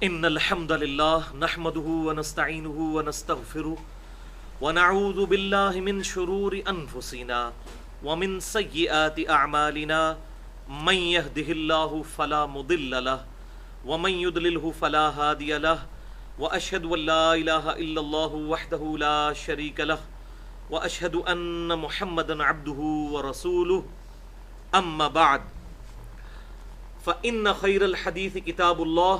إن الحمد لله نحمده ونستعينه ونستغفره ونعوذ بالله من شرور أنفسنا ومن سيئات أعمالنا من يهده الله فلا مضل له ومن يضلله فلا هادي له وأشهد أن لا إله إلا الله وحده لا شريك له وأشهد أن محمدا عبده ورسوله أما بعد فإن خير الحديث كتاب الله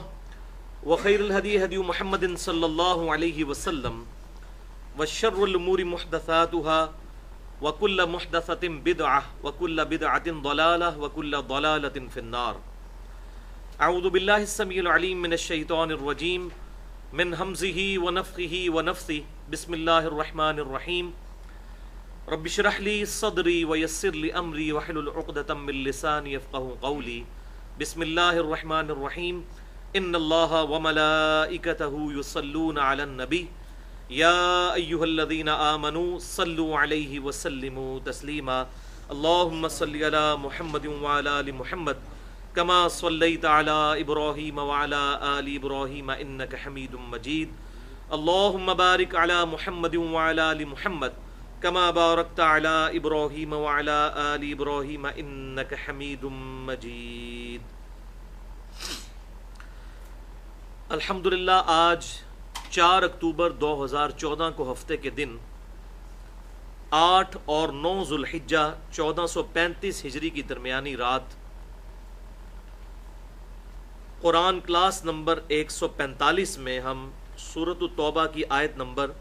وخير الهدي هدي محمد صلى الله عليه وسلم وشر الأمور محدثاتها وكل محدثة بدعة وكل بدعة ضلالة وكل ضلالة في النار. أعوذ بالله السميع العليم من الشيطان الرجيم من همزه ونفخه ونفثه. بسم الله الرحمن الرحيم. رب اشرح لي صدري ويسر لي أمري واحلل عقدة من لساني يفقهوا قولي. بسم الله الرحمن الرحيم. ان الله وملائكته يصلون على النبي يا ايها الذين امنوا صلوا عليه وسلموا تسليما. اللهم صل على محمد وعلى ال محمد كما صليت على ابراهيم وعلى ال ابراهيم انك حميد مجيد. اللهم بارك على محمد وعلى ال محمد كما باركت على ابراهيم وعلى ال ابراهيم انك حميد مجيد. الحمدللہ آج 4 اکتوبر 2014 کو ہفتے کے دن 8 اور 9 ذوالحجہ 1435 ہجری کی درمیانی رات قرآن کلاس نمبر 145 میں ہم سورۃ التوبہ کی آیت نمبر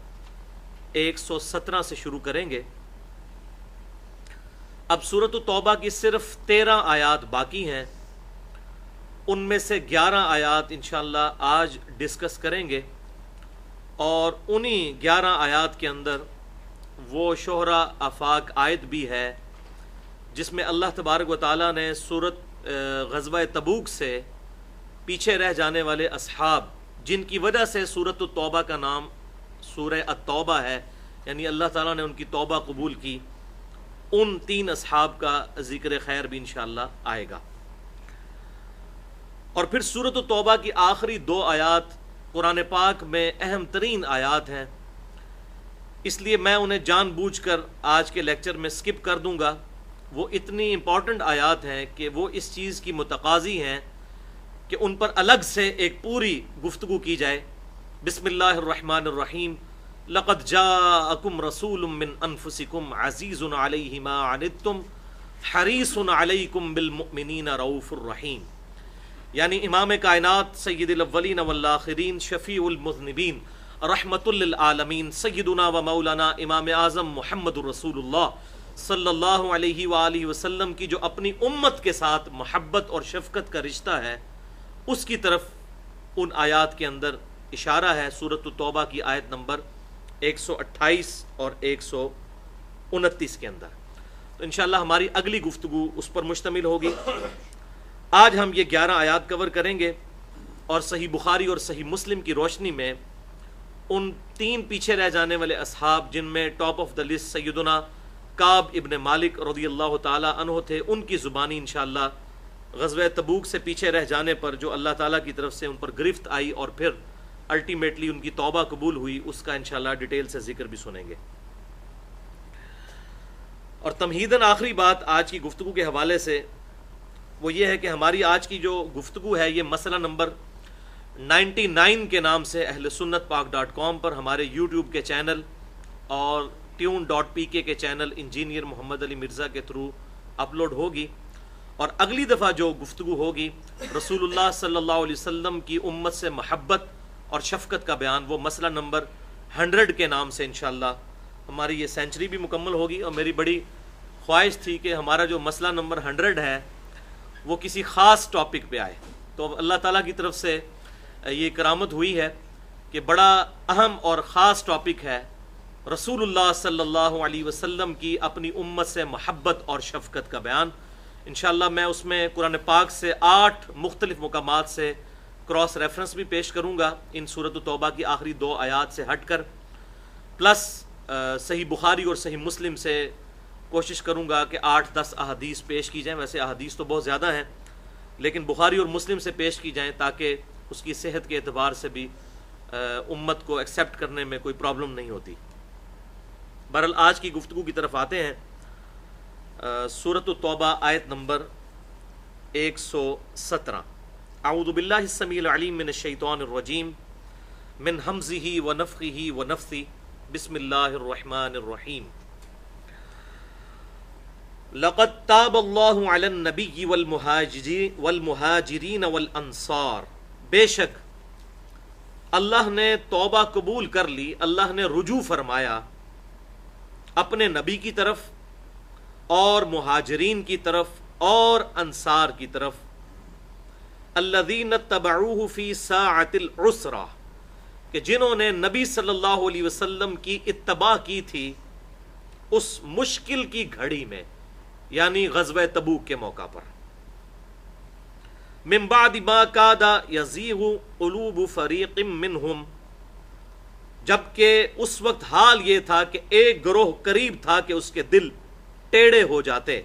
117 سے شروع کریں گے. اب سورۃ التوبہ کی صرف 13 آیات باقی ہیں. ان میں سے 11 آیات انشاءاللہ آج ڈسکس کریں گے اور انہی 11 آیات کے اندر وہ شہرا آفاق آیت بھی ہے جس میں اللہ تبارک و تعالیٰ نے سورۃ غزوہ تبوک سے پیچھے رہ جانے والے اصحاب جن کی وجہ سے سورۃ التوبہ کا نام سورہ التوبہ ہے، یعنی اللہ تعالیٰ نے ان کی توبہ قبول کی، ان 3 اصحاب کا ذکر خیر بھی انشاءاللہ آئے گا. اور پھر سورۃ التوبہ کی آخری 2 آیات قرآن پاک میں اہم ترین آیات ہیں، اس لیے میں انہیں جان بوجھ کر آج کے لیکچر میں سکپ کر دوں گا. وہ اتنی امپورٹنٹ آیات ہیں کہ وہ اس چیز کی متقاضی ہیں کہ ان پر الگ سے ایک پوری گفتگو کی جائے. بسم اللہ الرحمن الرحیم. لقد جاءکم رسول من انفسکم عزیز علیہ ما عنتم حریص علیکم بالمؤمنین رؤوف الرحیم. یعنی امام کائنات سید الاولین والآخرین شفیع المذنبین رحمت للعالمین سیدنا و مولانا امام اعظم محمد رسول اللہ صلی اللہ علیہ وآلہ وسلم کی جو اپنی امت کے ساتھ محبت اور شفقت کا رشتہ ہے، اس کی طرف ان آیات کے اندر اشارہ ہے. سورۃ التوبہ کی آیت نمبر 128 اور 129 کے اندر. تو انشاءاللہ ہماری اگلی گفتگو اس پر مشتمل ہوگی. آج ہم یہ 11 آیات کور کریں گے اور صحیح بخاری اور صحیح مسلم کی روشنی میں ان 3 پیچھے رہ جانے والے اصحاب جن میں ٹاپ آف دا لسٹ سیدنا کعب ابن مالک رضی اللہ تعالی عنہ تھے، ان کی زبانی انشاءاللہ غزوہ تبوک سے پیچھے رہ جانے پر جو اللہ تعالیٰ کی طرف سے ان پر گرفت آئی اور پھر الٹیمیٹلی ان کی توبہ قبول ہوئی، اس کا انشاءاللہ ڈیٹیل سے ذکر بھی سنیں گے. اور تمہیداً آخری بات آج کی گفتگو کے حوالے سے وہ یہ ہے کہ ہماری آج کی جو گفتگو ہے یہ مسئلہ نمبر 99 کے نام سے اہل سنت پاک.com پر ہمارے یوٹیوب کے چینل اور tune.pk کے چینل انجینئر محمد علی مرزا کے تھرو اپلوڈ ہوگی. اور اگلی دفعہ جو گفتگو ہوگی رسول اللہ صلی اللہ علیہ وسلم کی امت سے محبت اور شفقت کا بیان، وہ مسئلہ نمبر 100 کے نام سے انشاءاللہ ہماری یہ سینچری بھی مکمل ہوگی. اور میری بڑی خواہش تھی کہ ہمارا جو مسئلہ نمبر 100 ہے وہ کسی خاص ٹاپک پہ آئے. تو اللہ تعالیٰ کی طرف سے یہ کرامت ہوئی ہے کہ بڑا اہم اور خاص ٹاپک ہے رسول اللہ صلی اللہ علیہ وسلم کی اپنی امت سے محبت اور شفقت کا بیان. انشاءاللہ میں اس میں قرآن پاک سے 8 مختلف مقامات سے کراس ریفرنس بھی پیش کروں گا ان سورۃ التوبہ کی آخری 2 آیات سے ہٹ کر، پلس صحیح بخاری اور صحیح مسلم سے کوشش کروں گا کہ 8-10 احادیث پیش کی جائیں. ویسے احادیث تو بہت زیادہ ہیں لیکن بخاری اور مسلم سے پیش کی جائیں تاکہ اس کی صحت کے اعتبار سے بھی امت کو ایکسیپٹ کرنے میں کوئی پرابلم نہیں ہوتی۔ بہرحال آج کی گفتگو کی طرف آتے ہیں۔ سورۃ التوبہ آیت نمبر 117۔ اعوذ باللہ السمیع العلیم من الشیطان الرجیم من ہمزہ ونفخہ ونفثہ، بسم اللہ الرحمن الرحیم۔ لقد تاب اللہ علی النبی والمہاجرین والانصار، بے شک اللہ نے توبہ قبول کر لی، اللہ نے رجوع فرمایا اپنے نبی کی طرف اور مہاجرین کی طرف اور انصار کی طرف، الذین اتبعوہ فی ساعۃ العسرہ، کہ جنہوں نے نبی صلی اللہ علیہ وسلم کی اتباع کی تھی اس مشکل کی گھڑی میں، یعنی غزوہ تبوک کے موقع پر۔ من بعد ما کاد یزیغ قلوب فریق منہم، جبکہ اس وقت حال یہ تھا کہ ایک گروہ قریب تھا کہ اس کے دل ٹیڑے ہو جاتے،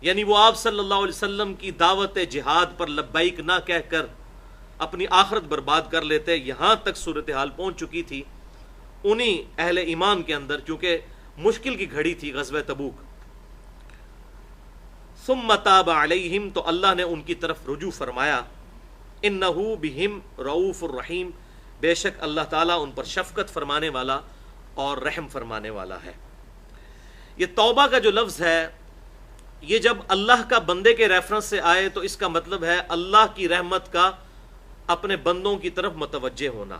یعنی وہ آپ صلی اللہ علیہ وسلم کی دعوت جہاد پر لبیک نہ کہہ کر اپنی آخرت برباد کر لیتے۔ یہاں تک صورتحال پہنچ چکی تھی انہی اہل ایمان کے اندر، چونکہ مشکل کی گھڑی تھی غزوہ تبوک۔ ثم تاب علیہم، تو اللہ نے ان کی طرف رجوع فرمایا، انہ بہم رؤوف الرحیم، بے شک اللہ تعالیٰ ان پر شفقت فرمانے والا اور رحم فرمانے والا ہے۔ یہ توبہ کا جو لفظ ہے، یہ جب اللہ کا بندے کے ریفرنس سے آئے تو اس کا مطلب ہے اللہ کی رحمت کا اپنے بندوں کی طرف متوجہ ہونا،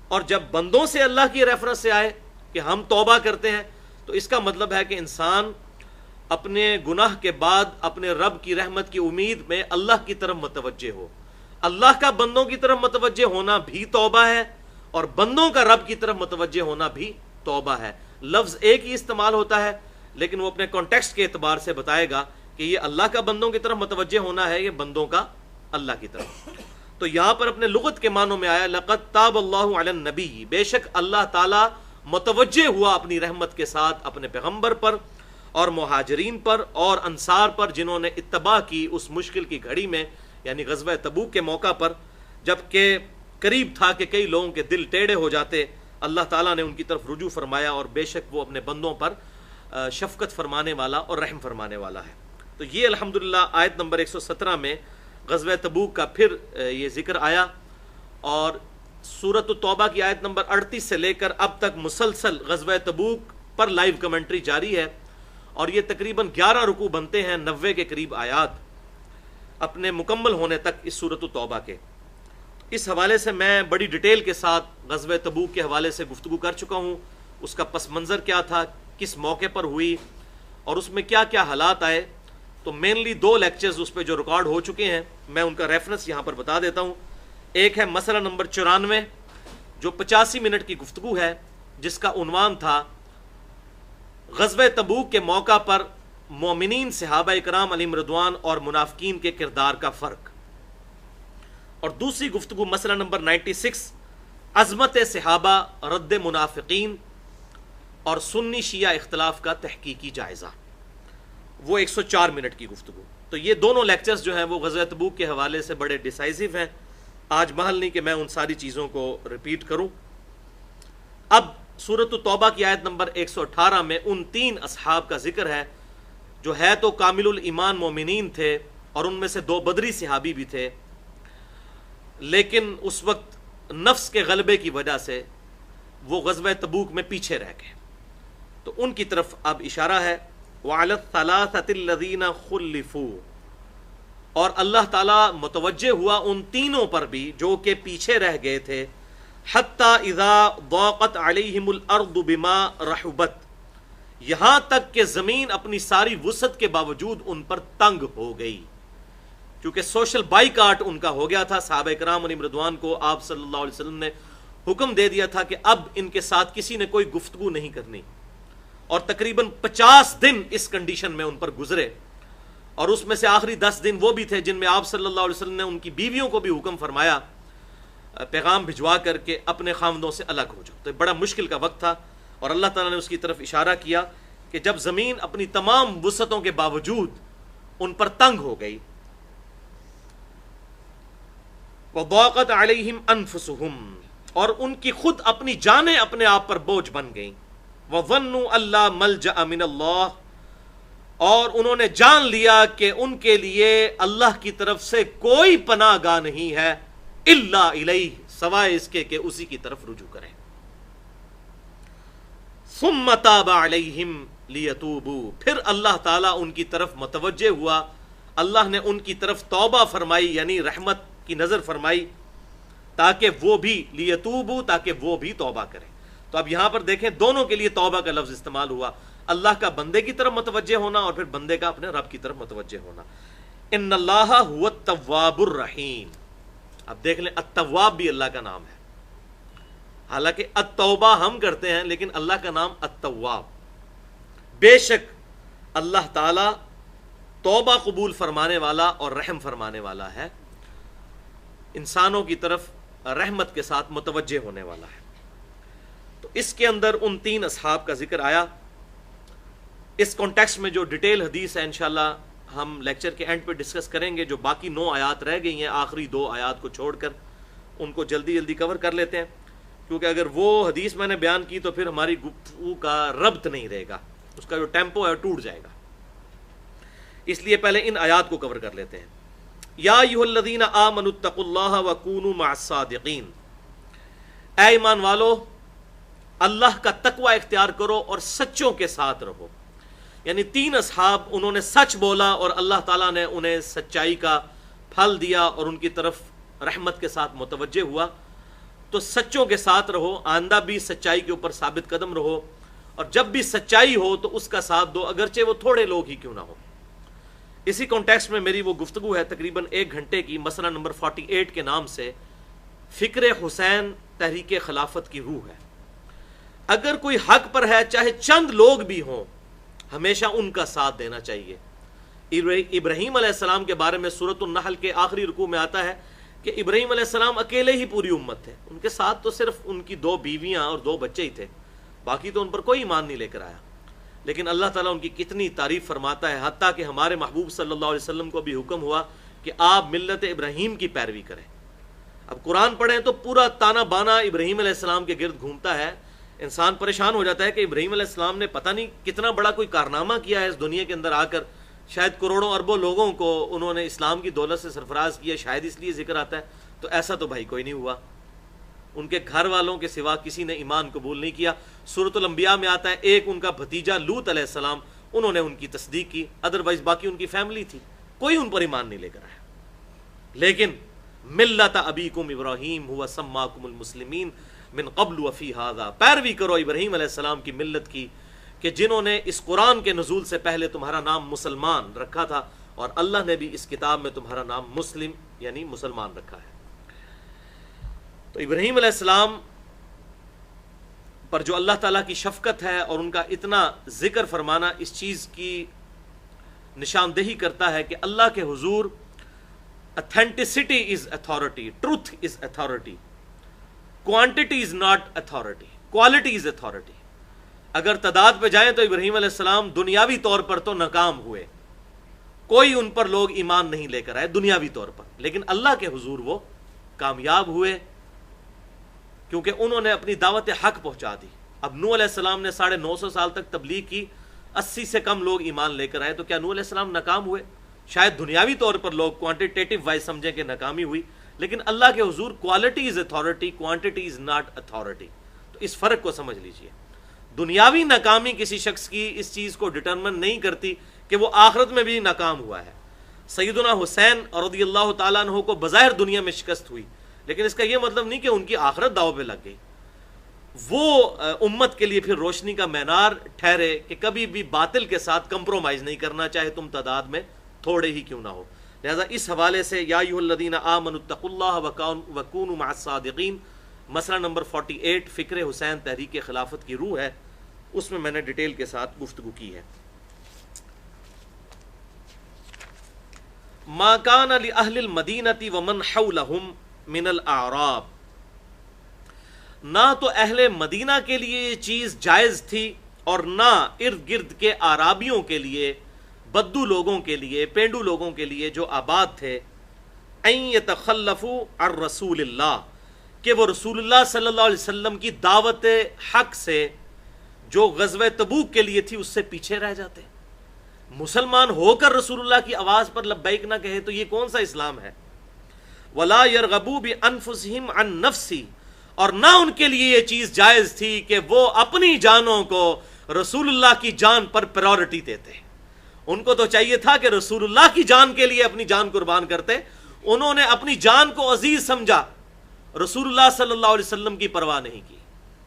اور جب بندوں سے اللہ کی ریفرنس سے آئے کہ ہم توبہ کرتے ہیں تو اس کا مطلب ہے کہ انسان اپنے گناہ کے بعد اپنے رب کی رحمت کی امید میں اللہ کی طرف متوجہ ہو۔ اللہ کا بندوں کی طرف متوجہ ہونا بھی توبہ ہے، اور بندوں کا رب کی طرف متوجہ ہونا بھی توبہ ہے۔ لفظ ایک ہی استعمال ہوتا ہے، لیکن وہ اپنے کانٹیکسٹ کے اعتبار سے بتائے گا کہ یہ اللہ کا بندوں کی طرف متوجہ ہونا ہے، یہ بندوں کا اللہ کی طرف۔ تو یہاں پر اپنے لغت کے معنوں میں آیا لقد تاب اللہ علی النبی، بے شک اللہ تعالیٰ متوجہ ہوا اپنی رحمت کے ساتھ اپنے پیغمبر پر اور مہاجرین پر اور انصار پر، جنہوں نے اتباع کی اس مشکل کی گھڑی میں، یعنی غزوہ تبوک کے موقع پر، جبکہ قریب تھا کہ کئی لوگوں کے دل ٹیڑے ہو جاتے۔ اللہ تعالیٰ نے ان کی طرف رجوع فرمایا، اور بے شک وہ اپنے بندوں پر شفقت فرمانے والا اور رحم فرمانے والا ہے۔ تو یہ الحمدللہ آیت نمبر 117 میں غزوہ تبوک کا پھر یہ ذکر آیا، اور سورۃ التوبہ کی آیت نمبر 38 سے لے کر اب تک مسلسل غزوہ تبوک پر لائیو کمنٹری جاری ہے، اور یہ تقریباً 11 رکوع بنتے ہیں، 90 کے قریب آیات اپنے مکمل ہونے تک اس سورۃ التوبہ کے۔ اس حوالے سے میں بڑی ڈیٹیل کے ساتھ غزوہ تبوک کے حوالے سے گفتگو کر چکا ہوں، اس کا پس منظر کیا تھا، کس موقع پر ہوئی، اور اس میں کیا کیا حالات آئے۔ تو مینلی 2 لیکچرز اس پہ جو ریکارڈ ہو چکے ہیں، میں ان کا ریفرنس یہاں پر بتا دیتا ہوں۔ ایک ہے مسئلہ نمبر 94 جو 85 منٹ کی گفتگو ہے، جس کا عنوان تھا غزوہ تبوک کے موقع پر مومنین صحابہ اکرام علیہم رضوان اور منافقین کے کردار کا فرق، اور دوسری گفتگو مسئلہ نمبر 96 عظمت صحابہ، رد منافقین اور سنی شیعہ اختلاف کا تحقیقی جائزہ، وہ 104 منٹ کی گفتگو۔ تو یہ دونوں لیکچرز جو ہیں وہ غزوہ تبوک کے حوالے سے بڑے ڈیسائزو ہیں، آج محل نہیں کہ میں ان ساری چیزوں کو ریپیٹ کروں۔ اب سورۃ التوبہ کی آیت نمبر 118 میں ان 3 اصحاب کا ذکر ہے جو ہے تو کامل الایمان مومنین تھے، اور ان میں سے 2 بدری صحابی بھی تھے، لیکن اس وقت نفس کے غلبے کی وجہ سے وہ غزوہ تبوک میں پیچھے رہ گئے۔ تو ان کی طرف اب اشارہ ہے، وَعَلَى الثَّلَاثَةِ الَّذِينَ خُلِّفُوا، اور اللہ تعالیٰ متوجہ ہوا ان تینوں پر بھی جو کہ پیچھے رہ گئے تھے، حَتَّى إِذَا ضَاقَتْ عَلَيْهِمُ الْأَرْضُ بِمَا رَحُبَتْ، یہاں تک کہ زمین اپنی ساری وسعت کے باوجود ان پر تنگ ہو گئی، کیونکہ سوشل بائیکاٹ ان کا ہو گیا تھا۔ صحابہ کرام علیہم رضوان کو آپ صلی اللہ علیہ وسلم نے حکم دے دیا تھا کہ اب ان کے ساتھ کسی نے کوئی گفتگو نہیں کرنی، اور تقریباً 50 دن اس کنڈیشن میں ان پر گزرے، اور اس میں سے آخری 10 دن وہ بھی تھے جن میں آپ صلی اللہ علیہ وسلم نے ان کی بیویوں کو بھی حکم فرمایا پیغام بھجوا کر کے اپنے خاوندوں سے الگ ہو جاؤ۔ تو بڑا مشکل کا وقت تھا، اور اللہ تعالیٰ نے اس کی طرف اشارہ کیا کہ جب زمین اپنی تمام وسعتوں کے باوجود ان پر تنگ ہو گئی، وضاقت علیہم انفسہم، اور ان کی خود اپنی جانیں اپنے آپ پر بوجھ بن گئیں، وظنوا اللہ ملجأ من اللہ، اور انہوں نے جان لیا کہ ان کے لیے اللہ کی طرف سے کوئی پناہ گاہ نہیں ہے، الا الیہ، سوائے اس کے کہ اسی کی طرف رجوع کریں۔ ثم تاب علیہم لیتوبوا، پھر اللہ تعالیٰ ان کی طرف متوجہ ہوا، اللہ نے ان کی طرف توبہ فرمائی، یعنی رحمت کی نظر فرمائی، تاکہ وہ بھی لیتوبوا، تاکہ وہ بھی توبہ کریں۔ تو اب یہاں پر دیکھیں دونوں کے لیے توبہ کا لفظ استعمال ہوا، اللہ کا بندے کی طرف متوجہ ہونا اور پھر بندے کا اپنے رب کی طرف متوجہ ہونا۔ ان اللہ هو التواب الرحیم، اب دیکھ لیں التواب بھی اللہ کا نام ہے، حالانکہ التوبہ ہم کرتے ہیں لیکن اللہ کا نام التواب۔ بے شک اللہ تعالی توبہ قبول فرمانے والا اور رحم فرمانے والا ہے، انسانوں کی طرف رحمت کے ساتھ متوجہ ہونے والا ہے۔ تو اس کے اندر ان تین اصحاب کا ذکر آیا۔ اس کانٹیکسٹ میں جو ڈیٹیل حدیث ہے انشاءاللہ ہم لیکچر کے اینڈ پہ ڈسکس کریں گے، جو باقی 9 آیات رہ گئی ہیں آخری 2 آیات کو چھوڑ کر ان کو جلدی جلدی کور کر لیتے ہیں، کیونکہ اگر وہ حدیث میں نے بیان کی تو پھر ہماری گفتگو کا ربط نہیں رہے گا، اس کا جو ٹیمپو ہے ٹوٹ جائے گا، اس لیے پہلے ان آیات کو کور کر لیتے ہیں۔ یا ایھا الذین آمنوا اتقوا اللہ وکونوا مع الصادقین، اے ایمان والو اللہ کا تقوی اختیار کرو اور سچوں کے ساتھ رہو۔ یعنی 3 اصحاب انہوں نے سچ بولا اور اللہ تعالیٰ نے انہیں سچائی کا پھل دیا اور ان کی طرف رحمت کے ساتھ متوجہ ہوا۔ تو سچوں کے ساتھ رہو، آئندہ بھی سچائی کے اوپر ثابت قدم رہو، اور جب بھی سچائی ہو تو اس کا ساتھ دو، اگرچہ وہ تھوڑے لوگ ہی کیوں نہ ہو۔ اسی کانٹیکسٹ میں میری وہ گفتگو ہے تقریباً 1 گھنٹے کی، مسئلہ نمبر 48 کے نام سے، فکر حسین تحریک خلافت کی روح ہے۔ اگر کوئی حق پر ہے چاہے چند لوگ بھی ہوں، ہمیشہ ان کا ساتھ دینا چاہیے۔ ابراہیم علیہ السلام کے بارے میں سورۃ النحل کے آخری رکوع میں آتا ہے کہ ابراہیم علیہ السلام اکیلے ہی پوری امت تھے، ان کے ساتھ تو صرف ان کی 2 بیویاں اور 2 بچے ہی تھے، باقی تو ان پر کوئی ایمان نہیں لے کر آیا، لیکن اللہ تعالیٰ ان کی کتنی تعریف فرماتا ہے، حتیٰ کہ ہمارے محبوب صلی اللہ علیہ وسلم کو بھی حکم ہوا کہ آپ ملت ابراہیم کی پیروی کریں۔ اب قرآن پڑھیں تو پورا تانا بانا ابراہیم علیہ السلام کے گرد گھومتا ہے، انسان پریشان ہو جاتا ہے کہ ابراہیم علیہ السلام نے پتہ نہیں کتنا بڑا کوئی کارنامہ کیا ہے اس دنیا کے اندر آ کر، شاید کروڑوں اربوں لوگوں کو انہوں نے اسلام کی دولت سے سرفراز کیا، شاید اس لیے ذکر آتا ہے۔ تو ایسا تو بھائی کوئی نہیں ہوا، ان کے گھر والوں کے سوا کسی نے ایمان قبول نہیں کیا۔ سورۃ الانبیاء میں آتا ہے ایک ان کا بھتیجا لوط علیہ السلام، انہوں نے ان کی تصدیق کی، ادروائز باقی ان کی فیملی تھی، کوئی ان پر ایمان نہیں لے کر آیا۔ لیکن ملت ابیکم ابراہیم هو سماکم المسلمین من قبل وفی ھذا، پیروی کرو ابراہیم علیہ السلام کی ملت کی کہ جنہوں نے اس قرآن کے نزول سے پہلے تمہارا نام مسلمان رکھا تھا، اور اللہ نے بھی اس کتاب میں تمہارا نام مسلم یعنی مسلمان رکھا ہے۔ تو ابراہیم علیہ السلام پر جو اللہ تعالیٰ کی شفقت ہے اور ان کا اتنا ذکر فرمانا اس چیز کی نشاندہی کرتا ہے کہ اللہ کے حضور authenticity is authority, truth is authority, quantity is not authority, quality is authority۔ اگر تعداد پہ جائیں تو ابراہیم علیہ السلام دنیاوی طور پر تو ناکام ہوئے، کوئی ان پر لوگ ایمان نہیں لے کر آئے دنیاوی طور پر، لیکن اللہ کے حضور وہ کامیاب ہوئے کیونکہ انہوں نے اپنی دعوت حق پہنچا دی۔ اب نوح علیہ السلام نے 950 سال تک تبلیغ کی، 80 سے کم لوگ ایمان لے کر آئے، تو کیا نوح علیہ السلام ناکام ہوئے؟ شاید دنیاوی طور پر لوگ کوانٹیٹیو وائز سمجھیں کہ ناکامی ہوئی، لیکن اللہ کے حضور quality is authority, quantity is not authority. تو اس فرق کو سمجھ لیجئے، دنیاوی ناکامی کسی شخص کی اس چیز کو ڈٹرمن نہیں کرتی کہ وہ آخرت میں بھی ناکام ہوا ہے۔ سیدنا حسین رضی اللہ تعالیٰ عنہ کو بظاہر دنیا میں شکست ہوئی، لیکن اس کا یہ مطلب نہیں کہ ان کی آخرت داؤ پہ لگ گئی۔ وہ امت کے لیے پھر روشنی کا مینار ٹھہرے کہ کبھی بھی باطل کے ساتھ کمپرومائز نہیں کرنا، چاہے تم تعداد میں تھوڑے ہی کیوں نہ ہو۔ لہذا اس حوالے سے یا ایھا الذین آمنوا اتقوا اللہ وکونوا مع الصادقین، مسئلہ نمبر 48 فکر حسین تحریک خلافت کی روح ہے، اس میں نے ڈیٹیل کے ساتھ گفتگو کی ہے۔ ما کان لأہل المدینۃ ومن حولہم من الاعراب، نہ تو اہل مدینہ کے لیے یہ چیز جائز تھی اور نہ ارد گرد کے اعرابیوں کے لیے، بدو لوگوں کے لیے، پینڈو لوگوں کے لیے جو آباد تھے، ان یتخلفوا عن رسول اللہ، کہ وہ رسول اللہ صلی اللہ علیہ وسلم کی دعوت حق سے جو غزوہ تبوک کے لیے تھی اس سے پیچھے رہ جاتے. مسلمان ہو کر رسول اللہ کی آواز پر لبیک نہ کہے تو یہ کون سا اسلام ہے؟ ولا يرغبوا بانفسهم عن نفسی، اور نہ ان کے لیے یہ چیز جائز تھی کہ وہ اپنی جانوں کو رسول اللہ کی جان پر پرائورٹی دیتے. ان کو تو چاہیے تھا کہ رسول اللہ کی جان کے لیے اپنی جان قربان کرتے. انہوں نے اپنی جان کو عزیز سمجھا، رسول اللہ صلی اللہ علیہ وسلم کی پرواہ نہیں کی.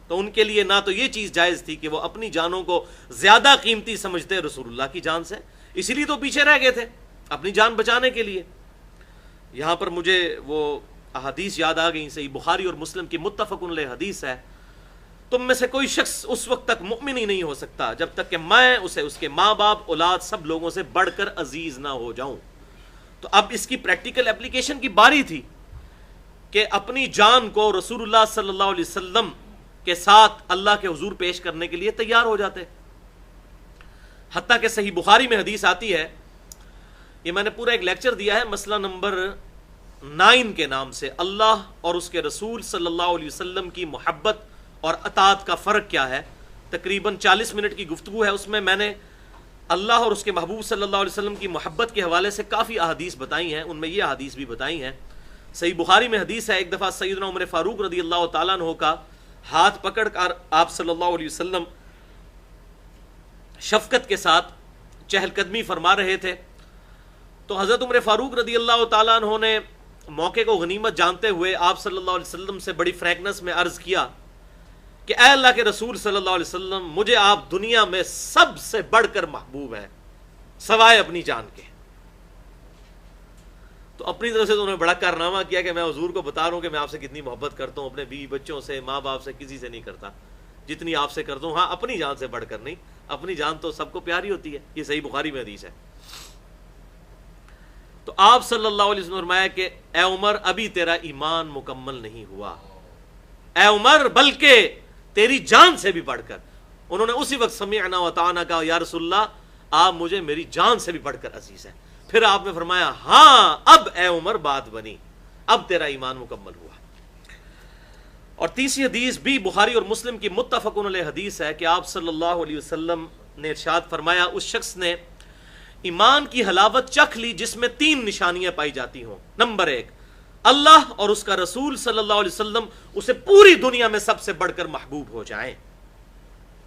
تو ان کے لیے نہ تو یہ چیز جائز تھی کہ وہ اپنی جانوں کو زیادہ قیمتی سمجھتے رسول اللہ کی جان سے، اسی لیے تو پیچھے رہ گئے تھے اپنی جان بچانے کے لیے. یہاں پر مجھے وہ احادیث یاد آ گئی، صحیح بخاری اور مسلم کی متفق علیہ حدیث ہے، تم میں سے کوئی شخص اس وقت تک مؤمن ہی نہیں ہو سکتا جب تک کہ میں اسے اس کے ماں باپ اولاد سب لوگوں سے بڑھ کر عزیز نہ ہو جاؤں. تو اب اس کی پریکٹیکل اپلیکیشن کی باری تھی کہ اپنی جان کو رسول اللہ صلی اللہ علیہ وسلم کے ساتھ اللہ کے حضور پیش کرنے کے لیے تیار ہو جاتے. حتیٰ کہ صحیح بخاری میں حدیث آتی ہے، یہ میں نے پورا ایک لیکچر دیا ہے مسئلہ نمبر 9 کے نام سے، اللہ اور اس کے رسول صلی اللہ علیہ وسلم کی محبت اور اطاعت کا فرق کیا ہے. تقریباً 40 منٹ کی گفتگو ہے، اس میں میں نے اللہ اور اس کے محبوب صلی اللہ علیہ وسلم کی محبت کے حوالے سے کافی احادیث بتائی ہیں. ان میں یہ احادیث بھی بتائی ہیں. صحیح بخاری میں حدیث ہے، ایک دفعہ سیدنا عمر فاروق رضی اللہ تعالیٰ عنہ کا ہاتھ پکڑ کر آپ صلی اللہ علیہ وسلم شفقت کے ساتھ چہل قدمی فرما رہے تھے. تو حضرت عمر فاروق رضی اللہ تعالیٰ عنہ نے موقع کو غنیمت جانتے ہوئے آپ صلی اللہ علیہ وسلم سے بڑی فرینکنس میں عرض کیا کہ اے اللہ کے رسول صلی اللہ علیہ وسلم، مجھے آپ دنیا میں سب سے بڑھ کر محبوب ہیں سوائے اپنی جان کے. تو اپنی طرف سے تو انہوں نے بڑا کارنامہ کیا کہ میں حضور کو بتا رہا ہوں کہ میں آپ سے کتنی محبت کرتا ہوں، اپنے بیوی بچوں سے ماں باپ سے کسی سے نہیں کرتا جتنی آپ سے کرتا ہوں. ہاں اپنی جان سے بڑھ کر نہیں، اپنی جان تو سب کو پیاری ہوتی ہے. یہ صحیح بخاری میں حدیث ہے. تو آپ صلی اللہ علیہ وسلم نے فرمایا کہ اے عمر، ابھی تیرا ایمان مکمل نہیں ہوا اے عمر، بلکہ تیری جان سے بھی بڑھ کر. انہوں نے اسی وقت سمعنا وطعنا کہا، یا رسول اللہ آپ مجھے میری جان سے بھی بڑھ کر عزیز ہیں. پھر آپ نے فرمایا ہاں اب اے عمر بات بنی، اب تیرا ایمان مکمل ہوا. اور تیسری حدیث بھی بخاری اور مسلم کی متفق علیہ حدیث ہے کہ آپ صلی اللہ علیہ وسلم نے ارشاد فرمایا، اس شخص نے ایمان کی حلاوت چکھ لی جس میں 3 نشانیاں پائی جاتی ہوں. نمبر 1، اللہ اور اس کا رسول صلی اللہ علیہ وسلم اسے پوری دنیا میں سب سے بڑھ کر محبوب ہو جائیں.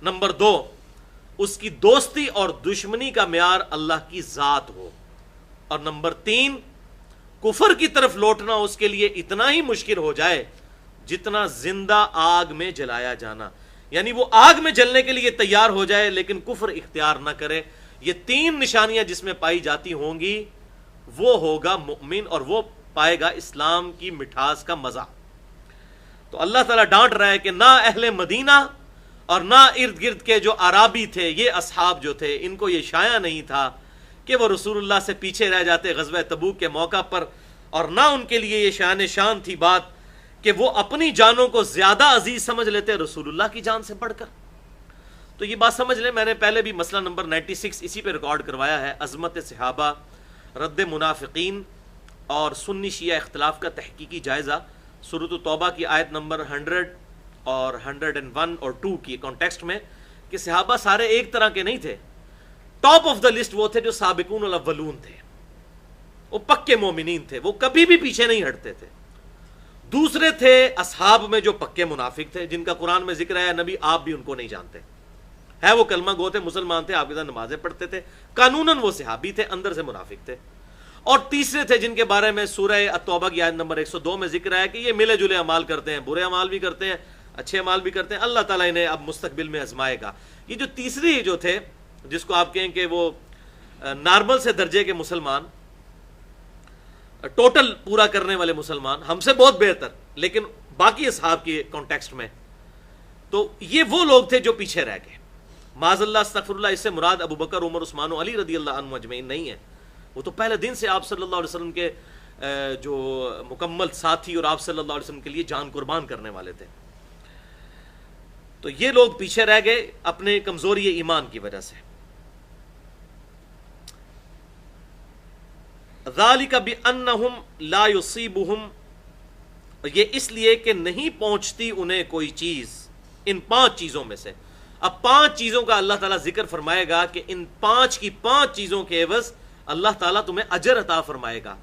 نمبر 2، اس کی دوستی اور دشمنی کا معیار اللہ کی ذات ہو. اور نمبر 3، کفر کی طرف لوٹنا اس کے لیے اتنا ہی مشکل ہو جائے جتنا زندہ آگ میں جلایا جانا، یعنی وہ آگ میں جلنے کے لیے تیار ہو جائے لیکن کفر اختیار نہ کرے. یہ 3 نشانیاں جس میں پائی جاتی ہوں گی وہ ہوگا مؤمن اور وہ پائے گا اسلام کی مٹھاس کا مزہ. تو اللہ تعالیٰ ڈانٹ رہا ہے کہ نہ اہل مدینہ اور نہ ارد گرد کے جو عرابی تھے، یہ اصحاب جو تھے، ان کو یہ شایع نہیں تھا کہ وہ رسول اللہ سے پیچھے رہ جاتے غزوہ تبوک کے موقع پر، اور نہ ان کے لیے یہ شان تھی بات کہ وہ اپنی جانوں کو زیادہ عزیز سمجھ لیتے رسول اللہ کی جان سے بڑھ کر. تو یہ بات سمجھ لیں، میں نے پہلے بھی مسئلہ نمبر 96 اسی پہ ریکارڈ کروایا ہے، عظمت صحابہ، رد منافقین اور سنی شیعہ اختلاف کا تحقیقی جائزہ. سورۃ التوبہ کی آیت نمبر 100 اور 101 اور 2 کی کانٹیکسٹ میں کہ صحابہ سارے ایک طرح کے نہیں تھے. ٹاپ آف دا لسٹ وہ تھے جو سابقون الاولون تھے، وہ پکے مومنین تھے، وہ کبھی بھی پیچھے نہیں ہٹتے تھے. دوسرے تھے اصحاب میں جو پکے منافق تھے، جن کا قرآن میں ذکر ہے، نبی آپ بھی ان کو نہیں جانتے، ہے وہ کلمہ گو تھے، مسلمان تھے، آپ کے ساتھ نمازیں پڑھتے تھے، قانوناً وہ صحابی تھے، اندر سے منافق تھے. اور تیسرے تھے جن کے بارے میں سورہ التوبہ کی آیت نمبر 102 میں ذکر ہے کہ یہ ملے جلے اعمال کرتے ہیں، برے اعمال بھی کرتے ہیں، اچھے اعمال بھی کرتے ہیں، اللہ تعالیٰ انہیں اب مستقبل میں آزمائے گا. یہ جو تیسری جو تھے، جس کو آپ کہیں کہ وہ نارمل سے درجے کے مسلمان، ٹوٹل پورا کرنے والے مسلمان، ہم سے بہت بہتر لیکن باقی اصحاب کی کانٹیکسٹ میں، تو یہ وہ لوگ تھے جو پیچھے رہ گئے. معاذ اللہ استغفر اللہ، اس سے مراد ابو بکر، عمر، عثمان و علی رضی اللہ عنہ اجمعین نہیں ہے. وہ تو پہلے دن سے آپ صلی اللہ علیہ وسلم کے جو مکمل ساتھی اور آپ صلی اللہ علیہ وسلم کے لیے جان قربان کرنے والے تھے. تو یہ لوگ پیچھے رہ گئے اپنے کمزوری ایمان کی وجہ سے. ذالک بانہم لا یصیبہم، یہ اس لیے کہ نہیں پہنچتی انہیں کوئی چیز ان 5 چیزوں میں سے۔ اب 5 چیزوں کا اللہ تعالیٰ ذکر فرمائے گا کہ ان 5 کی 5 چیزوں کے عوض اللہ تعالیٰ تمہیں اجر عطا فرمائے گا۔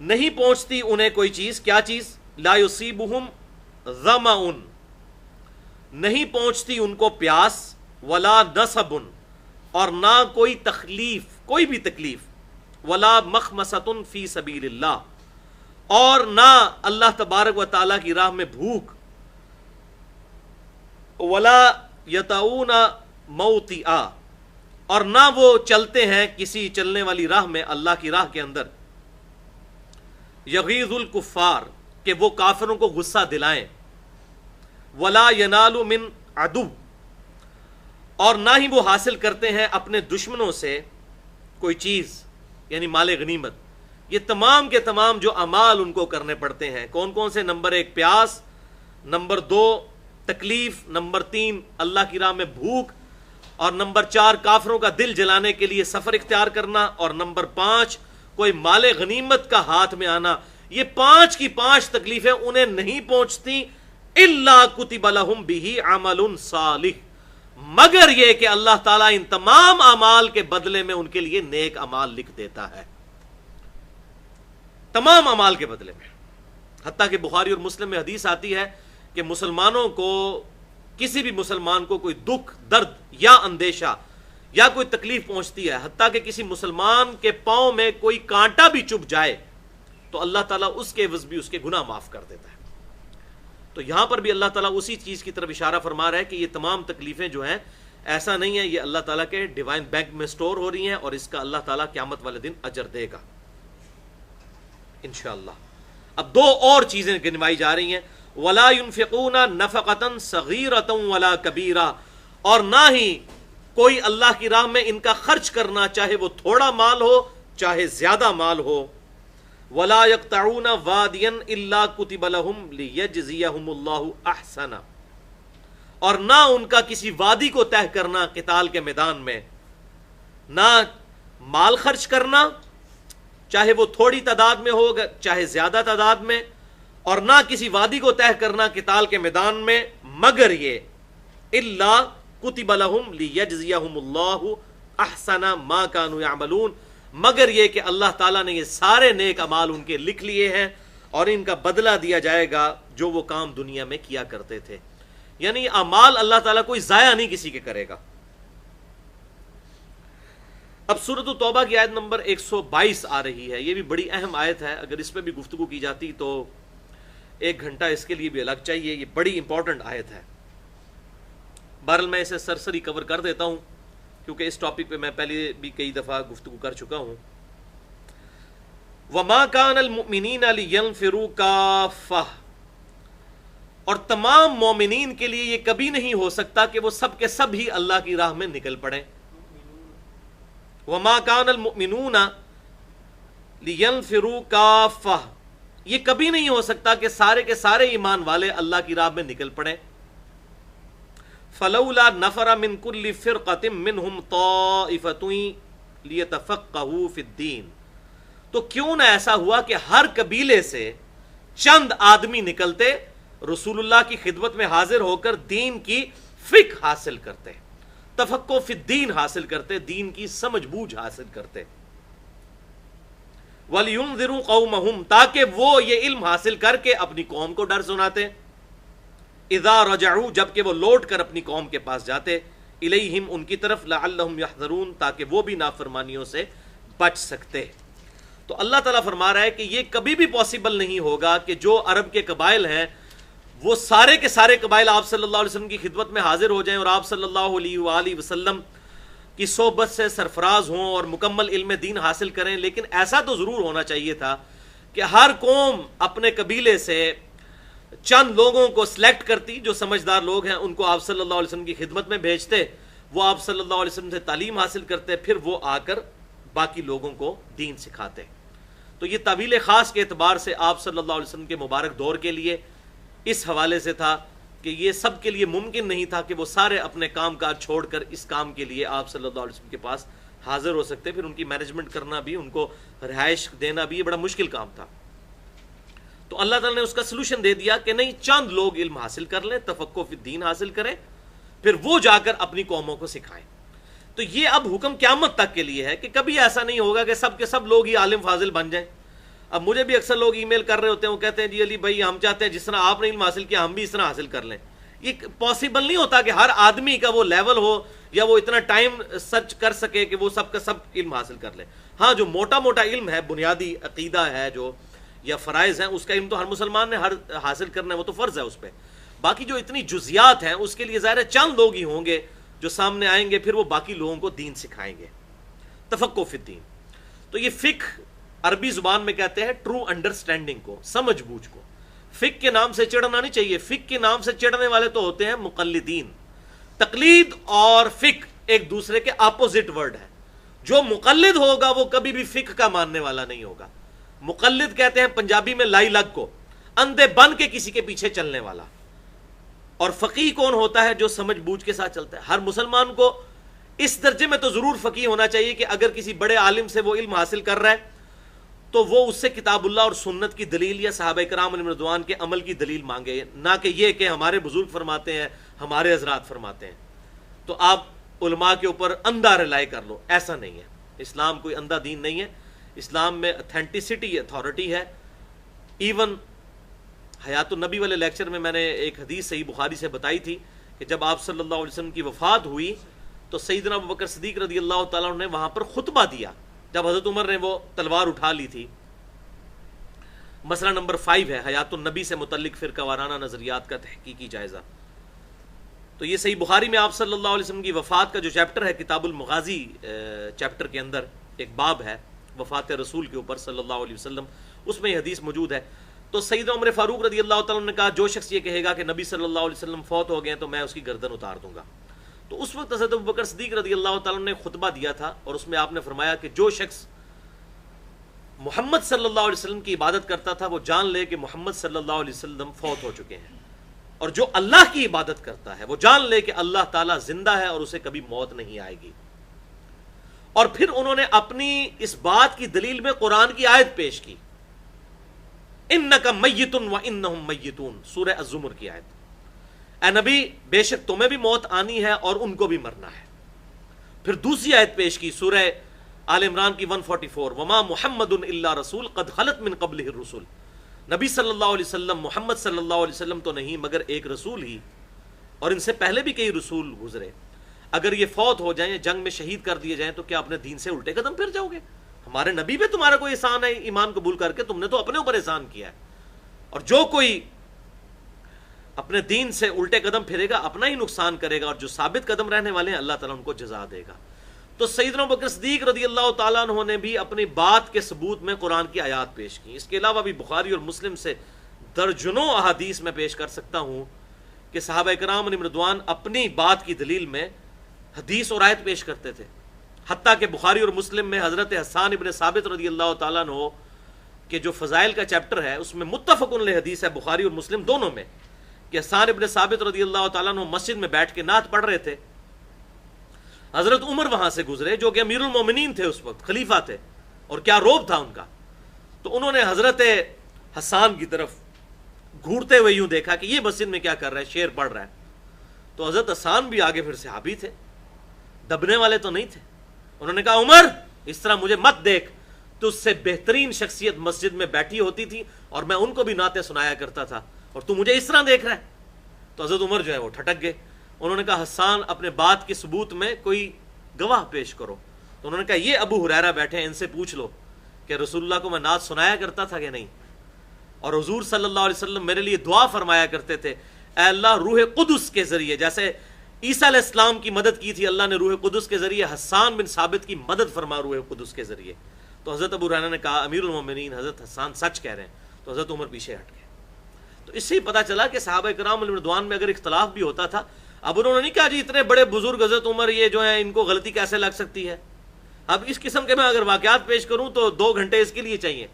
نہیں پہنچتی انہیں کوئی چیز، کیا چیز؟ لا یصیبہم ظمأ، نہیں پہنچتی ان کو پیاس، ولا نصب، اور نہ کوئی تکلیف، کوئی بھی تکلیف، ولا مخمصۃ فی سبیل اللہ، اور نہ اللہ تبارک و تعالیٰ کی راہ میں بھوک، ولا یطؤون موطئا، اور نہ وہ چلتے ہیں کسی چلنے والی راہ میں، اللہ کی راہ کے اندر، یغیظ الکفار، کہ وہ کافروں کو غصہ دلائیں، ولا ینال من عدو، اور نہ ہی وہ حاصل کرتے ہیں اپنے دشمنوں سے کوئی چیز، یعنی مال غنیمت۔ یہ تمام کے تمام جو اعمال ان کو کرنے پڑتے ہیں، کون کون سے؟ نمبر 1 پیاس، نمبر 2 تکلیف، نمبر 3 اللہ کی راہ میں بھوک، اور نمبر 4 کافروں کا دل جلانے کے لیے سفر اختیار کرنا، اور نمبر 5 کوئی مال غنیمت کا ہاتھ میں آنا۔ یہ 5 کی 5 تکلیفیں انہیں نہیں پہنچتی الا کتب لہم بہ عمل صالح، مگر یہ کہ اللہ تعالیٰ ان تمام اعمال کے بدلے میں ان کے لیے نیک اعمال لکھ دیتا ہے، تمام اعمال کے بدلے میں۔ حتیٰ کہ بخاری اور مسلم میں حدیث آتی ہے کہ مسلمانوں کو، کسی بھی مسلمان کو کوئی دکھ، درد یا اندیشہ یا کوئی تکلیف پہنچتی ہے، حتیٰ کہ کسی مسلمان کے پاؤں میں کوئی کانٹا بھی چبھ جائے، تو اللہ تعالیٰ اس کے عوض بھی اس کے گناہ معاف کر دیتا ہے۔ تو یہاں پر بھی اللہ تعالیٰ اسی چیز کی طرف اشارہ فرما رہا ہے کہ یہ تمام تکلیفیں جو ہیں، ایسا نہیں ہے، یہ اللہ تعالیٰ کے ڈیوائن بینک میں سٹور ہو رہی ہیں، اور اس کا اللہ تعالیٰ قیامت والے دن اجر دے گا انشاءاللہ۔ اب 2 اور چیزیں گنوائی جا رہی ہیں، ولا ينفقون نفقة صغيرة ولا كبيرة، اور نہ ہی کوئی اللہ کی راہ میں ان کا خرچ کرنا، چاہے وہ تھوڑا مال ہو چاہے زیادہ مال ہو، ولا يقطعون واديا الا كتب لهم ليجزيهم الله احسن، اور نہ ان کا کسی وادی کو طے کرنا قتال کے میدان میں، نہ مال خرچ کرنا چاہے وہ تھوڑی تعداد میں ہو چاہے زیادہ تعداد میں، اور نہ کسی وادی کو طے کرنا قتال کے میدان میں، مگر یہ الا کتب لهم لیجزیہم اللہ احسن ما كانوا یعملون، مگر یہ کہ اللہ تعالیٰ نے یہ سارے نیک اعمال ان کے لکھ لیے ہیں، اور ان کا بدلہ دیا جائے گا جو وہ کام دنیا میں کیا کرتے تھے۔ یعنی اعمال اللہ تعالیٰ کوئی ضائع نہیں کسی کے کرے گا۔ اب سورۃ التوبہ کی آیت نمبر 122 آ رہی ہے، یہ بھی بڑی اہم آیت ہے، اگر اس پہ بھی گفتگو کی جاتی تو 1 گھنٹہ اس کے لیے بھی الگ چاہیے، یہ بڑی امپورٹنٹ آیت ہے۔ بہرحال میں اسے سرسری کور کر دیتا ہوں، کیونکہ اس ٹاپک پہ میں پہلے بھی کئی دفعہ گفتگو کر چکا ہوں۔ وَمَا كَانَ الْمُؤْمِنِينَ لِيَنْفِرُوا كَافَّةً، اور تمام مومنین کے لیے یہ کبھی نہیں ہو سکتا کہ وہ سب کے سب ہی اللہ کی راہ میں نکل پڑیں۔ وَمَا كَانَ الْمُؤْمِنُونَ لِيَنْفِرُوا كَافَّةً، یہ کبھی نہیں ہو سکتا کہ سارے کے سارے ایمان والے اللہ کی راہ میں نکل پڑیں۔ فلولا نفر من كل فرقة منهم طائفة ليتفقهوا في الدين، تو کیوں نہ ایسا ہوا کہ ہر قبیلے سے چند آدمی نکلتے، رسول اللہ کی خدمت میں حاضر ہو کر دین کی فقہ حاصل کرتے، تفقہ فی الدین حاصل کرتے، دین کی سمجھ بوجھ حاصل کرتے۔ وَلِيُنذِرُوا قَوْمَهُمْ، تاکہ وہ یہ علم حاصل کر کے اپنی قوم کو ڈر سناتے، اذا رجعوا، جبکہ وہ لوٹ کر اپنی قوم کے پاس جاتے، الیہم، ان کی طرف، لعلہم یحذرون، تاکہ وہ بھی نافرمانیوں سے بچ سکتے۔ تو اللہ تعالیٰ فرما رہا ہے کہ یہ کبھی بھی پاسبل نہیں ہوگا کہ جو عرب کے قبائل ہیں وہ سارے کے سارے قبائل آپ صلی اللہ علیہ وسلم کی خدمت میں حاضر ہو جائیں اور آپ صلی اللہ علیہ وآلہ وسلم کی صحبت سے سرفراز ہوں اور مکمل علم دین حاصل کریں، لیکن ایسا تو ضرور ہونا چاہیے تھا کہ ہر قوم اپنے قبیلے سے چند لوگوں کو سلیکٹ کرتی، جو سمجھدار لوگ ہیں ان کو آپ صلی اللہ علیہ وسلم کی خدمت میں بھیجتے، وہ آپ صلی اللہ علیہ وسلم سے تعلیم حاصل کرتے، پھر وہ آ کر باقی لوگوں کو دین سکھاتے۔ تو یہ طویل خاص کے اعتبار سے آپ صلی اللہ علیہ وسلم کے مبارک دور کے لیے اس حوالے سے تھا کہ یہ سب کے لیے ممکن نہیں تھا کہ وہ سارے اپنے کام کاج چھوڑ کر اس کام کے لیے آپ صلی اللہ علیہ وسلم کے پاس حاضر ہو سکتے، پھر ان کی مینجمنٹ کرنا بھی، ان کو رہائش دینا بھی، یہ بڑا مشکل کام تھا۔ تو اللہ تعالیٰ نے اس کا سلوشن دے دیا کہ نہیں، چند لوگ علم حاصل کر لیں، تفقہ فی الدین حاصل کریں، پھر وہ جا کر اپنی قوموں کو سکھائیں۔ تو یہ اب حکم قیامت تک کے لیے ہے کہ کبھی ایسا نہیں ہوگا کہ سب کے سب لوگ ہی عالم فاضل بن جائیں۔ اب مجھے بھی اکثر لوگ ای میل کر رہے ہوتے ہیں، وہ کہتے ہیں جی علی بھائی ہم چاہتے ہیں جس طرح آپ نے علم حاصل کیا ہم بھی اس طرح حاصل کر لیں۔ یہ پاسبل نہیں ہوتا کہ ہر آدمی کا وہ لیول ہو یا وہ اتنا ٹائم سرچ کر سکے کہ وہ سب کا سب علم حاصل کر لے۔ ہاں جو موٹا موٹا علم ہے، بنیادی عقیدہ ہے جو یا فرائض ہیں، اس کا علم تو ہر مسلمان نے ہر حاصل کرنا ہے، وہ تو فرض ہے اس پہ۔ باقی جو اتنی جزیات ہیں اس کے لیے ظاہر ہے چند لوگ ہی ہوں گے جو سامنے آئیں گے، پھر وہ باقی لوگوں کو دین سکھائیں گے۔ تفقہ فی الدین، تو یہ فقہ عربی زبان میں کہتے ہیں ٹرو انڈرسٹینڈنگ کو، سمجھ بوجھ کو۔ فقہ کے نام سے چڑھنا نہیں چاہیے، فقہ کے نام سے چڑھنے والے تو ہوتے ہیں مقلدین۔ تقلید اور فقہ ایک دوسرے کے اپوزٹ ورڈ ہے۔ جو مقلد ہوگا وہ کبھی بھی فقہ کا ماننے والا نہیں ہوگا۔ مقلد کہتے ہیں پنجابی میں لائی لگ کو، اندھے بن کے کسی کے پیچھے چلنے والا۔ اور فقیہ کون ہوتا ہے؟ جو سمجھ بوجھ کے ساتھ چلتا ہے۔ ہر مسلمان کو اس درجے میں تو ضرور فقیہ ہونا چاہیے کہ اگر کسی بڑے عالم سے وہ علم حاصل کر رہا ہے تو وہ اس سے کتاب اللہ اور سنت کی دلیل یا صحابہ کرام علیہم رضوان کے عمل کی دلیل مانگے، نہ کہ یہ کہ ہمارے بزرگ فرماتے ہیں، ہمارے حضرات فرماتے ہیں تو آپ علماء کے اوپر اندھا رلائے کر لو۔ ایسا نہیں ہے، اسلام کوئی اندھا دین نہیں ہے۔ اسلام میں اتھینٹسٹی، اتھارٹی ہے۔ ایون حیات النبی والے لیکچر میں نے ایک حدیث صحیح بخاری سے بتائی تھی کہ جب آپ صلی اللہ علیہ وسلم کی وفات ہوئی تو سیدنا ابوبکر صدیق رضی اللہ تعالیٰ عنہ نے وہاں پر خطبہ دیا، جب حضرت عمر نے وہ تلوار اٹھا لی تھی۔ مسئلہ نمبر 5 ہے حیات النبی سے متعلق فرقہ وارانہ نظریات کا تحقیقی جائزہ۔ تو یہ صحیح بخاری میں آپ صلی اللہ علیہ وسلم کی وفات کا جو چیپٹر ہے، کتاب المغازی چیپٹر کے اندر ایک باب ہے وفات رسول کے اوپر صلی اللہ علیہ وسلم، اس میں یہ حدیث موجود ہے۔ تو سیدنا عمر فاروق رضی اللہ تعالیٰ نے کہا جو شخص یہ کہے گا کہ نبی صلی اللہ علیہ وسلم فوت ہو گئے تو میں اس کی گردن اتار دوں گا۔ تو اس وقت حضرت ابوبکر صدیق رضی اللہ تعالیٰ نے خطبہ دیا تھا اور اس میں آپ نے فرمایا کہ جو شخص محمد صلی اللہ علیہ وسلم کی عبادت کرتا تھا وہ جان لے کہ محمد صلی اللہ علیہ وسلم فوت ہو چکے ہیں، اور جو اللہ کی عبادت کرتا ہے وہ جان لے کہ اللہ تعالیٰ زندہ ہے اور اسے کبھی موت نہیں آئے گی۔ اور پھر انہوں نے اپنی اس بات کی دلیل میں قرآن کی آیت پیش کی، انک میت و انہم میتون، سورہ الزمر کی آیت۔ اے نبی بے شک تمہیں بھی موت آنی ہے اور ان کو بھی مرنا ہے۔ پھر دوسری آیت پیش کی سورہ آل عمران کی 144، وما محمد الا رسول قد خلت من قبلہ الرسل، نبی صلی اللہ علیہ وسلم محمد صلی اللہ علیہ وسلم تو نہیں مگر ایک رسول ہی، اور ان سے پہلے بھی کئی رسول گزرے۔ اگر یہ فوت ہو جائیں، جنگ میں شہید کر دیے جائیں تو کیا اپنے دین سے الٹے قدم پھر جاؤ گے؟ ہمارے نبی پہ تمہارا کوئی احسان ہے ایمان قبول کر کے؟ تم نے تو اپنے اوپر احسان کیا ہے، اور جو کوئی اپنے دین سے الٹے قدم پھرے گا اپنا ہی نقصان کرے گا، اور جو ثابت قدم رہنے والے ہیں اللہ تعالیٰ ان کو جزا دے گا۔ تو سیدنا ابوبکر صدیق رضی اللہ تعالیٰ عنہ نے بھی اپنی بات کے ثبوت میں قرآن کی آیات پیش کی۔ اس کے علاوہ بھی بخاری اور مسلم سے درجنوں احادیث میں پیش کر سکتا ہوں کہ صحابہ کرام علیہم رضوان اپنی بات کی دلیل میں حدیث اور آیت پیش کرتے تھے۔ حتیٰ کہ بخاری اور مسلم میں حضرت حسان ابن ثابت رضی اللہ تعالیٰ عنہ کے جو فضائل کا چیپٹر ہے اس میں متفق علیہ حدیث ہے بخاری اور مسلم دونوں میں کہ حسان ابن ثابت رضی اللہ تعالیٰ عنہ مسجد میں بیٹھ کے نعت پڑھ رہے تھے، حضرت عمر وہاں سے گزرے جو کہ امیر المومنین تھے، اس وقت خلیفہ تھے، اور کیا روب تھا ان کا۔ تو انہوں نے حضرت حسان کی طرف گھورتے ہوئے یوں دیکھا کہ یہ مسجد میں کیا کر رہا ہے، شعر پڑھ رہا ہے۔ تو حضرت حسان بھی آگے پھر صحابی تھے، دبنے والے تو نہیں تھے۔ انہوں نے کہا عمر اس طرح مجھے مت دیکھ، تو اس سے بہترین شخصیت مسجد میں بیٹھی ہوتی تھی اور میں ان کو بھی نعتیں سنایا کرتا تھا، اور تو مجھے اس طرح دیکھ رہا ہے۔ تو حضرت عمر جو ہے وہ ٹھٹک گئے۔ انہوں نے کہا حسان اپنے بات کے ثبوت میں کوئی گواہ پیش کرو۔ تو انہوں نے کہا یہ ابو ہریرہ بیٹھے ہیں، ان سے پوچھ لو کہ رسول اللہ کو میں نعت سنایا کرتا تھا کہ نہیں، اور حضور صلی اللہ علیہ وسلم میرے لیے دعا فرمایا کرتے تھے، اے اللہ روح قدس کے ذریعے، جیسے عیسیٰ علیہ السلام کی مدد کی تھی اللہ نے روح قدس کے ذریعے، حسان بن ثابت کی مدد فرما روح قدس کے ذریعے۔ تو حضرت ابو ہریرہ نے کہا امیر المومنین حضرت حسان سچ کہہ رہے ہیں۔ تو حضرت عمر پیچھے ہٹ گئے۔ تو اس سے ہی پتہ چلا کہ صحابہ کرام علیہم رضوان میں اگر اختلاف بھی ہوتا تھا، اب انہوں نے نہیں کہا جی اتنے بڑے بزرگ حضرت عمر یہ جو ہیں ان کو غلطی کیسے لگ سکتی ہے۔ اب اس قسم کے میں اگر واقعات پیش کروں تو 2 گھنٹے اس کے لیے چاہیے،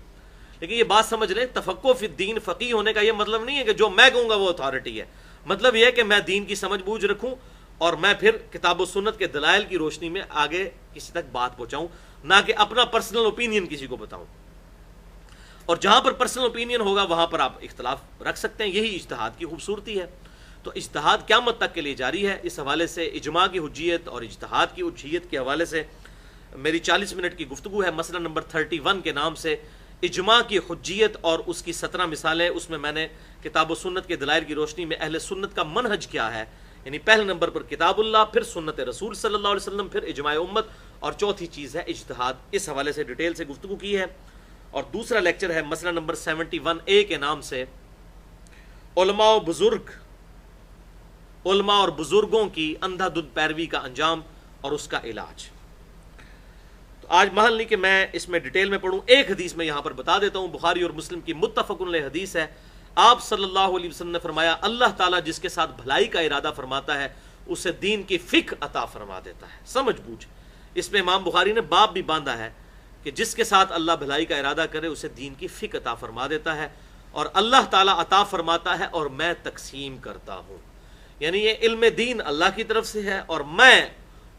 لیکن یہ بات سمجھ لیں تفقہ فی الدین، فقیہ ہونے کا یہ مطلب نہیں ہے کہ جو میں کہوں گا وہ اتھارٹی ہے۔ مطلب یہ ہے کہ میں دین کی سمجھ بوجھ رکھوں اور میں پھر کتاب و سنت کے دلائل کی روشنی میں آگے کسی تک بات پہنچاؤں، نہ کہ اپنا پرسنل اوپینین کسی کو بتاؤں. اور جہاں پر پرسنل اوپینین ہوگا وہاں پر آپ اختلاف رکھ سکتے ہیں، یہی اجتہاد کی خوبصورتی ہے. تو اجتہاد قیامت تک کے لیے جاری ہے. اس حوالے سے اجماع کی حجیت اور اجتہاد کی حجیت کے حوالے سے میری 40 منٹ کی گفتگو ہے، مسئلہ نمبر 31 کے نام سے اجماع کی حجیت اور اس کی 17 مثالیں. اس میں نے کتاب و سنت کے دلائل کی روشنی میں اہل سنت کا منہج کیا ہے، یعنی پہلے نمبر پر کتاب اللہ، پھر سنت رسول صلی اللہ علیہ وسلم، پھر اجماع امت، اور چوتھی چیز ہے اجتہاد. اس حوالے سے ڈیٹیل سے گفتگو کی ہے. اور دوسرا لیکچر ہے مسئلہ نمبر 71A کے نام سے علماء اور بزرگوں کی اندھا دھند پیروی کا انجام اور اس کا علاج. تو آج محل نہیں کہ میں اس میں ڈیٹیل میں پڑھوں. ایک حدیث میں یہاں پر بتا دیتا ہوں، بخاری اور مسلم کی متفق علیہ حدیث ہے. آپ صلی اللہ علیہ وسلم نے فرمایا، اللہ تعالیٰ جس کے ساتھ بھلائی کا ارادہ فرماتا ہے اسے دین کی فقہ عطا فرما دیتا ہے، سمجھ بوجھ. اس میں امام بخاری نے باب بھی باندھا ہے کہ جس کے ساتھ اللہ بھلائی کا ارادہ کرے اسے دین کی فقہ عطا فرما دیتا ہے. اور اللہ تعالیٰ عطا فرماتا ہے اور میں تقسیم کرتا ہوں. یعنی یہ علم دین اللہ کی طرف سے ہے اور میں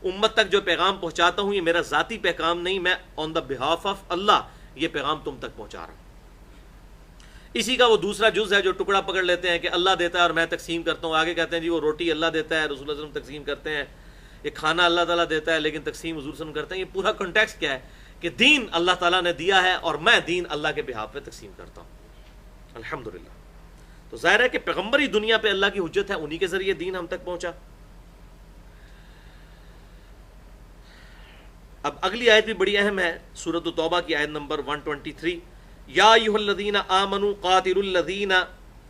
امت تک جو پیغام پہنچاتا ہوں یہ میرا ذاتی پیغام نہیں، میں آن دا بہاف آف اللہ یہ پیغام تم تک پہنچا رہا ہوں. اسی کا وہ دوسرا جز ہے جو ٹکڑا پکڑ لیتے ہیں کہ اللہ دیتا ہے اور میں تقسیم کرتا ہوں. آگے کہتے ہیں جی وہ روٹی اللہ دیتا ہے، رسول اللہ علیہ وسلم تقسیم کرتے ہیں. یہ کھانا اللہ تعالیٰ دیتا ہے لیکن تقسیم حضور صلی اللہ علیہ وسلم کرتے ہیں. یہ پورا کنٹیکسٹ کیا ہے کہ دین اللہ تعالیٰ نے دیا ہے اور میں دین اللہ کے بہاف پہ تقسیم کرتا ہوں. الحمدللہ. تو ظاہر ہے کہ پیغمبری دنیا پہ اللہ کی حجت ہے، انہی کے ذریعے دین ہم تک پہنچا. اب اگلی آیت بھی بڑی اہم ہے، سورۃ التوبہ کی آیت نمبر 123. یا ایھا الذین آمنوا قاتلوا الذین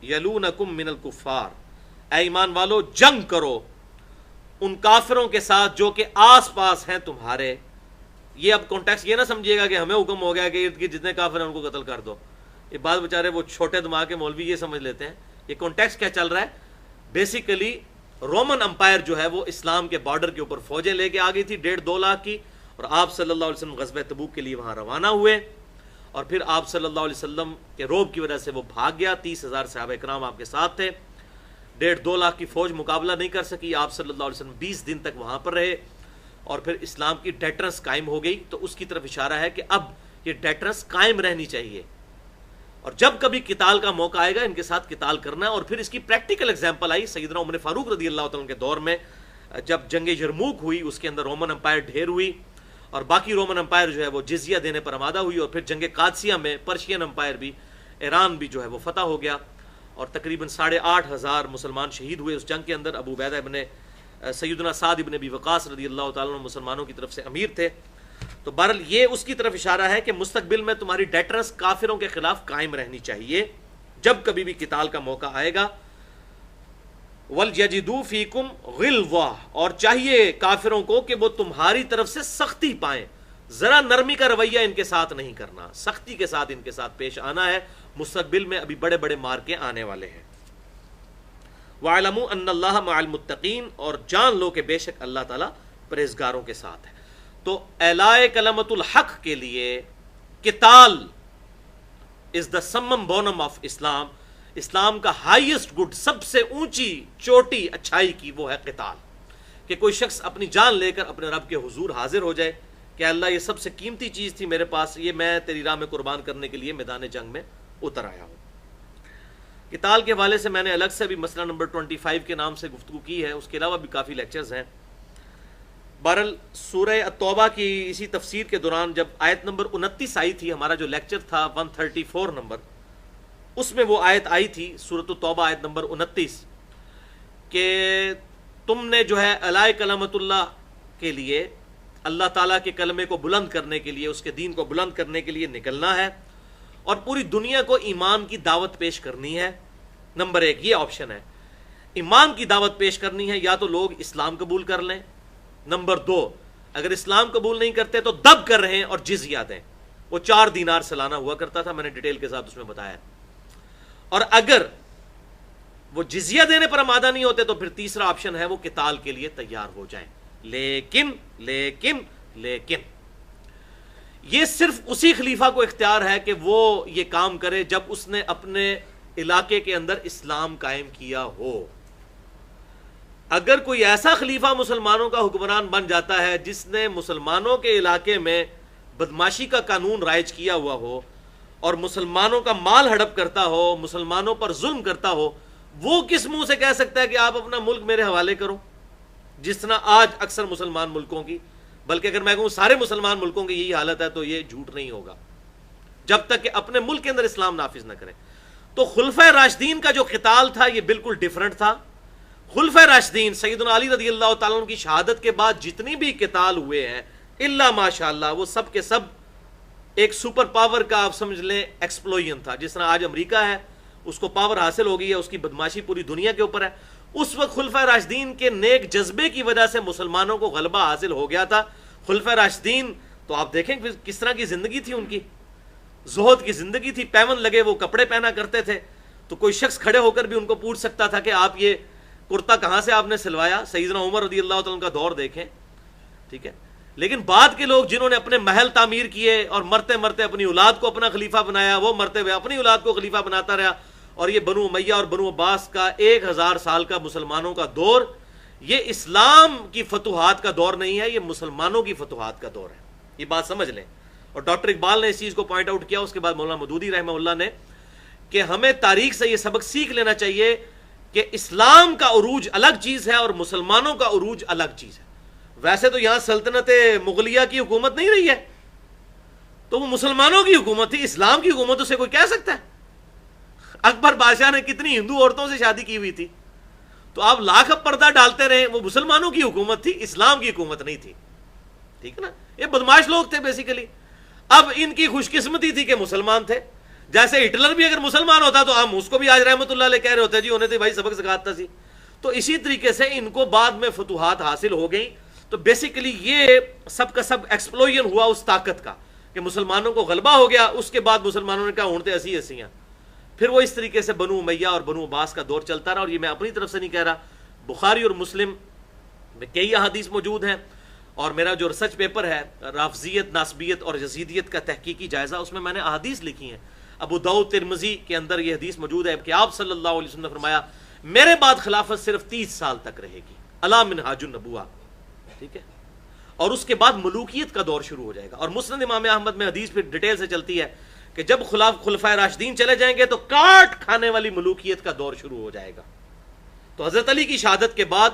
یلونکم من الکفار. اے ایمان والو جنگ کرو ان کافروں کے ساتھ جو کہ آس پاس ہیں تمہارے. یہ اب کانٹیکسٹ یہ نہ سمجھیے گا کہ ہمیں حکم ہو گیا کہ ارد گرد جتنے کافر ہیں ان کو قتل کر دو. یہ بات بیچارے وہ چھوٹے دماغ کے مولوی یہ سمجھ لیتے ہیں. یہ کانٹیکسٹ کیا چل رہا ہے؟ بیسیکلی رومن امپائر جو ہے وہ اسلام کے بارڈر کے اوپر فوجیں لے کے آ گئی تھی 1.5-2 لاکھ کی، اور آپ صلی اللہ علیہ وسلم غزوہ تبوک کے لیے وہاں روانہ ہوئے. اور پھر آپ صلی اللہ علیہ وسلم کے رعب کی وجہ سے وہ بھاگ گیا. 30,000 صحابہ کرام آپ کے ساتھ تھے. 1.5-2 لاکھ کی فوج مقابلہ نہیں کر سکی. آپ صلی اللہ علیہ وسلم 20 دن تک وہاں پر رہے اور پھر اسلام کی ڈیٹرنس قائم ہو گئی. تو اس کی طرف اشارہ ہے کہ اب یہ ڈیٹرنس قائم رہنی چاہیے اور جب کبھی قتال کا موقع آئے گا ان کے ساتھ قتال کرنا ہے. اور پھر اس کی پریکٹیکل ایگزامپل آئی سیدنا عمر فاروق رضی اللہ تعالیٰ کے دور میں، جب جنگ یرموک ہوئی اس کے اندر رومن امپائر ڈھیر ہوئی اور باقی رومن امپائر جو ہے وہ جزیہ دینے پر آمادہ ہوئی. اور پھر جنگ قادسیہ میں پرشین امپائر بھی، ایران بھی جو ہے وہ فتح ہو گیا اور تقریباً 8,500 مسلمان شہید ہوئے اس جنگ کے اندر. ابو عبیدہ ابن سیدنا سعد ابن ابی وقاص رضی اللہ تعالیٰ عنہ مسلمانوں کی طرف سے امیر تھے. تو بہرحال یہ اس کی طرف اشارہ ہے کہ مستقبل میں تمہاری ڈیٹرنس کافروں کے خلاف قائم رہنی چاہیے جب کبھی بھی قتال کا موقع آئے گا. وَلْيَجِدُوا فِيكُمْ غِلْظَةً. اور چاہیے کافروں کو کہ وہ تمہاری طرف سے سختی پائیں. ذرا نرمی کا رویہ ان کے ساتھ نہیں کرنا، سختی کے ساتھ ان کے ساتھ پیش آنا ہے. مستقبل میں ابھی بڑے بڑے مارکے آنے والے ہیں. وَاعْلَمُوا أَنَّ اللَّهَ مَعَ الْمُتَّقِينَ. اور جان لو کہ بے شک اللہ تعالیٰ پرہیزگاروں کے ساتھ ہے. تو اعلاء کلمت الحق کے لیے قتال از دا سمم بونم آف اسلام. اسلام کا ہائیسٹ گڈ، سب سے اونچی چوٹی اچھائی کی وہ ہے قتال. کہ کوئی شخص اپنی جان لے کر اپنے رب کے حضور حاضر ہو جائے کہ اللہ یہ سب سے قیمتی چیز تھی میرے پاس، یہ میں تیری راہ میں قربان کرنے کے لیے میدان جنگ میں اتر آیا ہوں. قتال کے حوالے سے میں نے الگ سے بھی مسئلہ نمبر 25 کے نام سے گفتگو کی ہے. اس کے علاوہ بھی کافی لیکچرز ہیں. بہرحال سورہ التوبہ کی اسی تفسیر کے دوران جب آیت نمبر 29 آئی تھی، ہمارا جو لیکچر تھا 134 نمبر، اس میں وہ آیت آئی تھی سورۃ التوبہ آیت نمبر 29 کہ تم نے جو ہے اعلاء کلمت اللہ کے لیے، اللہ تعالیٰ کے کلمے کو بلند کرنے کے لیے، اس کے دین کو بلند کرنے کے لیے نکلنا ہے اور پوری دنیا کو ایمان کی دعوت پیش کرنی ہے. نمبر 1 یہ آپشن ہے، ایمان کی دعوت پیش کرنی ہے، یا تو لوگ اسلام قبول کر لیں. نمبر 2 اگر اسلام قبول نہیں کرتے تو دب کر رہے ہیں اور جزیہ دیں. وہ 4 دینار سالانہ ہوا کرتا تھا، میں نے ڈیٹیل کے ساتھ اس میں بتایا. اور اگر وہ جزیہ دینے پر آمادہ نہیں ہوتے تو پھر تیسرا آپشن ہے وہ قتال کے لیے تیار ہو جائیں. لیکن یہ صرف اسی خلیفہ کو اختیار ہے کہ وہ یہ کام کرے جب اس نے اپنے علاقے کے اندر اسلام قائم کیا ہو. اگر کوئی ایسا خلیفہ مسلمانوں کا حکمران بن جاتا ہے جس نے مسلمانوں کے علاقے میں بدماشی کا قانون رائج کیا ہوا ہو اور مسلمانوں کا مال ہڑپ کرتا ہو، مسلمانوں پر ظلم کرتا ہو، وہ کس منہ سے کہہ سکتا ہے کہ آپ اپنا ملک میرے حوالے کرو؟ جس طرح آج اکثر مسلمان ملکوں کی، بلکہ اگر میں کہوں سارے مسلمان ملکوں کی یہی حالت ہے، تو یہ جھوٹ نہیں ہوگا جب تک کہ اپنے ملک کے اندر اسلام نافذ نہ کریں۔ تو خلفۂ راشدین کا جو قتال تھا یہ بالکل ڈیفرنٹ تھا۔ خلفۂ راشدین سیدنا علی رضی اللہ تعالیٰ عنہ کی شہادت کے بعد جتنی بھی قتال ہوئے ہیں الا ماشاءاللہ، وہ سب کے سب ایک سپر پاور کا آپ سمجھ لیں ایکسپلوژن تھا۔ جس طرح آج امریکہ ہے، اس کو پاور حاصل ہو گئی ہے، اس کی بدماشی پوری دنیا کے اوپر ہے، اس وقت خلفۂ راشدین کے نیک جذبے کی وجہ سے مسلمانوں کو غلبہ حاصل ہو گیا تھا۔ خلفۂ راشدین تو آپ دیکھیں کس طرح کی زندگی تھی ان کی، زہد کی زندگی تھی، پیون لگے وہ کپڑے پہنا کرتے تھے، تو کوئی شخص کھڑے ہو کر بھی ان کو پوچھ سکتا تھا کہ آپ یہ کرتا کہاں سے آپ نے سلوایا؟ سیدنا عمر رضی اللہ تعالیٰ کا دور دیکھیں، ٹھیک ہے۔ لیکن بعد کے لوگ جنہوں نے اپنے محل تعمیر کیے اور مرتے مرتے اپنی اولاد کو اپنا خلیفہ بنایا، وہ مرتے ہوئے اپنی اولاد کو خلیفہ بناتا رہا، اور یہ بنو امیہ اور بنو عباس کا 1000 سال کا مسلمانوں کا دور، یہ اسلام کی فتوحات کا دور نہیں ہے، یہ مسلمانوں کی فتوحات کا دور ہے، یہ بات سمجھ لیں۔ اور ڈاکٹر اقبال نے اس چیز کو پوائنٹ آؤٹ کیا، اس کے بعد مولانا مودودی رحمہ اللہ نے، کہ ہمیں تاریخ سے یہ سبق سیکھ لینا چاہیے کہ اسلام کا عروج الگ چیز ہے اور مسلمانوں کا عروج الگ چیز ہے۔ ویسے تو یہاں سلطنت مغلیہ کی حکومت نہیں رہی ہے، تو وہ مسلمانوں کی حکومت تھی، اسلام کی حکومت اسے کوئی کہہ سکتا ہے؟ اکبر بادشاہ نے کتنی ہندو عورتوں سے شادی کی ہوئی تھی، تو آپ لاکھ پردہ ڈالتے رہے، وہ مسلمانوں کی حکومت تھی، اسلام کی حکومت نہیں تھی، ٹھیک ہے نا۔ یہ بدماش لوگ تھے بیسیکلی۔ اب ان کی خوش قسمتی تھی کہ مسلمان تھے، جیسے ہٹلر بھی اگر مسلمان ہوتا تو ہم اس کو بھی آج رحمت اللہ علیہ کہہ رہے ہوتے جی انہیں تو بھائی سبق سکھاتا سی۔ تو اسی طریقے سے ان کو بعد میں فتوحات حاصل ہو گئیں۔ تو بیسیکلی یہ سب کا سب ایکسپلوژن ہوا اس طاقت کا کہ مسلمانوں کو غلبہ ہو گیا، اس کے بعد مسلمانوں نے کہا اونٹیں اسی ایسی ہیں، پھر وہ اس طریقے سے بنو امیہ اور بنو عباس کا دور چلتا رہا۔ اور یہ میں اپنی طرف سے نہیں کہہ رہا، بخاری اور مسلم میں کئی احادیث موجود ہیں، اور میرا جو ریسرچ پیپر ہے رافضیت، ناسبیت اور یزیدیت کا تحقیقی جائزہ، اس میں نے احادیث لکھی ہیں۔ ابو داؤد ترمذی کے اندر یہ حدیث موجود ہے کہ آپ صلی اللہ علیہ وسلم نے فرمایا میرے بعد خلافت صرف 30 سال تک رہے گی، الا منہاج النبوہ، ٹھیک ہے، اور اس کے بعد ملوکیت کا دور شروع ہو جائے گا۔ اور مسند امام احمد میں حدیث پھر ڈیٹیل سے چلتی ہے کہ جب خلفائے راشدین چلے جائیں گے تو کاٹ کھانے والی ملوکیت کا دور شروع ہو جائے گا۔ تو حضرت علی کی شہادت کے بعد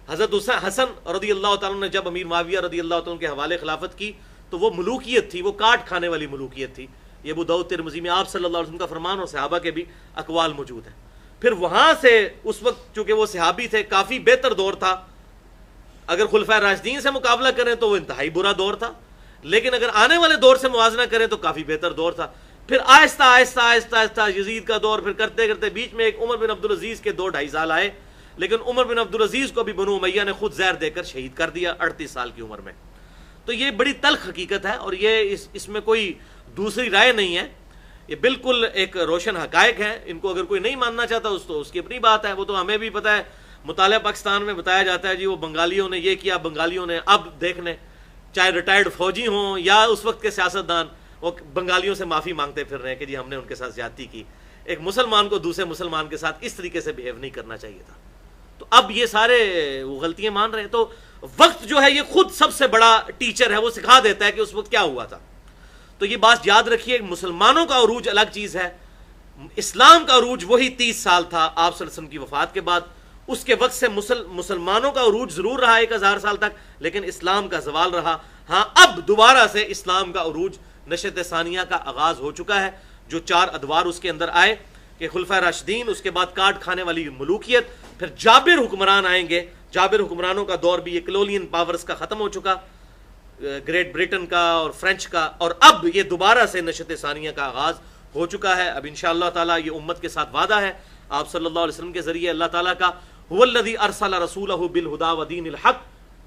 حضرت حسن رضی اللہ تعالیٰ نے جب امیر معاویہ رضی اللہ تعالیٰ کے حوالے خلافت کی تو وہ ملوکیت تھی، وہ کاٹ کھانے والی ملوکیت تھی۔ یہ ابو داؤد ترمذی میں آپ صلی اللہ علیہ وسلم کا فرمان اور صحابہ کے بھی اقوال موجود ہیں۔ پھر وہاں سے اس وقت چونکہ وہ صحابی تھے، کافی بہتر دور تھا، اگر خلفائے راشدین سے مقابلہ کریں تو وہ انتہائی برا دور تھا، لیکن اگر آنے والے دور سے موازنہ کریں تو کافی بہتر دور تھا۔ پھر آہستہ آہستہ آہستہ آہستہ یزید کا دور، پھر کرتے کرتے بیچ میں ایک عمر بن عبدالعزیز کے 2-2.5 سال آئے، لیکن عمر بن عبدالعزیز کو بھی بنو امیہ نے خود زہر دے کر شہید کر دیا 38 سال کی عمر میں۔ تو یہ بڑی تلخ حقیقت ہے، اور یہ اس میں کوئی دوسری رائے نہیں ہے، یہ بالکل ایک روشن حقائق ہیں۔ ان کو اگر کوئی نہیں ماننا چاہتا تو اس کی اپنی بات ہے، وہ تو ہمیں بھی پتہ ہے۔ مطالعہ پاکستان میں بتایا جاتا ہے جی وہ بنگالیوں نے یہ کیا، بنگالیوں نے، اب دیکھ لیں چاہے ریٹائرڈ فوجی ہوں یا اس وقت کے سیاستدان، وہ بنگالیوں سے معافی مانگتے پھر رہے ہیں کہ جی ہم نے ان کے ساتھ زیادتی کی۔ ایک مسلمان کو دوسرے مسلمان کے ساتھ اس طریقے سے بیہیو نہیں کرنا چاہیے تھا۔ تو اب یہ سارے وہ غلطیاں مان رہے ہیں۔ تو وقت جو ہے یہ خود سب سے بڑا ٹیچر ہے، وہ سکھا دیتا ہے کہ اس وقت کیا ہوا تھا۔ تو یہ بات یاد رکھیے، مسلمانوں کا عروج الگ چیز ہے، اسلام کا عروج وہی 30 سال تھا آپ صلی اللہ علیہ وسلم کی وفات کے بعد۔ اس کے وقت سے مسلمانوں کا عروج ضرور رہا 1000 سال تک، لیکن اسلام کا زوال رہا۔ ہاں اب دوبارہ سے اسلام کا عروج نشأت ثانیہ کا آغاز ہو چکا ہے، جو 4 ادوار اس کے اندر آئے کہ خلفائے راشدین، اس کے بعد کاٹ کھانے والی ملوکیت، پھر جابر حکمران آئیں گے۔ جابر حکمرانوں کا دور بھی یہ کلولین پاورز کا ختم ہو چکا، گریٹ برٹن کا اور فرینچ کا، اور اب یہ دوبارہ سے نشأت ثانیہ کا آغاز ہو چکا ہے۔ اب انشاءاللہ تعالیٰ یہ امت کے ساتھ وعدہ ہے آپ صلی اللہ علیہ وسلم کے ذریعے اللہ تعالیٰ کا، هو الذی ارسل رسولہ بالہدی ودین الحق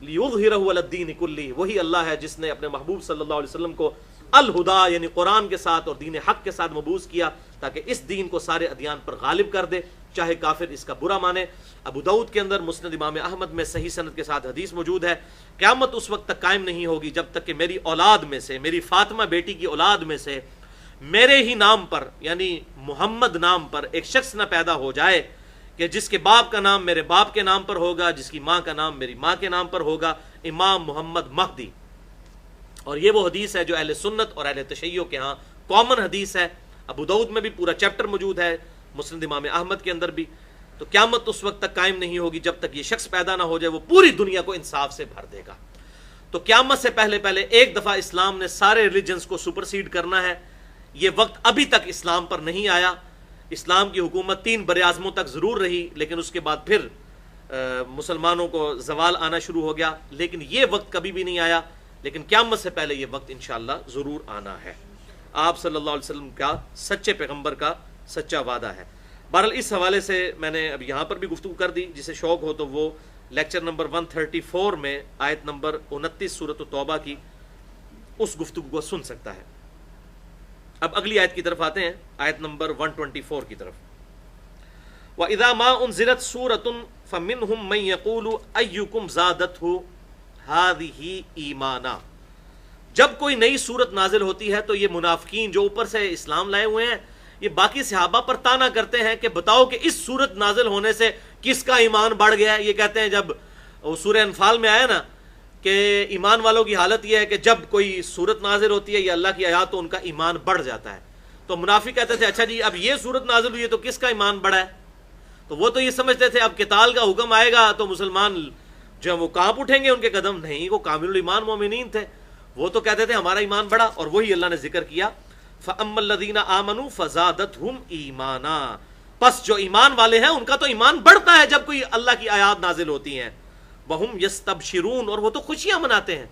لیظہرہ علی الدین کلہ، وہی اللہ ہے جس نے اپنے محبوب صلی اللہ علیہ وسلم کو الہدا یعنی قرآن کے ساتھ اور دین حق کے ساتھ مبعوث کیا تاکہ اس دین کو سارے ادیان پر غالب کر دے، چاہے کافر اس کا برا مانے۔ ابو داؤد کے اندر، مسند امام احمد میں صحیح سند کے ساتھ حدیث موجود ہے، قیامت اس وقت تک قائم نہیں ہوگی جب تک کہ میری اولاد میں سے، میری فاطمہ بیٹی کی اولاد میں سے میرے ہی نام پر یعنی محمد نام پر ایک شخص نہ پیدا ہو جائے کہ جس کے باپ کا نام میرے باپ کے نام پر ہوگا، جس کی ماں کا نام میری ماں کے نام پر ہوگا، امام محمد مہدی۔ اور یہ وہ حدیث ہے جو اہل سنت اور اہل تشیع کے ہاں کامن حدیث ہے، ابو داؤد میں بھی پورا چیپٹر موجود ہے، مسند امام احمد کے اندر بھی۔ تو قیامت اس وقت تک قائم نہیں ہوگی جب تک یہ شخص پیدا نہ ہو جائے، وہ پوری دنیا کو انصاف سے بھر دے گا۔ تو قیامت سے پہلے ایک دفعہ اسلام نے سارے ریلیجنز کو سپرسیڈ کرنا ہے۔ یہ وقت ابھی تک اسلام پر نہیں آیا، اسلام کی حکومت 3 براعظموں تک ضرور رہی، لیکن اس کے بعد پھر مسلمانوں کو زوال آنا شروع ہو گیا، لیکن یہ وقت کبھی بھی نہیں آیا، لیکن قیامت سے پہلے یہ وقت انشاءاللہ ضرور آنا ہے۔ آپ صلی اللہ علیہ وسلم کا سچے پیغمبر کا سچا وعدہ ہے۔ بہرحال اس حوالے سے میں نے اب یہاں پر بھی گفتگو کر دی، جسے شوق ہو تو وہ لیکچر نمبر 134 میں آیت نمبر 29 سورۃ التوبہ کی اس گفتگو کو سن سکتا ہے۔ اب اگلی آیت کی طرف آتے ہیں، آیت نمبر 124 کی طرف۔ وَإِذَا مَا أُنزِلَتْ سُورَةٌ فَمِنْهُمْ مَنْ يَقُولُ أَيُّكُمْ زَادَتْهُ هَذِهِ ایمانا۔ جب کوئی نئی سورت نازل ہوتی ہے تو یہ منافقین جو اوپر سے اسلام لائے ہوئے ہیں، یہ باقی صحابہ پر طعنہ کرتے ہیں کہ بتاؤ کہ اس سورت نازل ہونے سے کس کا ایمان بڑھ گیا ہے۔ یہ کہتے ہیں جب سورہ انفال میں آیا نا کہ ایمان والوں کی حالت یہ ہے کہ جب کوئی سورت نازل ہوتی ہے یا اللہ کی آیات تو ان کا ایمان بڑھ جاتا ہے۔ تو منافق کہتے تھے اچھا جی اب یہ سورت نازل ہوئی ہے تو کس کا ایمان بڑھا ہے؟ تو وہ تو یہ سمجھتے تھے اب قتال کا حکم آئے گا تو مسلمان جو وہ کانپ اٹھیں گے ان کے قدم، نہیں، وہ کامل الایمان مومنین تھے، وہ تو کہتے تھے ہمارا ایمان بڑھا۔ اور وہی اللہ نے ذکر کیا فَأَمَّا الَّذِينَ آمَنُوا فَزَادَتْهُمْ ایمانا، پس جو ایمان والے ہیں ان کا تو ایمان بڑھتا ہے جب کوئی اللہ کی آیات نازل ہوتی ہیں۔ وَهُمْ يَسْتَبْشِرُونَ، اور وہ تو خوشیاں مناتے ہیں۔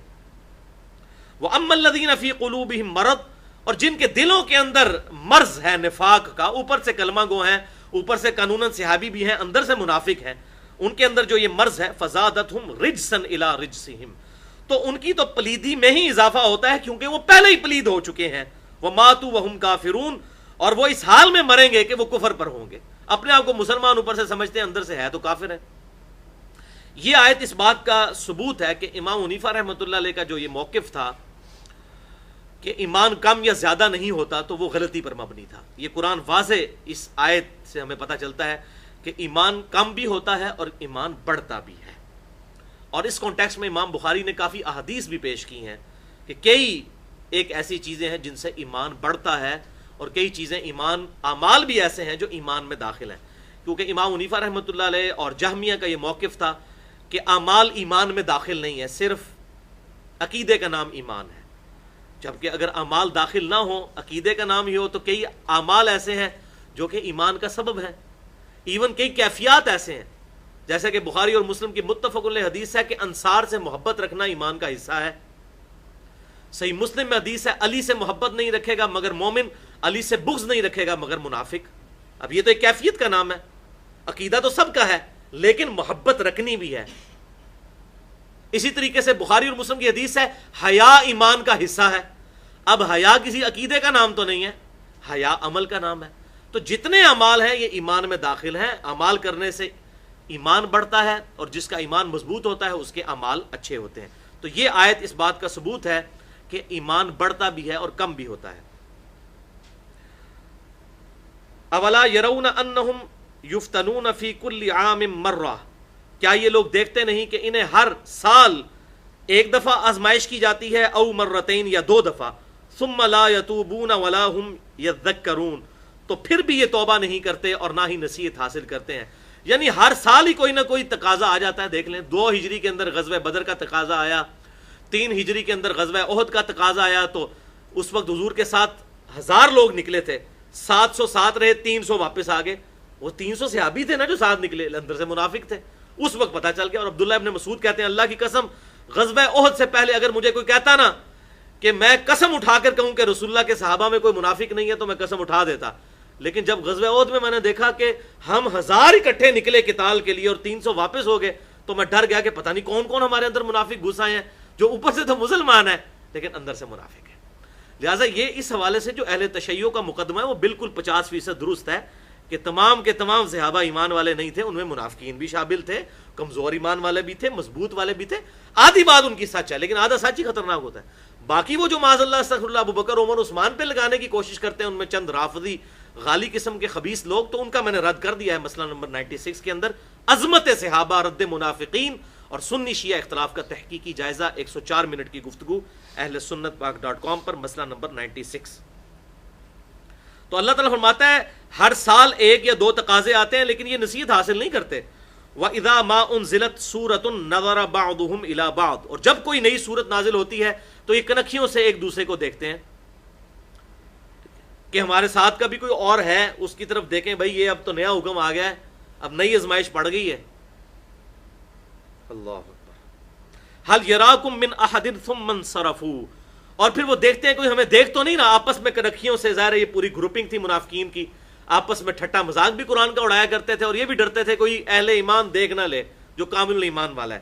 وَأَمَّا الَّذِينَ فِي قُلُوبِهِمْ مَرَضٌ، اور جن کے دلوں کے اندر مرض ہے نفاق کا، اوپر سے کلمہ گو ہیں، اوپر سے قانوناً صحابی بھی ہیں، اندر سے منافق ہیں، ان کے اندر جو یہ مرض ہے فَزَادَتْهُمْ رِجْسًا إِلَىٰ رِجْسِهِمْ، تو ان کی تو پلیدی میں ہی اضافہ ہوتا ہے کیونکہ وہ پہلے ہی پلید ہو چکے ہیں۔ وَمَاتُوا وَهُمْ كَافِرُونَ، اور وہ اس حال میں مریں گے کہ وہ کفر پر ہوں گے، اپنے آپ کو مسلمان اوپر سے سمجھتے ہیں، اندر سے ہے تو کافر ہے۔ یہ آیت اس بات کا ثبوت ہے کہ امام حنیفہ رحمۃ اللہ علیہ کا جو یہ موقف تھا کہ ایمان کم یا زیادہ نہیں ہوتا تو وہ غلطی پر مبنی تھا۔ یہ قرآن واضح اس آیت سے ہمیں پتہ چلتا ہے کہ ایمان کم بھی ہوتا ہے اور ایمان بڑھتا بھی ہے۔ اور اس کانٹیکسٹ میں امام بخاری نے کافی احادیث بھی پیش کی ہیں کہ کئی ایک ایسی چیزیں ہیں جن سے ایمان بڑھتا ہے اور کئی چیزیں ایمان اعمال بھی ایسے ہیں جو ایمان میں داخل ہیں، کیونکہ امام حنیفہ رحمۃ اللہ علیہ اور جہمیہ کا یہ موقف تھا کہ اعمال ایمان میں داخل نہیں ہے، صرف عقیدے کا نام ایمان ہے، جبکہ اگر اعمال داخل نہ ہوں، عقیدے کا نام ہی ہو، تو کئی اعمال ایسے ہیں جو کہ ایمان کا سبب ہیں، ایون کئی کیفیات ایسے ہیں، جیسے کہ بخاری اور مسلم کی متفق علیہ حدیث ہے کہ انصار سے محبت رکھنا ایمان کا حصہ ہے۔ صحیح مسلم میں حدیث ہے علی سے محبت نہیں رکھے گا مگر مومن، علی سے بغض نہیں رکھے گا مگر منافق۔ اب یہ تو ایک کیفیت کا نام ہے، عقیدہ تو سب کا ہے لیکن محبت رکھنی بھی ہے۔ اسی طریقے سے بخاری اور مسلم کی حدیث ہے حیا ایمان کا حصہ ہے۔ اب حیا کسی عقیدے کا نام تو نہیں ہے، حیا عمل کا نام ہے۔ تو جتنے اعمال ہیں یہ ایمان میں داخل ہیں، اعمال کرنے سے ایمان بڑھتا ہے اور جس کا ایمان مضبوط ہوتا ہے اس کے اعمال اچھے ہوتے ہیں۔ تو یہ آیت اس بات کا ثبوت ہے کہ ایمان بڑھتا بھی ہے اور کم بھی ہوتا ہے۔ اولا یرون انہم یفتنون فی کل عام مرہ، کیا یہ لوگ دیکھتے نہیں کہ انہیں ہر سال ایک دفعہ آزمائش کی جاتی ہے، او مرتین یا 2 دفعہ، ثم لا یتوبون ولا ہم یذکرون، تو پھر بھی یہ توبہ نہیں کرتے اور نہ ہی نصیحت حاصل کرتے ہیں۔ یعنی ہر سال ہی کوئی نہ کوئی تقاضا آ جاتا ہے۔ دیکھ لیں 2 ہجری کے اندر غزوہ بدر کا تقاضا آیا، 3 ہجری کے اندر غزوہ احد کا تقاضا آیا، تو اس وقت حضور کے ساتھ 1000 لوگ نکلے تھے، 700 رہے، 300 واپس آ گئے۔ وہ 300 صحابی تھے نا جو ساتھ نکلے، اندر سے منافق تھے، اس وقت پتہ چل گیا۔ اور عبداللہ ابن مسعود کہتے ہیں اللہ کی قسم غزوہ احد سے پہلے اگر مجھے کوئی کہتا نا کہ میں قسم اٹھا کر کہوں کہ رسول اللہ کے صحابہ میں کوئی منافق نہیں ہے تو میں قسم اٹھا دیتا، لیکن جب غزوہ احد میں نے دیکھا کہ ہم 1000 اکٹھے نکلے قتال کے لیے اور 300 واپس ہو گئے تو میں ڈر گیا کہ پتہ نہیں کون کون ہمارے اندر منافق گھس آئے ہیں جو اوپر سے تو مسلمان ہے لیکن اندر سے منافق ہے۔ لہٰذا یہ اس حوالے سے جو اہل تشیع کا مقدمہ ہے وہ بالکل 50% درست ہے کہ تمام کے تمام صحابہ ایمان والے نہیں تھے، ان میں منافقین بھی شامل تھے، کمزور ایمان والے بھی تھے، مضبوط والے بھی تھے، آدھی بات ان کی سچ ہے لیکن آدھا سچ ہی خطرناک ہوتا ہے۔ باقی وہ جو معاذ اللہ استغفر اللہ ابو بکر عمر عثمان پہ لگانے کی کوشش کرتے ہیں، ان میں چند رافضی غالی قسم کے خبیث لوگ، تو ان کا میں نے رد کر دیا ہے مسئلہ نمبر 96 کے اندر، عظمت صحابہ، رد منافقین اور سنی شیعہ اختلاف کا تحقیقی جائزہ، 104 منٹ کی گفتگو اہل سنت پاک.com پر، مسئلہ نمبر 96۔ تو اللہ تعالیٰ فرماتا ہے ہر سال ایک یا دو تقاضے آتے ہیں، لیکن یہ نصیحت حاصل نہیں کرتے۔ وَإِذَا مَا أُنزِلَتْ سُورَةٌ نَظَرَ بَعْضُهُمْ إِلَى بَعْضٍ، اور جب کوئی نئی سورت نازل ہوتی ہے تو یہ کنکھیوں سے ایک دوسرے کو دیکھتے ہیں کہ ہمارے ساتھ کا بھی کوئی اور ہے، اس کی طرف دیکھیں بھائی یہ اب تو نیا حکم آ گیا ہے، اب نئی آزمائش پڑ گئی ہے۔ اللہ اکبر۔ هَلْ يَرَاكُمْ مِنْ أَحَدٍ ثُمَّ انصَرَفُوا، اور پھر وہ دیکھتے ہیں کوئی ہمیں دیکھ تو نہیں رہا، آپس میں کنکھیوں سے، ظاہر ہے یہ پوری گروپنگ تھی منافقین کی، آپس میں ٹھٹا مذاق بھی قرآن کا اڑایا کرتے تھے، اور یہ بھی ڈرتے تھے کوئی اہل ایمان دیکھ نہ لے جو کامل ایمان والا ہے،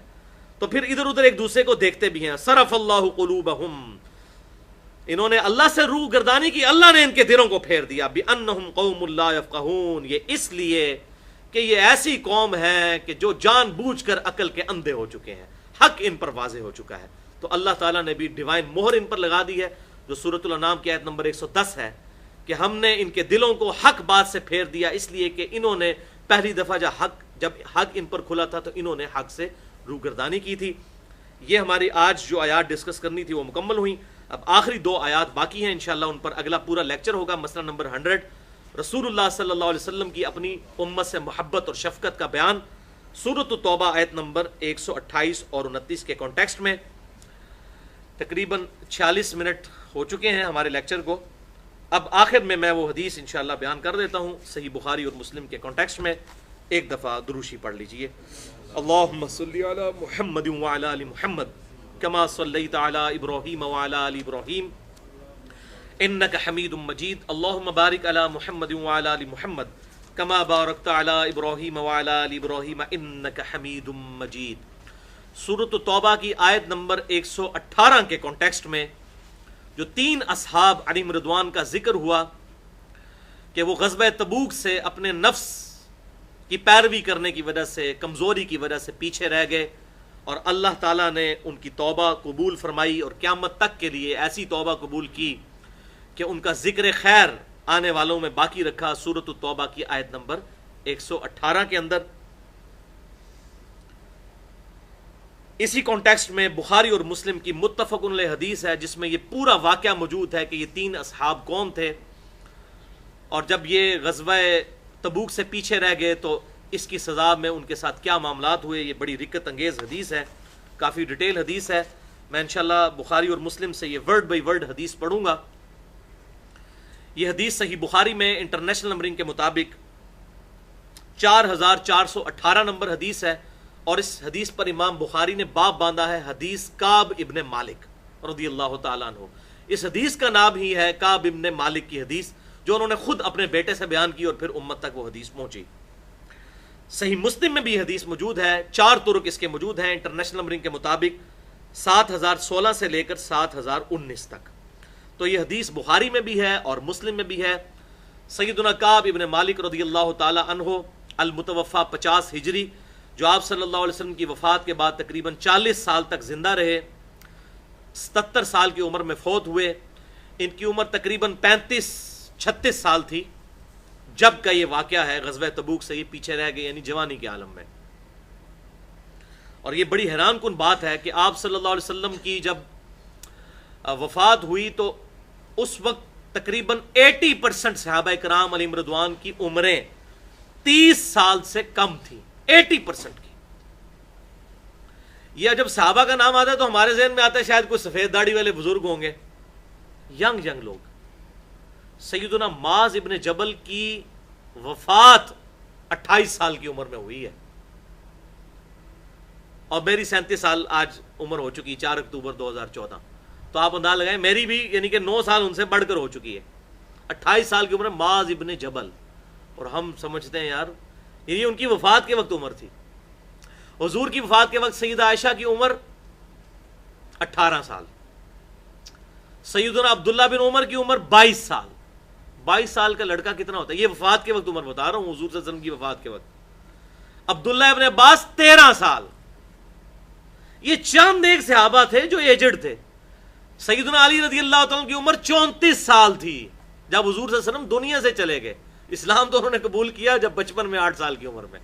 تو پھر ادھر ادھر ایک دوسرے کو دیکھتے بھی ہیں۔ صرف اللہ قلوبہم، انہوں نے اللہ سے روح گردانی کی، اللہ نے ان کے دلوں کو پھیر دیا۔ بِأَنَّهُمْ قَوْمٌ لَا يَفْقَهُونَ، یہ اس لیے کہ یہ ایسی قوم ہے کہ جو جان بوجھ کر عقل کے اندھے ہو چکے ہیں، حق ان پر واضح ہو چکا ہے۔ تو اللہ تعالیٰ نے بھی ڈیوائن مہر ان پر لگا دی ہے، جو سورۃ الانعام کی آیت نمبر 110 ہے، کہ ہم نے ان کے دلوں کو حق بات سے پھیر دیا، اس لیے کہ انہوں نے پہلی دفعہ جب حق ان پر کھلا تھا تو انہوں نے حق سے روگردانی کی تھی۔ یہ ہماری آج جو آیات ڈسکس کرنی تھی وہ مکمل ہوئیں۔ اب آخری دو آیات باقی ہیں، انشاءاللہ ان پر اگلا پورا لیکچر ہوگا۔ مسئلہ نمبر 100، رسول اللہ صلی اللہ علیہ وسلم کی اپنی امت سے محبت اور شفقت کا بیان، سورۃ التوبہ آیت نمبر 128 اور 29 کے کانٹیکسٹ میں۔ تقریباً 46 منٹ ہو چکے ہیں ہمارے لیکچر کو، اب آخر میں وہ حدیث انشاءاللہ بیان کر دیتا ہوں صحیح بخاری اور مسلم کے کانٹیکسٹ میں۔ ایک دفعہ دروشی پڑھ لیجئے۔ اللہم صلی علی محمد وعلی آل محمد کما صلیت علی ابراہیم وعلی آل ابراہیم انک حمید مجید، اللہم بارک علی محمد وعلی آل محمد کما بارکت علی ابراہیم وعلی آل ابراہیم انک حمید مجید۔ سورۃ التوبہ کی آیت نمبر 118 کے کانٹیکسٹ میں جو 3 اصحاب علیہم رضوان کا ذکر ہوا کہ وہ غزوہ تبوک سے اپنے نفس کی پیروی کرنے کی وجہ سے، کمزوری کی وجہ سے پیچھے رہ گئے، اور اللہ تعالیٰ نے ان کی توبہ قبول فرمائی اور قیامت تک کے لیے ایسی توبہ قبول کی کہ ان کا ذکر خیر آنے والوں میں باقی رکھا، سورۃ التوبہ کی آیت نمبر 118 کے اندر۔ اسی کانٹیکسٹ میں بخاری اور مسلم کی متفق علیہ حدیث ہے جس میں یہ پورا واقعہ موجود ہے کہ یہ 3 اصحاب کون تھے، اور جب یہ غزوہ تبوک سے پیچھے رہ گئے تو اس کی سزا میں ان کے ساتھ کیا معاملات ہوئے۔ یہ بڑی رکت انگیز حدیث ہے، کافی ڈیٹیل حدیث ہے۔ میں انشاءاللہ بخاری اور مسلم سے یہ ورڈ بائی ورڈ حدیث پڑھوں گا۔ یہ حدیث صحیح بخاری میں انٹرنیشنل نمبرنگ کے مطابق 4418 نمبر حدیث ہے، اور اس حدیث پر امام بخاری نے باب باندھا ہے حدیث کعب ابن مالک رضی اللہ تعالیٰ عنہ۔ اس حدیث کا نام ہی ہے کعب ابن مالک کی حدیث، جو انہوں نے خود اپنے بیٹے سے بیان کی اور پھر امت تک وہ حدیث پہنچی۔ صحیح مسلم میں بھی حدیث موجود ہے، 4 طرق اس کے موجود ہیں انٹرنیشنل نمبرنگ کے مطابق 7016 سے لے کر 7019 تک۔ تو یہ حدیث بخاری میں بھی ہے اور مسلم میں بھی ہے۔ سیدنا کعب ابن مالک رضی اللہ تعالی عنہ المتوفا 50 ہجری، جو آپ صلی اللہ علیہ وسلم کی وفات کے بعد تقریباً 40 سال تک زندہ رہے، 77 سال کی عمر میں فوت ہوئے۔ ان کی عمر تقریباً 35-36 سال تھی جب کا یہ واقعہ ہے، غزوہ تبوک سے یہ پیچھے رہ گئے، یعنی جوانی کے عالم میں۔ اور یہ بڑی حیران کن بات ہے کہ آپ صلی اللہ علیہ وسلم کی جب وفات ہوئی تو اس وقت تقریباً 80% صحابہ کرام علیہم رضوان کی عمریں 30 سال سے کم تھیں، 80% کی۔ یہ جب صحابہ کا نام آتا ہے تو ہمارے ذہن میں آتا ہے شاید کوئی سفید داڑھی والے بزرگ ہوں گے، ینگ لوگ۔ سیدنا معاذ ابن جبل کی وفات 28 سال کی عمر میں ہوئی ہے، اور میری 37 سال آج عمر ہو چکی، 4 اکتوبر 2014۔ تو آپ انداز لگائیں میری بھی یعنی کہ 9 سال ان سے بڑھ کر ہو چکی ہے۔ 28 سال کی عمر ہے معاذ ابن جبل، اور ہم سمجھتے ہیں یار یعنی ان کی وفات کے وقت عمر تھی۔ حضور کی وفات کے وقت سیدہ عائشہ کی عمر 18 سال، سیدنا عبداللہ بن عمر کی عمر 22 سال۔ 22 سال کا لڑکا کتنا ہوتا ہے؟ یہ وفات کے وقت عمر بتا رہا ہوں، حضور صلی اللہ علیہ وسلم کی وفات کے وقت۔ عبداللہ ابن عباس 13 سال۔ یہ چند ایک صحابہ تھے جو ایجڈ تھے۔ سیدنا علی رضی اللہ تعالیٰ کی عمر 34 سال تھی جب حضور صلی اللہ علیہ وسلم دنیا سے چلے گئے. اسلام تو انہوں نے قبول کیا جب بچپن میں 8 سال کی عمر میں.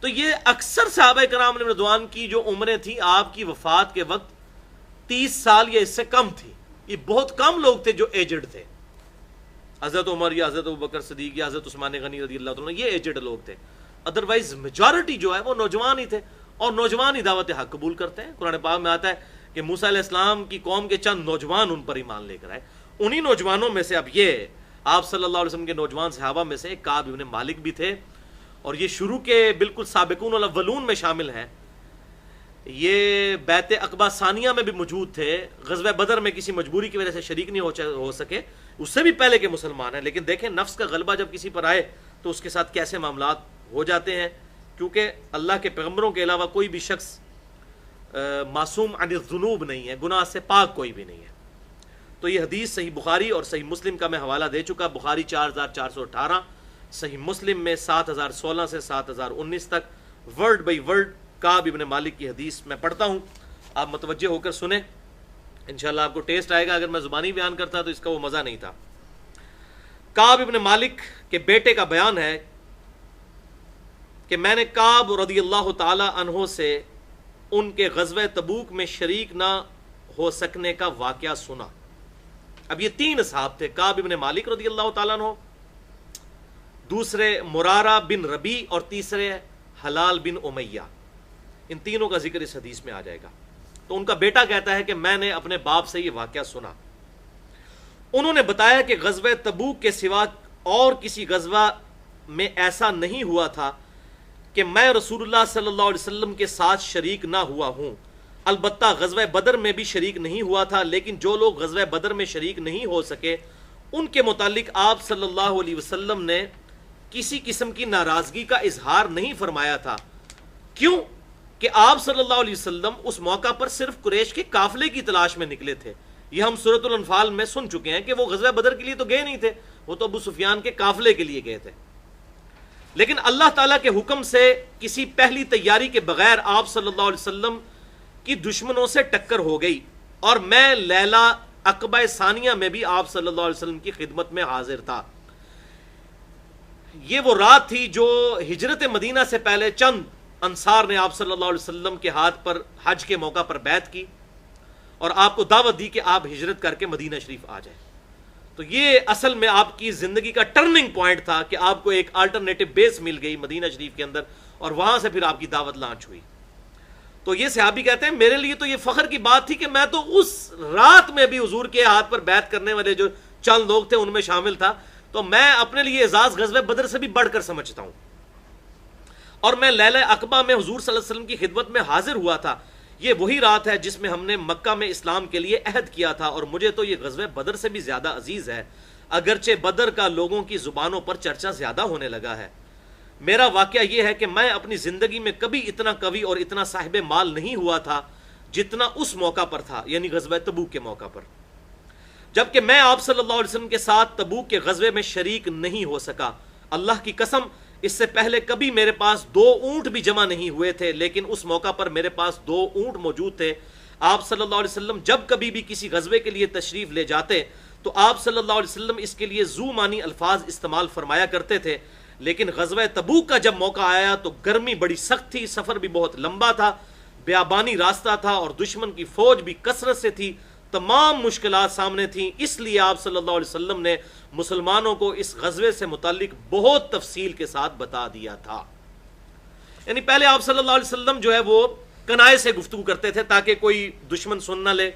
تو یہ اکثر صحابہ کرام رضوان کی جو عمریں تھیں آپ کی وفات کے وقت 30 سال یا اس سے کم تھی. یہ بہت کم لوگ تھے جو ایجڈ تھے. حضرت عمر یا حضرت ابوبکر صدیق یا حضرت عثمان غنی رضی اللہ عنہ یہ ایجڈ لوگ تھے. ادروائز میجورٹی جو ہے وہ نوجوان ہی تھے اور نوجوان ہی دعوت حق قبول کرتے ہیں. قرآن پاک میں آتا ہے کہ موسیٰ علیہ السلام کی قوم کے چند نوجوان ان پر ایمان لے کر آئے. انہی نوجوانوں میں سے اب یہ آپ صلی اللہ علیہ وسلم کے نوجوان صحابہ میں سے ایک کعب ابن مالک بھی تھے اور یہ شروع کے بالکل سابقون الاولون میں شامل ہیں. یہ بیعت عقبہ ثانیہ میں بھی موجود تھے. غزوہ بدر میں کسی مجبوری کی وجہ سے شریک نہیں ہو سکے, اس سے بھی پہلے کے مسلمان ہیں. لیکن دیکھیں نفس کا غلبہ جب کسی پر آئے تو اس کے ساتھ کیسے معاملات ہو جاتے ہیں, کیونکہ اللہ کے پیغمبروں کے علاوہ کوئی بھی شخص معصوم عن الذنوب نہیں ہے, گناہ سے پاک کوئی بھی نہیں ہے. تو یہ حدیث صحیح بخاری اور صحیح مسلم کا میں حوالہ دے چکا. بخاری 4418, صحیح مسلم میں 7016 سے 7019 تک ورڈ بائی ورڈ کعب ابن مالک کی حدیث میں پڑھتا ہوں. آپ متوجہ ہو کر سنیں, انشاءاللہ آپ کو ٹیسٹ آئے گا. اگر میں زبانی بیان کرتا تو اس کا وہ مزہ نہیں تھا. کعب ابن مالک کے بیٹے کا بیان ہے کہ میں نے کعب رضی اللہ تعالی عنہ سے ان کے غزوہ تبوک میں شریک نہ ہو سکنے کا واقعہ سنا. اب یہ 3 اصحاب تھے, کعب ابن مالک رضی اللہ تعالیٰ عنہ, دوسرے مرارہ بن ربیع اور تیسرے حلال بن امیہ. ان تینوں کا ذکر اس حدیث میں آ جائے گا. تو ان کا بیٹا کہتا ہے کہ میں نے اپنے باپ سے یہ واقعہ سنا. انہوں نے بتایا کہ غزوہ تبوک کے سوا اور کسی غزوہ میں ایسا نہیں ہوا تھا کہ میں رسول اللہ صلی اللہ علیہ وسلم کے ساتھ شریک نہ ہوا ہوں. البتہ غزوہ بدر میں بھی شریک نہیں ہوا تھا, لیکن جو لوگ غزوہ بدر میں شریک نہیں ہو سکے ان کے متعلق آپ صلی اللہ علیہ وسلم نے کسی قسم کی ناراضگی کا اظہار نہیں فرمایا تھا. کیوں کہ آپ صلی اللہ علیہ وسلم اس موقع پر صرف قریش کے قافلے کی تلاش میں نکلے تھے. یہ ہم سورۃ الانفال میں سن چکے ہیں کہ وہ غزوہ بدر کے لیے تو گئے نہیں تھے, وہ تو ابو سفیان کے قافلے کے لیے گئے تھے. لیکن اللہ تعالیٰ کے حکم سے کسی پہلی تیاری کے بغیر آپ صلی اللہ علیہ وسلم کی دشمنوں سے ٹکر ہو گئی اور میں لیلہ عقبہ ثانیہ میں بھی آپ صلی اللہ علیہ وسلم کی خدمت میں حاضر تھا. یہ وہ رات تھی جو ہجرت مدینہ سے پہلے چند انصار نے آپ صلی اللہ علیہ وسلم کے ہاتھ پر حج کے موقع پر بیعت کی اور آپ کو دعوت دی کہ آپ ہجرت کر کے مدینہ شریف آ جائیں. تو یہ اصل میں آپ کی زندگی کا ٹرننگ پوائنٹ تھا کہ آپ کو ایک آلٹرنیٹو بیس مل گئی مدینہ شریف کے اندر اور وہاں سے پھر آپ کی دعوت لانچ ہوئی. تو یہ صحابی کہتے ہیں میرے لیے تو یہ فخر کی بات تھی کہ میں تو اس رات میں بھی حضور کے ہاتھ پر بیعت کرنے والے جو چند لوگ تھے ان میں شامل تھا. تو میں اپنے لیے اعزاز غزوہ بدر سے بھی بڑھ کر سمجھتا ہوں. اور میں لیلہ عقبہ میں حضور صلی اللہ علیہ وسلم کی خدمت میں حاضر ہوا تھا. یہ وہی رات ہے جس میں ہم نے مکہ میں اسلام کے لیے عہد کیا تھا اور مجھے تو یہ غزوہ بدر سے بھی زیادہ عزیز ہے, اگرچہ بدر کا لوگوں کی زبانوں پر چرچا زیادہ ہونے لگا ہے. میرا واقعہ یہ ہے کہ میں اپنی زندگی میں کبھی اتنا قوی اور اتنا صاحب مال نہیں ہوا تھا جتنا اس موقع پر تھا, یعنی غزوہ تبوک کے موقع پر, جبکہ میں آپ صلی اللہ علیہ وسلم کے ساتھ تبوک کے غزوے میں شریک نہیں ہو سکا. اللہ کی قسم اس سے پہلے کبھی میرے پاس 2 اونٹ بھی جمع نہیں ہوئے تھے, لیکن اس موقع پر میرے پاس 2 اونٹ موجود تھے. آپ صلی اللہ علیہ وسلم جب کبھی بھی کسی غزوے کے لیے تشریف لے جاتے تو آپ صلی اللہ علیہ وسلم اس کے لیے ذو معنی الفاظ استعمال فرمایا کرتے تھے. لیکن غزوہ تبوک کا جب موقع آیا تو گرمی بڑی سخت تھی, سفر بھی بہت لمبا تھا, بیابانی راستہ تھا اور دشمن کی فوج بھی کثرت سے تھی, تمام مشکلات سامنے تھیں. اس لیے آپ صلی اللہ علیہ وسلم نے مسلمانوں کو اس غزوے سے متعلق بہت تفصیل کے ساتھ بتا دیا تھا. یعنی پہلے آپ صلی اللہ علیہ وسلم جو ہے وہ کنائے سے گفتگو کرتے تھے تاکہ کوئی دشمن سن نہ لے,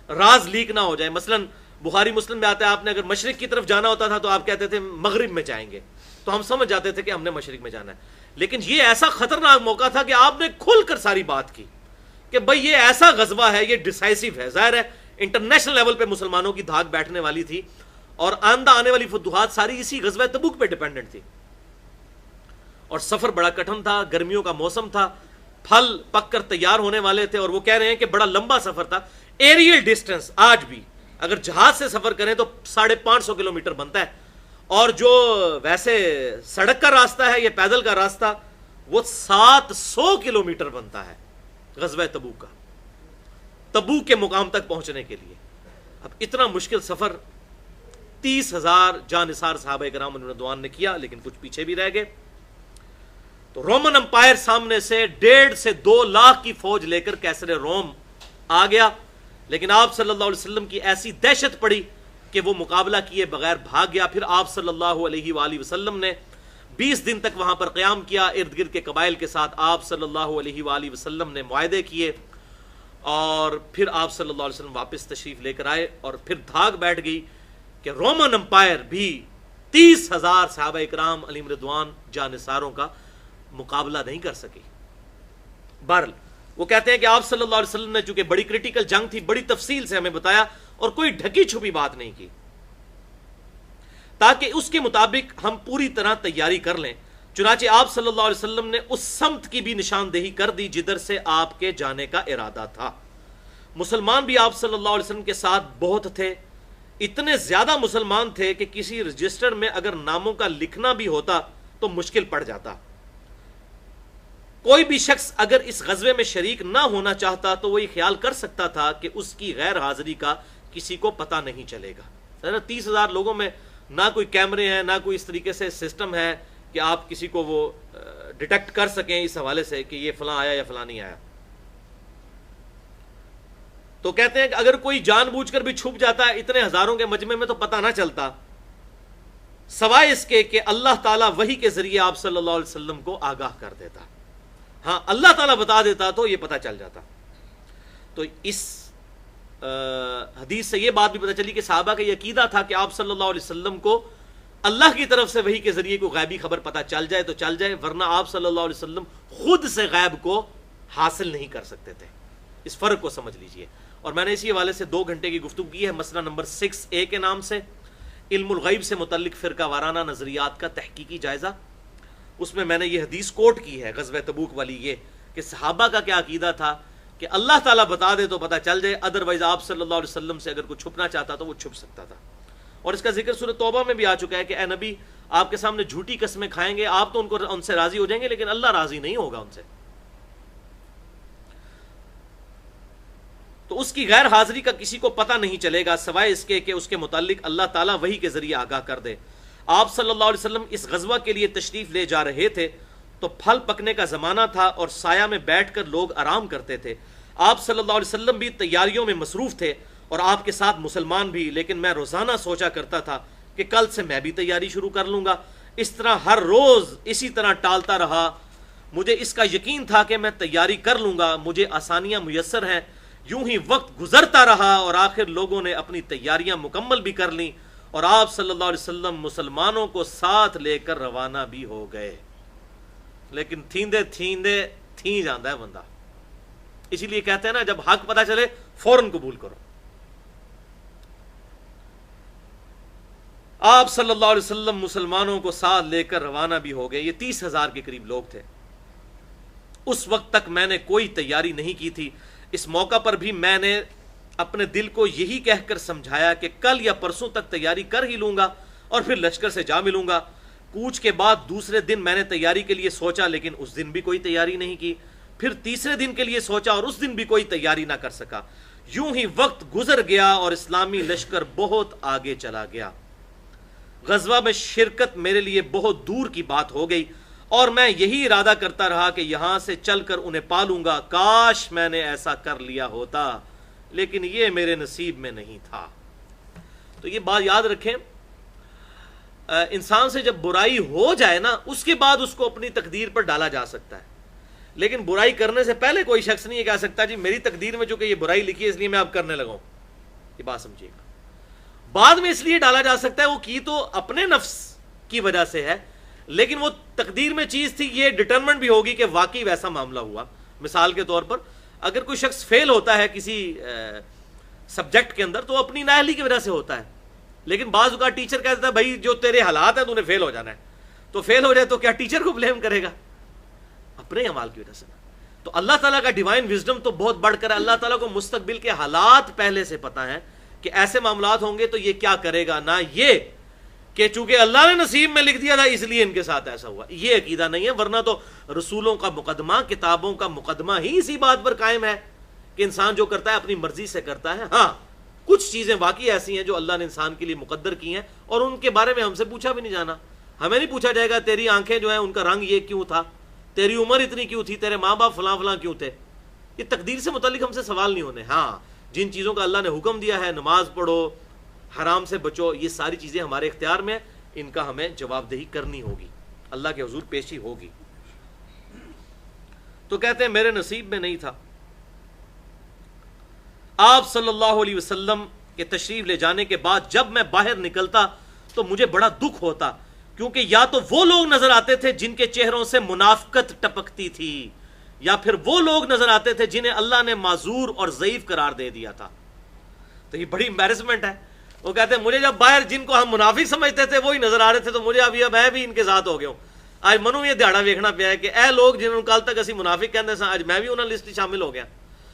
راز لیک نہ ہو جائے. مثلا بخاری مسلم میں آتا ہے آپ نے اگر مشرق کی طرف جانا ہوتا تھا تو آپ کہتے تھے مغرب میں جائیں گے, تو ہم سمجھ جاتے تھے کہ ہم نے مشرق میں جانا ہے. لیکن یہ ایسا خطرناک موقع تھا کہ آپ نے کھل کر ساری بات کی کہ بھئی یہ ایسا غزوہ ہے, یہ ڈیسائسو ہے. ظاہر ہے انٹرنیشنل لیول پہ مسلمانوں کی دھاک بیٹھنے والی تھی اور آئندہ آنے والی فتوحات ساری اسی غزوہ تبوک پہ ڈیپینڈنٹ تھی. اور سفر بڑا کٹھن تھا, گرمیوں کا موسم تھا, پھل پک کر تیار ہونے والے تھے, اور وہ کہہ رہے ہیں کہ بڑا لمبا سفر تھا. ایریل ڈسٹنس آج بھی اگر جہاز سے سفر کریں تو 550 کلومیٹر بنتا ہے, اور جو ویسے سڑک کا راستہ ہے یا پیدل کا راستہ وہ 700 کلومیٹر بنتا ہے غزوہ تبوک کا. تبوک کے مقام تک پہنچنے کے لیے. اب اتنا مشکل سفر 30,000 جانثار صحابہ کرام رضوان نے کیا، لیکن کچھ پیچھے بھی رہ گئے. تو رومن امپائر سامنے سے 1.5 سے 2 لاکھ کی فوج لے کر کیسر روم آ گیا، لیکن آپ صلی اللہ علیہ وسلم کی ایسی دہشت پڑی کہ وہ مقابلہ کیے بغیر بھاگ گیا. پھر آپ صلی اللہ علیہ وآلہ وسلم نے 20 دن تک وہاں پر قیام کیا، ارد گرد کے قبائل کے ساتھ آپ صلی اللہ علیہ وآلہ وسلم نے معاہدے کیے، اور پھر آپ صلی اللہ علیہ وسلم واپس تشریف لے کر آئے. اور پھر دھاگ بیٹھ گئی کہ رومن امپائر بھی 30,000 صحابہ اکرام علیہم رضوان جانثاروں کا مقابلہ نہیں کر سکی. بہرحال وہ کہتے ہیں کہ آپ صلی اللہ علیہ وسلم نے چونکہ بڑی کریٹیکل جنگ تھی، بڑی تفصیل سے ہمیں بتایا اور کوئی ڈھکی چھپی بات نہیں کی، تاکہ اس کے مطابق ہم پوری طرح تیاری کر لیں. چنانچہ آپ صلی اللہ علیہ وسلم نے اس سمت کی بھی نشاندہی کر دی جدھر سے آپ کے جانے کا ارادہ تھا. مسلمان بھی آپ صلی اللہ علیہ وسلم کے ساتھ بہت تھے، اتنے زیادہ مسلمان تھے کہ کسی رجسٹر میں اگر ناموں کا لکھنا بھی ہوتا تو مشکل پڑ جاتا. کوئی بھی شخص اگر اس غزوے میں شریک نہ ہونا چاہتا تو وہ یہ خیال کر سکتا تھا کہ اس کی غیر حاضری کا کسی کو پتہ نہیں چلے گا. 30,000 لوگوں میں نہ کوئی کیمرے ہیں، نہ کوئی اس طریقے سے سسٹم ہے کہ آپ کسی کو وہ ڈیٹیکٹ کر سکیں اس حوالے سے کہ یہ فلاں آیا یا فلاں نہیں آیا. تو کہتے ہیں کہ اگر کوئی جان بوجھ کر بھی چھپ جاتا ہے اتنے ہزاروں کے مجمع میں تو پتہ نہ چلتا، سوائے اس کے کہ اللہ تعالیٰ وحی کے ذریعے آپ صلی اللہ علیہ وسلم کو آگاہ کر دیتا. ہاں اللہ تعالیٰ بتا دیتا تو یہ پتہ چل جاتا. تو اس حدیث سے یہ بات بھی پتہ چلی کہ صحابہ کا یہ عقیدہ تھا کہ آپ صلی اللہ علیہ وسلم کو اللہ کی طرف سے وحی کے ذریعے کوئی غیبی خبر پتہ چل جائے تو چل جائے، ورنہ آپ صلی اللہ علیہ وسلم خود سے غیب کو حاصل نہیں کر سکتے تھے. اس فرق کو سمجھ لیجئے. اور میں نے اسی حوالے سے 2 گھنٹے کی گفتگو کی ہے مسئلہ نمبر 6A کے نام سے، علم الغیب سے متعلق فرقہ وارانہ نظریات کا تحقیقی جائزہ. اس میں نے یہ حدیث کوٹ کی ہے غزوہ تبوک والی، یہ کہ صحابہ کا کیا عقیدہ تھا کہ اللہ تعالیٰ بتا دے تو پتہ چل جائے، ادروائز آپ صلی اللہ علیہ وسلم سے اگر کوئی چھپنا چاہتا تو وہ چھپ سکتا تھا. اور اس کا ذکر سورۃ توبہ میں بھی آ چکا ہے کہ اے نبی آپ کے سامنے جھوٹی قسمیں کھائیں گے، آپ تو ان سے راضی ہو جائیں گے لیکن اللہ راضی نہیں ہوگا ان سے. تو اس کی غیر حاضری کا کسی کو پتہ نہیں چلے گا سوائے اس کے کہ اس کے متعلق اللہ تعالیٰ وحی کے ذریعے آگاہ کر دے. آپ صلی اللہ علیہ وسلم اس غزوہ کے لیے تشریف لے جا رہے تھے تو پھل پکنے کا زمانہ تھا اور سایہ میں بیٹھ کر لوگ آرام کرتے تھے. آپ صلی اللہ علیہ وسلم بھی تیاریوں میں مصروف تھے اور آپ کے ساتھ مسلمان بھی، لیکن میں روزانہ سوچا کرتا تھا کہ کل سے میں بھی تیاری شروع کر لوں گا. اس طرح ہر روز اسی طرح ٹالتا رہا. مجھے اس کا یقین تھا کہ میں تیاری کر لوں گا، مجھے آسانیاں میسر ہیں. یوں ہی وقت گزرتا رہا اور آخر لوگوں نے اپنی تیاریاں مکمل بھی کر لیں اور آپ صلی اللہ علیہ وسلم مسلمانوں کو ساتھ لے کر روانہ بھی ہو گئے. لیکن تھیندے تھیندے تھی جاندہ ہے بندہ. اسی لیے کہتے ہیں نا جب حق پتہ چلے فوراً قبول کرو. آپ صلی اللہ علیہ وسلم مسلمانوں کو ساتھ لے کر روانہ بھی ہو گئے. یہ 30,000 کے قریب لوگ تھے. اس وقت تک میں نے کوئی تیاری نہیں کی تھی. اس موقع پر بھی میں نے اپنے دل کو یہی کہہ کر سمجھایا کہ کل یا پرسوں تک تیاری کر ہی لوں گا اور پھر لشکر سے جا ملوں گا. کوچ کے بعد دوسرے دن میں نے تیاری کے لیے سوچا لیکن اس دن بھی کوئی تیاری نہیں کی. پھر تیسرے دن کے لیے سوچا اور اس دن بھی کوئی تیاری نہ کر سکا. یوں ہی وقت گزر گیا اور اسلامی لشکر بہت آگے چلا گیا. غزوہ میں شرکت میرے لیے بہت دور کی بات ہو گئی اور میں یہی ارادہ کرتا رہا کہ یہاں سے چل کر انہیں پالوں گا. کاش میں نے ایسا کر لیا ہوتا لیکن یہ میرے نصیب میں نہیں تھا. تو یہ بات یاد رکھیں، انسان سے جب برائی ہو جائے نا اس کے بعد اس کو اپنی تقدیر پر ڈالا جا سکتا ہے، لیکن برائی کرنے سے پہلے کوئی شخص نہیں یہ کہہ سکتا جی میری تقدیر میں چونکہ یہ برائی لکھی ہے اس لیے میں اب کرنے لگا ہوں. یہ بات سمجھیے گا. بعد میں اس لیے ڈالا جا سکتا ہے وہ کی تو اپنے نفس کی وجہ سے ہے لیکن وہ تقدیر میں چیز تھی، یہ ڈٹرمنٹ بھی ہوگی کہ واقعی ویسا معاملہ ہوا. مثال کے طور پر اگر کوئی شخص فیل ہوتا ہے کسی سبجیکٹ کے اندر تو اپنی نااہلی کی وجہ سے ہوتا ہے، لیکن بعض اوقات ٹیچر کہتا ہے بھائی جو تیرے حالات ہیں تو نے فیل ہو جانا ہے. تو فیل ہو جائے تو کیا ٹیچر کو بلیم کرے گا؟ اپنے اعمال کی وجہ سے. تو اللہ تعالیٰ کا ڈیوائن وزڈم تو بہت بڑھ کر ہے. اللہ تعالیٰ کو مستقبل کے حالات پہلے سے پتہ ہیں کہ ایسے معاملات ہوں گے تو یہ کیا کرے گا، نہ یہ کہ چونکہ اللہ نے نصیب میں لکھ دیا تھا اس لیے ان کے ساتھ ایسا ہوا. یہ عقیدہ نہیں ہے، ورنہ تو رسولوں کا مقدمہ، کتابوں کا مقدمہ ہی اسی بات پر قائم ہے. کہ انسان جو کرتا ہے اپنی مرضی سے کرتا ہے. ہاں کچھ چیزیں واقعی ایسی ہیں جو اللہ نے انسان کے لیے مقدر کی ہیں اور ان کے بارے میں ہم سے پوچھا بھی نہیں جانا. ہمیں نہیں پوچھا جائے گا تیری آنکھیں جو ہیں ان کا رنگ یہ کیوں تھا, تیری عمر اتنی کیوں تھی, تیرے ماں باپ فلاں فلاں کیوں تھے. یہ تقدیر سے متعلق ہم سے سوال نہیں ہونے. ہاں جن چیزوں کا اللہ نے حکم دیا ہے, نماز پڑھو, حرام سے بچو, یہ ساری چیزیں ہمارے اختیار میں, ان کا ہمیں جواب دہی کرنی ہوگی, اللہ کے حضور پیشی ہوگی. تو کہتے ہیں میرے نصیب میں نہیں تھا. آپ صلی اللہ علیہ وسلم کے تشریف لے جانے کے بعد جب میں باہر نکلتا تو مجھے بڑا دکھ ہوتا, کیونکہ یا تو وہ لوگ نظر آتے تھے جن کے چہروں سے منافقت ٹپکتی تھی, یا پھر وہ لوگ نظر آتے تھے جنہیں اللہ نے معذور اور ضعیف قرار دے دیا تھا. تو یہ بڑی امبیرسمنٹ ہے. وہ کہتے ہیں مجھے جب باہر جن کو ہم منافق سمجھتے تھے وہی نظر آ رہے تھے, تو مجھے اب یہ میں بھی ان کے ساتھ ہو گیا ہوں. آج منو یہ دیہڑا ویکھنا پیا ہے کہ اے لوگ جنہوں کل تک اسی منافق کہتے ہیں, آج میں بھی انہوں لسٹ شامل ہو گیا.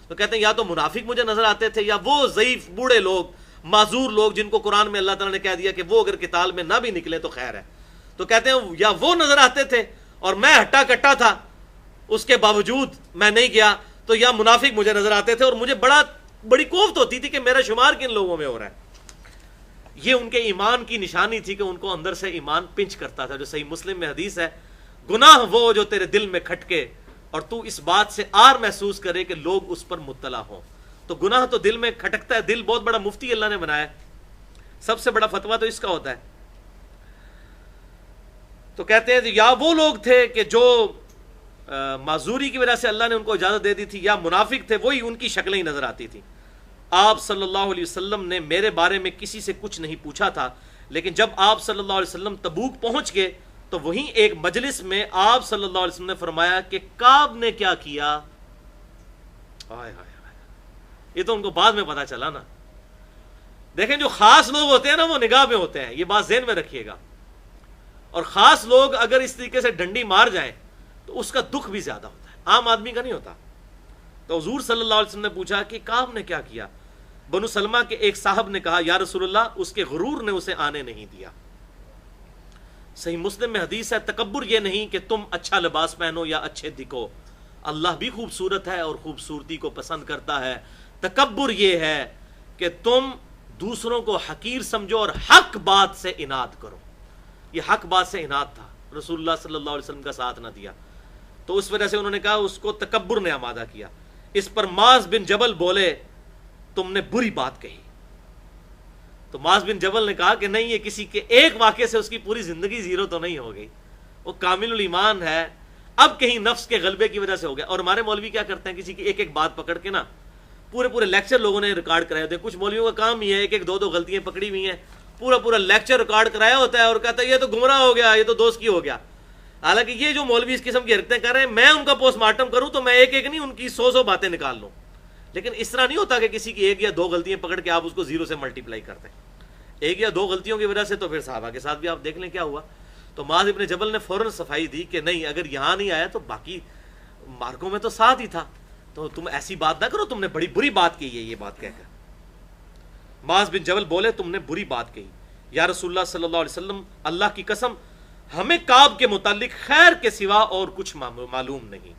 تو کہتے ہیں یا تو منافق مجھے نظر آتے تھے, یا وہ ضعیف بوڑھے لوگ, معذور لوگ جن کو قرآن میں اللہ تعالیٰ نے کہہ دیا کہ وہ اگر قتال میں نہ بھی نکلے تو خیر ہے. تو کہتے ہیں یا وہ نظر آتے تھے اور میں ہٹا کٹا تھا, اس کے باوجود میں نہیں گیا, تو یا منافق مجھے نظر آتے تھے, اور مجھے بڑی کوفت ہوتی تھی کہ میرا شمار کن لوگوں میں ہو رہا ہے. یہ ان کے ایمان کی نشانی تھی کہ ان کو اندر سے ایمان پنچ کرتا تھا. جو صحیح مسلم میں حدیث ہے, گناہ وہ جو تیرے دل میں کھٹکے اور تو اس بات سے آر محسوس کرے کہ لوگ اس پر مطلع ہوں. تو گناہ تو دل میں کھٹکتا ہے. دل بہت بڑا مفتی اللہ نے بنایا ہے, سب سے بڑا فتویٰ تو اس کا ہوتا ہے. تو کہتے ہیں یا وہ لوگ تھے کہ جو معذوری کی وجہ سے اللہ نے ان کو اجازت دے دی تھی, یا منافق تھے, وہی ان کی شکلیں ہی نظر آتی تھی. آپ صلی اللہ علیہ وسلم نے میرے بارے میں کسی سے کچھ نہیں پوچھا تھا, لیکن جب آپ صلی اللہ علیہ وسلم تبوک پہنچ گئے تو وہیں ایک مجلس میں آپ صلی اللہ علیہ وسلم نے فرمایا کہ کعب نے کیا کیا. ہائے ہائے, یہ تو ان کو بعد میں پتا چلا نا. دیکھیں جو خاص لوگ ہوتے ہیں نا وہ نگاہ میں ہوتے ہیں, یہ بات ذہن میں رکھیے گا. اور خاص لوگ اگر اس طریقے سے ڈنڈی مار جائیں تو اس کا دکھ بھی زیادہ ہوتا ہے, عام آدمی کا نہیں ہوتا. تو حضور صلی اللہ علیہ وسلم نے پوچھا کہ کعب نے کیا کیا. بنو سلمہ کے ایک صاحب نے کہا یا رسول اللہ اس کے غرور نے اسے آنے نہیں دیا. صحیح مسلم میں حدیث ہے, تکبر یہ نہیں کہ تم اچھا لباس پہنو یا اچھے دکھو, اللہ بھی خوبصورت ہے اور خوبصورتی کو پسند کرتا ہے. تکبر یہ ہے کہ تم دوسروں کو حقیر سمجھو اور حق بات سے اناد کرو. یہ حق بات سے اناد تھا, رسول اللہ صلی اللہ علیہ وسلم کا ساتھ نہ دیا, تو اس وجہ سے انہوں نے کہا اس کو تکبر نے آمادہ کیا. اس پر معاذ بن جبل بولے تم نے بری بات کہی. تو معاذ بن جبل نے کہا کہ نہیں, یہ کسی کے ایک واقعے سے اس کی پوری زندگی زیرو تو نہیں ہو گئی, وہ کامل الایمان ہے, اب کہیں نفس کے غلبے کی وجہ سے ہو گیا. اور ہمارے مولوی کیا کرتے ہیں, کسی کی ایک ایک بات پکڑ کے نا پورے لیکچر لوگوں نے ریکارڈ کرایا ہوتے ہیں. کچھ مولویوں کا کام ہی ہے, ایک ایک دو غلطیاں پکڑی ہوئی ہیں, پورا لیکچر ریکارڈ کرایا ہوتا ہے اور کہتا ہے یہ تو گمراہ ہو گیا, یہ تو دوست کی ہو گیا. حالانکہ یہ جو مولوی اس قسم کی حرکتیں کر رہے ہیں, میں ان کا پوسٹ مارٹم کروں تو میں ایک ایک نہیں ان کی 100 باتیں نکال لوں. لیکن اس طرح نہیں ہوتا کہ کسی کی ایک یا دو غلطیاں پکڑ کے آپ اس کو زیرو سے ملٹیپلائی کرتے ہیں. ایک یا دو غلطیوں کی وجہ سے تو پھر صحابہ کے ساتھ بھی آپ دیکھ لیں کیا ہوا. تو معاذ ابن جبل نے فوراً صفائی دی کہ نہیں, اگر یہاں نہیں آیا تو باقی مارکوں میں تو ساتھ ہی تھا, تو تم ایسی بات نہ کرو, تم نے بڑی بری بات کی ہے. یہ بات کہہ کر معاذ بن جبل بولے تم نے بری بات کہی. یا رسول اللہ صلی اللہ علیہ وسلم, اللہ کی قسم ہمیں کعب کے متعلق خیر کے سوا اور کچھ معلوم نہیں.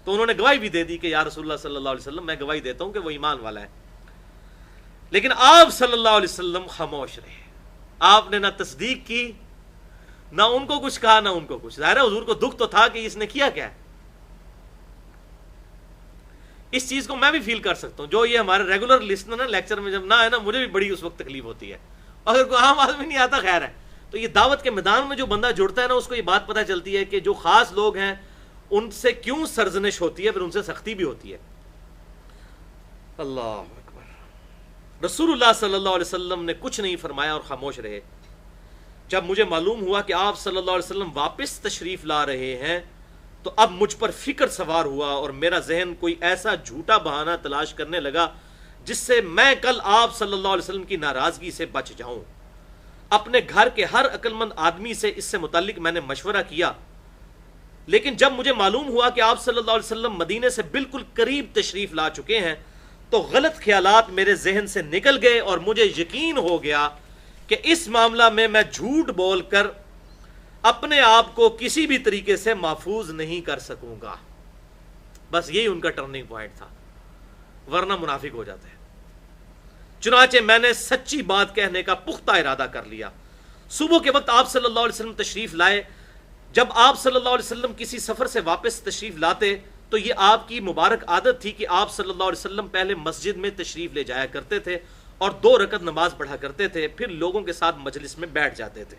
تو انہوں نے گواہی بھی دے دی کہ یا رسول اللہ صلی اللہ علیہ وسلم میں گواہی دیتا ہوں کہ وہ ایمان والا ہے. لیکن آپ صلی اللہ علیہ وسلم خاموش رہے. آپ نے نہ تصدیق کی, نہ ان کو کچھ کہا, نہ ان کو کچھ. ظاہر ہے حضور کو دکھ تو تھا کہ اس نے کیا کیا ہے. اس چیز کو میں بھی فیل کر سکتا ہوں. جو یہ ہمارے ریگولر لسنر نا لیکچر میں جب نہ آئے نا, مجھے بھی بڑی اس وقت تکلیف ہوتی ہے. اگر کوئی عام آدمی نہیں آتا خیر ہے. تو یہ دعوت کے میدان میں جو بندہ جڑتا ہے نا, اس کو یہ بات پتہ چلتی ہے کہ جو خاص لوگ ہیں ان سے کیوں سرزنش ہوتی ہے, پھر ان سے سختی بھی ہوتی ہے. اللہ اکبر. رسول اللہ صلی اللہ علیہ وسلم نے کچھ نہیں فرمایا اور خاموش رہے. جب مجھے معلوم ہوا کہ آپ صلی اللہ علیہ وسلم واپس تشریف لا رہے ہیں تو اب مجھ پر فکر سوار ہوا اور میرا ذہن کوئی ایسا جھوٹا بہانہ تلاش کرنے لگا جس سے میں کل آپ صلی اللہ علیہ وسلم کی ناراضگی سے بچ جاؤں. اپنے گھر کے ہر عقل مند آدمی سے اس سے متعلق میں نے مشورہ کیا, لیکن جب مجھے معلوم ہوا کہ آپ صلی اللہ علیہ وسلم مدینے سے بالکل قریب تشریف لا چکے ہیں تو غلط خیالات میرے ذہن سے نکل گئے اور مجھے یقین ہو گیا کہ اس معاملہ میں جھوٹ بول کر اپنے آپ کو کسی بھی طریقے سے محفوظ نہیں کر سکوں گا. بس یہی ان کا ٹرننگ پوائنٹ تھا. ورنہ منافق ہو جاتے ہیں۔ چنانچہ میں نے سچی بات کہنے کا پختہ ارادہ کر لیا۔ صبح کے وقت آپ صلی اللہ علیہ وسلم تشریف لائے۔ جب آپ صلی اللہ علیہ وسلم کسی سفر سے واپس تشریف لاتے تو یہ آپ کی مبارک عادت تھی کہ آپ صلی اللہ علیہ وسلم پہلے مسجد میں تشریف لے جایا کرتے تھے اور 2 رکعت نماز پڑھا کرتے تھے، پھر لوگوں کے ساتھ مجلس میں بیٹھ جاتے تھے۔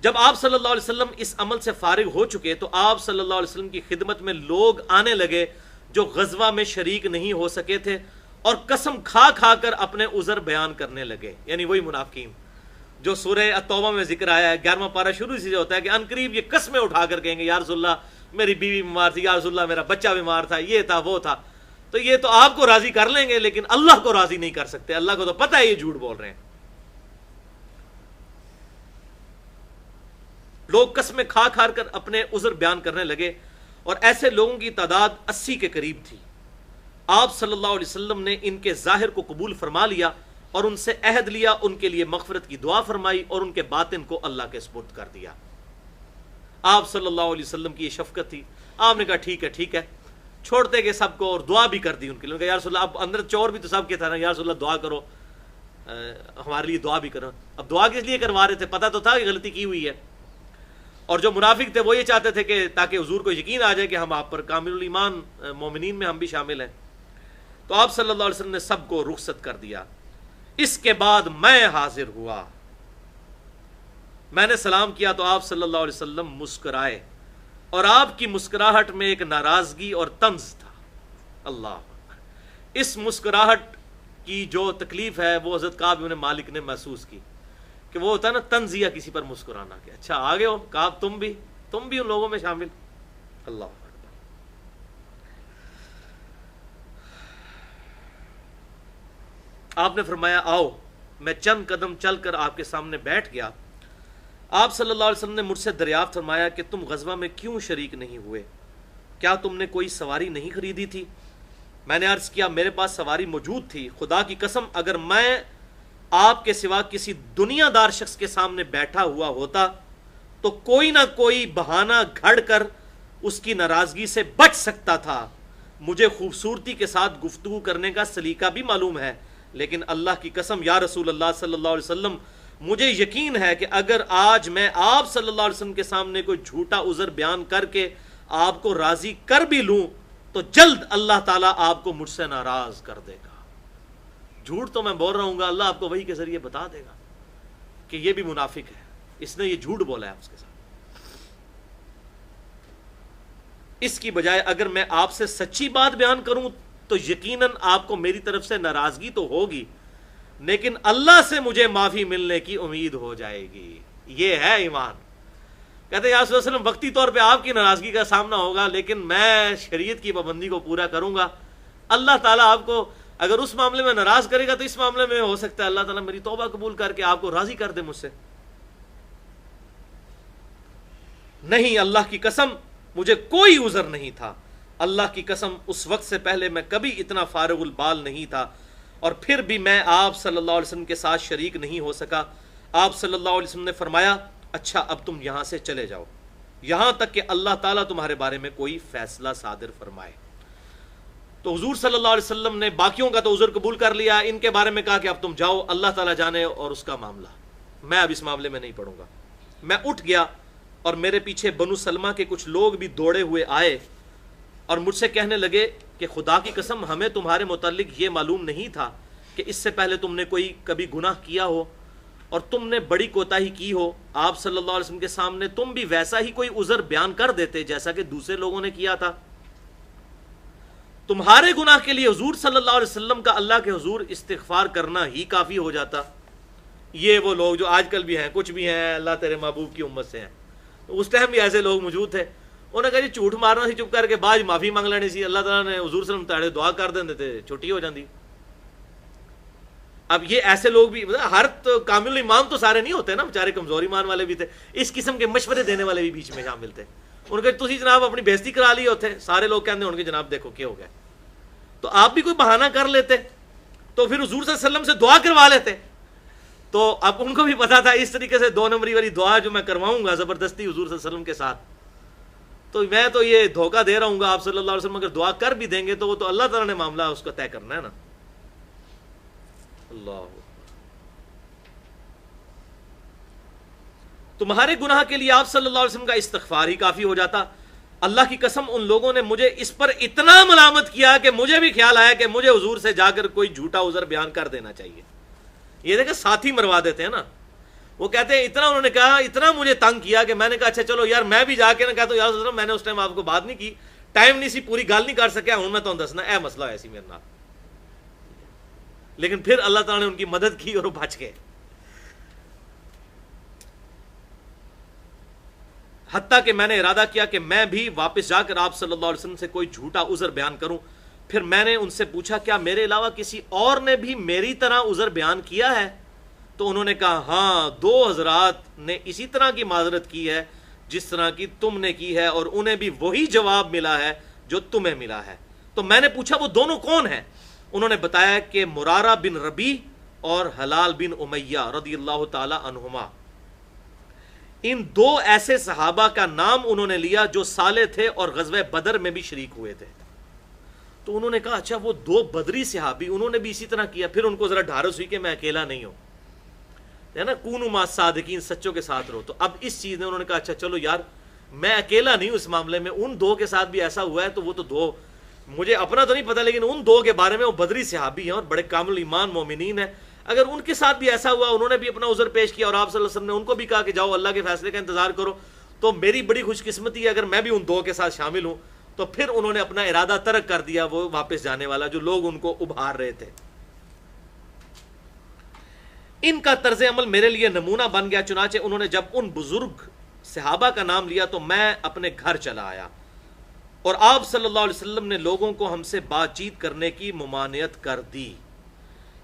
جب آپ صلی اللہ علیہ وسلم اس عمل سے فارغ ہو چکے تو آپ صلی اللہ علیہ وسلم کی خدمت میں لوگ آنے لگے جو غزوہ میں شریک نہیں ہو سکے تھے اور قسم کھا کھا کر اپنے عذر بیان کرنے لگے، یعنی وہی منافقین جو سورہ التوبہ میں ذکر آیا ہے، 11واں پارہ شروع سے ہوتا ہے کہ عنقریب یہ قسمیں اٹھا کر کہیں گے یا رسول اللہ میری بیوی بیمار تھی، یا رسول اللہ میرا بچہ بیمار تھا، یہ تھا وہ تھا۔ تو یہ تو آپ کو راضی کر لیں گے لیکن اللہ کو راضی نہیں کر سکتے، اللہ کو تو پتہ ہے یہ جھوٹ بول رہے ہیں۔ لوگ قسمیں کھا کھا کر اپنے عذر بیان کرنے لگے اور ایسے لوگوں کی تعداد 80 کے قریب تھی۔ آپ صلی اللہ علیہ وسلم نے ان کے ظاہر کو قبول فرما لیا اور ان سے عہد لیا، ان کے لیے مغفرت کی دعا فرمائی اور ان کے باطن کو اللہ کے سپرد کر دیا۔ آپ صلی اللہ علیہ وسلم کی یہ شفقت تھی، آپ نے کہا ٹھیک ہے، چھوڑتے گئے سب کو اور دعا بھی کر دی ان کے لیے۔ یا رسول اللہ اب اندر چور بھی تو سب کے تھا نا، یا رسول اللہ دعا کرو، ہمارے لیے دعا بھی کرو۔ اب دعا کس لیے کروا رہے تھے؟ پتہ تو تھا کہ غلطی کی ہوئی ہے، اور جو منافق تھے وہ یہ چاہتے تھے کہ تاکہ حضور کو یقین آ جائے کہ ہم آپ پر کامل الایمان مومنین میں ہم بھی شامل ہیں۔ تو آپ صلی اللہ علیہ وسلم نے سب کو رخصت کر دیا۔ اس کے بعد میں حاضر ہوا، میں نے سلام کیا تو آپ صلی اللہ علیہ وسلم مسکرائے اور آپ کی مسکراہٹ میں ایک ناراضگی اور طنز تھا۔ اللہ اکبر۔ اس مسکراہٹ کی جو تکلیف ہے وہ حضرت کعب بن مالک نے محسوس کی کہ وہ ہوتا ہے نا تنزیہ کسی پر مسکرانا، کہ اچھا آگے ہو کعب، تم بھی ان لوگوں میں شامل۔ اللہ اکبر۔ آپ نے فرمایا آؤ، میں چند قدم چل کر آپ کے سامنے بیٹھ گیا۔ آپ صلی اللہ علیہ وسلم نے مجھ سے دریافت فرمایا کہ تم غزوہ میں کیوں شریک نہیں ہوئے؟ کیا تم نے کوئی سواری نہیں خریدی تھی؟ میں نے عرض کیا میرے پاس سواری موجود تھی، خدا کی قسم اگر میں آپ کے سوا کسی دنیا دار شخص کے سامنے بیٹھا ہوا ہوتا تو کوئی نہ کوئی بہانہ گھڑ کر اس کی ناراضگی سے بچ سکتا تھا۔ مجھے خوبصورتی کے ساتھ گفتگو کرنے کا سلیقہ بھی معلوم ہے، لیکن اللہ کی قسم یا رسول اللہ صلی اللہ علیہ وسلم مجھے یقین ہے کہ اگر آج میں آپ صلی اللہ علیہ وسلم کے سامنے کوئی جھوٹا عذر بیان کر کے آپ کو راضی کر بھی لوں تو جلد اللہ تعالیٰ آپ کو مجھ سے ناراض کر دے گا۔ جھوٹ تو میں بول رہا ہوں گا، اللہ آپ کو وحی کے ذریعے بتا دے گا کہ یہ بھی منافق ہے، اس نے یہ جھوٹ بولا ہے اس کے ساتھ۔ اس کی بجائے اگر میں آپ سے سچی بات بیان کروں تو یقیناً آپ کو میری طرف سے ناراضگی تو ہوگی، لیکن اللہ سے مجھے معافی ملنے کی امید ہو جائے گی۔ یہ ہے ایمان۔ کہتے ہیں یا رسول اللہ صلی اللہ علیہ وسلم وقتی طور پہ آپ کی ناراضگی کا سامنا ہوگا لیکن میں شریعت کی پابندی کو پورا کروں گا۔ اللہ تعالیٰ آپ کو اگر اس معاملے میں ناراض کرے گا تو اس معاملے میں ہو سکتا ہے اللہ تعالیٰ میری توبہ قبول کر کے آپ کو راضی کر دے مجھ سے۔ نہیں، اللہ کی قسم مجھے کوئی عذر نہیں تھا، اللہ کی قسم اس وقت سے پہلے میں کبھی اتنا فارغ البال نہیں تھا، اور پھر بھی میں آپ صلی اللہ علیہ وسلم کے ساتھ شریک نہیں ہو سکا۔ آپ صلی اللہ علیہ وسلم نے فرمایا اچھا اب تم یہاں سے چلے جاؤ یہاں تک کہ اللہ تعالیٰ تمہارے بارے میں کوئی فیصلہ صادر فرمائے۔ تو حضور صلی اللہ علیہ وسلم نے باقیوں کا تو عذر قبول کر لیا، ان کے بارے میں کہا کہ اب تم جاؤ، اللہ تعالیٰ جانے اور اس کا معاملہ، میں اب اس معاملے میں نہیں پڑوں گا۔ میں اٹھ گیا اور میرے پیچھے بنو سلمہ کے کچھ لوگ بھی دوڑے ہوئے آئے اور مجھ سے کہنے لگے کہ خدا کی قسم ہمیں تمہارے متعلق یہ معلوم نہیں تھا کہ اس سے پہلے تم نے کبھی گناہ کیا ہو اور تم نے بڑی کوتاہی کی ہو۔ آپ صلی اللہ علیہ وسلم کے سامنے تم بھی ویسا ہی کوئی عذر بیان کر دیتے جیسا کہ دوسرے لوگوں نے کیا تھا۔ تمہارے گناہ کے لیے حضور صلی اللہ علیہ وسلم کا اللہ کے حضور استغفار کرنا ہی کافی ہو جاتا۔ یہ وہ لوگ جو آج کل بھی ہیں، کچھ بھی ہیں اللہ تیرے محبوب کی امت سے ہیں، اس ٹائم بھی ایسے لوگ موجود تھے۔ انہوں نے کہا جی جھوٹ مارنا سی چپ کر کے بعد معافی مانگ لینی سی، اللہ تعالیٰ نے حضور صلی اللہ علیہ وسلم تاڑے دعا کر دیندے تھے، چھٹی ہو جاندی۔ اب یہ ایسے لوگ بھی، ہر کامل ایمان تو سارے نہیں ہوتے نا، بیچارے کمزور ایمان والے بھی تھے، اس قسم کے مشورے دینے والے بھی بیچ میں شامل تھے۔ ان کے تسی جناب اپنی بےزتی کرا لی ہوتے، سارے لوگ کہتے ہیں ان کے جناب دیکھو کیا ہو گیا، تو آپ بھی کوئی بہانہ کر لیتے تو پھر حضور صلی اللہ علیہ وسلم سے دعا کروا لیتے۔ تو اب ان کو بھی پتا تھا اس طریقے سے 2 نمبری والی دعا جو میں کرواؤں گا زبردستی حضور صلی اللہ علیہ وسلم کے ساتھ، تو میں تو یہ دھوکہ دے رہا ہوں گا، آپ صلی اللہ علیہ وسلم اگر دعا کر بھی دیں گے تو وہ تو اللہ تعالیٰ نے معاملہ اس کا طے کرنا ہے نا۔ اللہ، تمہارے گناہ کے لیے آپ صلی اللہ علیہ وسلم کا استغفار ہی کافی ہو جاتا۔ اللہ کی قسم ان لوگوں نے مجھے اس پر اتنا ملامت کیا کہ مجھے بھی خیال آیا کہ مجھے حضور سے جا کر کوئی جھوٹا عذر بیان کر دینا چاہیے۔ یہ دیکھیں ساتھی مروا دیتے ہیں نا، وہ کہتے ہیں اتنا انہوں نے کہا، اتنا مجھے تنگ کیا کہ میں نے کہا اچھا چلو یار میں بھی جا کے نہ کہتا ہوں، یار رسول اللہ میں نے اس ٹائم آپ کو بات نہیں کی، ٹائم نہیں سی، پوری گل نہیں کر سکیا، ہوں میں تو دسنا اے مسئلہ ایسی میرے نال۔ لیکن پھر اللہ تعالیٰ نے ان کی مدد کی اور وہ بچ گئے۔ حتیٰ کہ میں نے ارادہ کیا کہ میں بھی واپس جا کر آپ صلی اللہ علیہ وسلم سے کوئی جھوٹا عذر بیان کروں۔ پھر میں نے ان سے پوچھا کیا میرے علاوہ کسی اور نے بھی میری طرح عذر بیان کیا ہے؟ تو انہوں نے کہا ہاں، 2 حضرات نے اسی طرح کی معذرت کی ہے جس طرح کی تم نے کی ہے، اور انہیں بھی وہی جواب ملا ہے جو تمہیں ملا ہے۔ تو میں نے پوچھا وہ دونوں کون ہیں؟ انہوں نے بتایا کہ مرارہ بن ربیع اور حلال بن امیہ رضی اللہ تعالی عنہما۔ ان 2 ایسے صحابہ کا نام انہوں نے لیا جو سالے تھے اور غزوہ بدر میں بھی شریک ہوئے تھے۔ تو انہوں نے کہا اچھا وہ 2 بدری صحابی انہوں نے بھی اسی طرح کیا۔ پھر ان کو ذرا ڈھارس ہوئی کہ میں اکیلا نہیں ہوں، ہے نا، کونوا مع الصادقین، سچوں کے ساتھ رہو۔ تو اب اس چیز نے انہوں نے کہا اچھا چلو یار میں اکیلا نہیں ہوں اس معاملے میں، ان 2 کے ساتھ بھی ایسا ہوا ہے تو وہ تو 2، مجھے اپنا تو نہیں پتا لیکن ان 2 کے بارے میں وہ بدری صحابی ہیں اور بڑے کامل ایمان مومنین ہیں، اگر ان کے ساتھ بھی ایسا ہوا، انہوں نے بھی اپنا عذر پیش کیا اور آپ صلی اللہ علیہ وسلم نے ان کو بھی کہا کہ جاؤ اللہ کے فیصلے کا انتظار کرو، تو میری بڑی خوش قسمتی ہے اگر میں بھی ان 2 کے ساتھ شامل ہوں۔ تو پھر انہوں نے اپنا ارادہ ترک کر دیا، وہ واپس جانے والا جو لوگ ان کو ابھار رہے تھے۔ ان کا طرز عمل میرے لیے نمونہ بن گیا، چنانچہ انہوں نے جب ان بزرگ صحابہ کا نام لیا تو میں اپنے گھر چلا آیا، اور آپ صلی اللہ علیہ وسلم نے لوگوں کو ہم سے بات چیت کرنے کی ممانعت کر دی،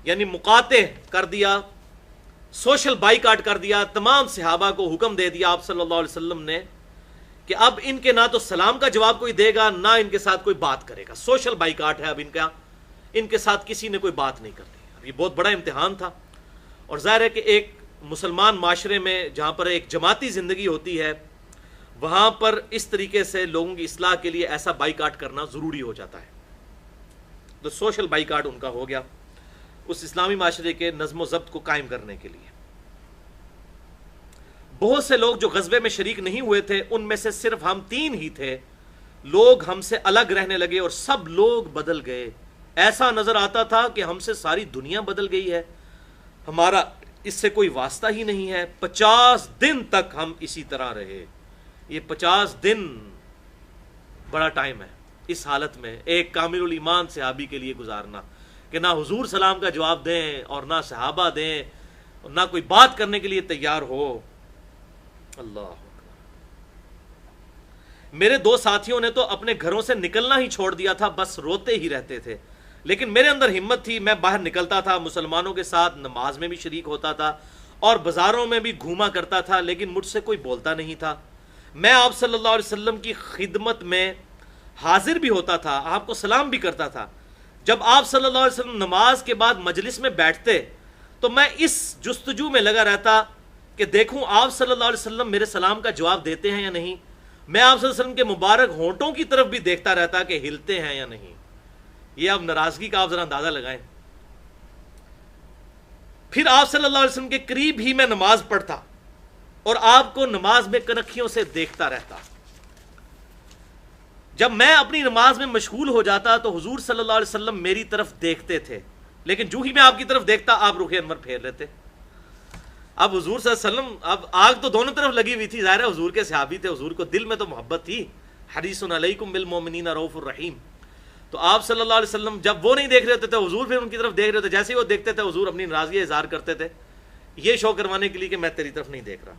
یعنی مقاطع کر دیا، سوشل بائیکاٹ کر دیا، تمام صحابہ کو حکم دے دیا آپ صلی اللہ علیہ وسلم نے کہ اب ان کے نہ تو سلام کا جواب کوئی دے گا نہ ان کے ساتھ کوئی بات کرے گا، سوشل بائیکاٹ ہے اب ان کا، ان کے ساتھ کسی نے کوئی بات نہیں کرنی۔ اب یہ بہت بڑا امتحان تھا، اور ظاہر ہے کہ ایک مسلمان معاشرے میں جہاں پر ایک جماعتی زندگی ہوتی ہے وہاں پر اس طریقے سے لوگوں کی اصلاح کے لیے ایسا بائیکاٹ کرنا ضروری ہو جاتا ہے۔ تو سوشل بائیکاٹ ان کا ہو گیا اس اسلامی معاشرے کے نظم و ضبط کو قائم کرنے کے لیے۔ بہت سے لوگ جو غزوے میں شریک نہیں ہوئے تھے ان میں سے صرف ہم 3 ہی تھے، لوگ ہم سے الگ رہنے لگے اور سب لوگ بدل گئے، ایسا نظر آتا تھا کہ ہم سے ساری دنیا بدل گئی ہے، ہمارا اس سے کوئی واسطہ ہی نہیں ہے۔ 50 دن تک ہم اسی طرح رہے۔ یہ 50 دن بڑا ٹائم ہے اس حالت میں ایک کامل الایمان صحابی کے لیے گزارنا، کہ نہ حضور سلام کا جواب دیں اور نہ صحابہ دیں اور نہ کوئی بات کرنے کے لیے تیار ہو۔ اللہ اکبر۔ میرے 2 ساتھیوں نے تو اپنے گھروں سے نکلنا ہی چھوڑ دیا تھا، بس روتے ہی رہتے تھے، لیکن میرے اندر ہمت تھی، میں باہر نکلتا تھا، مسلمانوں کے ساتھ نماز میں بھی شریک ہوتا تھا اور بازاروں میں بھی گھوما کرتا تھا، لیکن مجھ سے کوئی بولتا نہیں تھا۔ میں آپ صلی اللہ علیہ وسلم کی خدمت میں حاضر بھی ہوتا تھا، آپ کو سلام بھی کرتا تھا۔ جب آپ صلی اللہ علیہ وسلم نماز کے بعد مجلس میں بیٹھتے تو میں اس جستجو میں لگا رہتا کہ دیکھوں آپ صلی اللہ علیہ وسلم میرے سلام کا جواب دیتے ہیں یا نہیں۔ میں آپ صلی اللہ علیہ وسلم کے مبارک ہونٹوں کی طرف بھی دیکھتا رہتا کہ ہلتے ہیں یا نہیں۔ یہ اب ناراضگی کا آپ ذرا اندازہ لگائیں۔ پھر آپ صلی اللہ علیہ وسلم کے قریب ہی میں نماز پڑھتا اور آپ کو نماز میں کنکھیوں سے دیکھتا رہتا۔ جب میں اپنی نماز میں مشغول ہو جاتا تو حضور صلی اللہ علیہ وسلم میری طرف دیکھتے تھے، لیکن جو ہی میں آپ کی طرف دیکھتا آپ رخ انور پھیر لیتے۔ اب حضور صلی اللہ علیہ وسلم، اب آگ تو دونوں طرف لگی ہوئی تھی، ظاہر ہے حضور کے صحابی تھے، حضور کو دل میں تو محبت تھی، حریص علیکم بالمؤمنین رؤوف الرحیم۔ تو آپ صلی اللہ علیہ وسلم جب وہ نہیں دیکھ رہے ہوتے تھے حضور پھر ان کی طرف دیکھ رہے ہوتے، جیسے ہی وہ دیکھتے تھے حضور اپنی ناراضگی اظہار کرتے تھے، یہ شو کروانے کے لیے کہ میں تیری طرف نہیں دیکھ رہا۔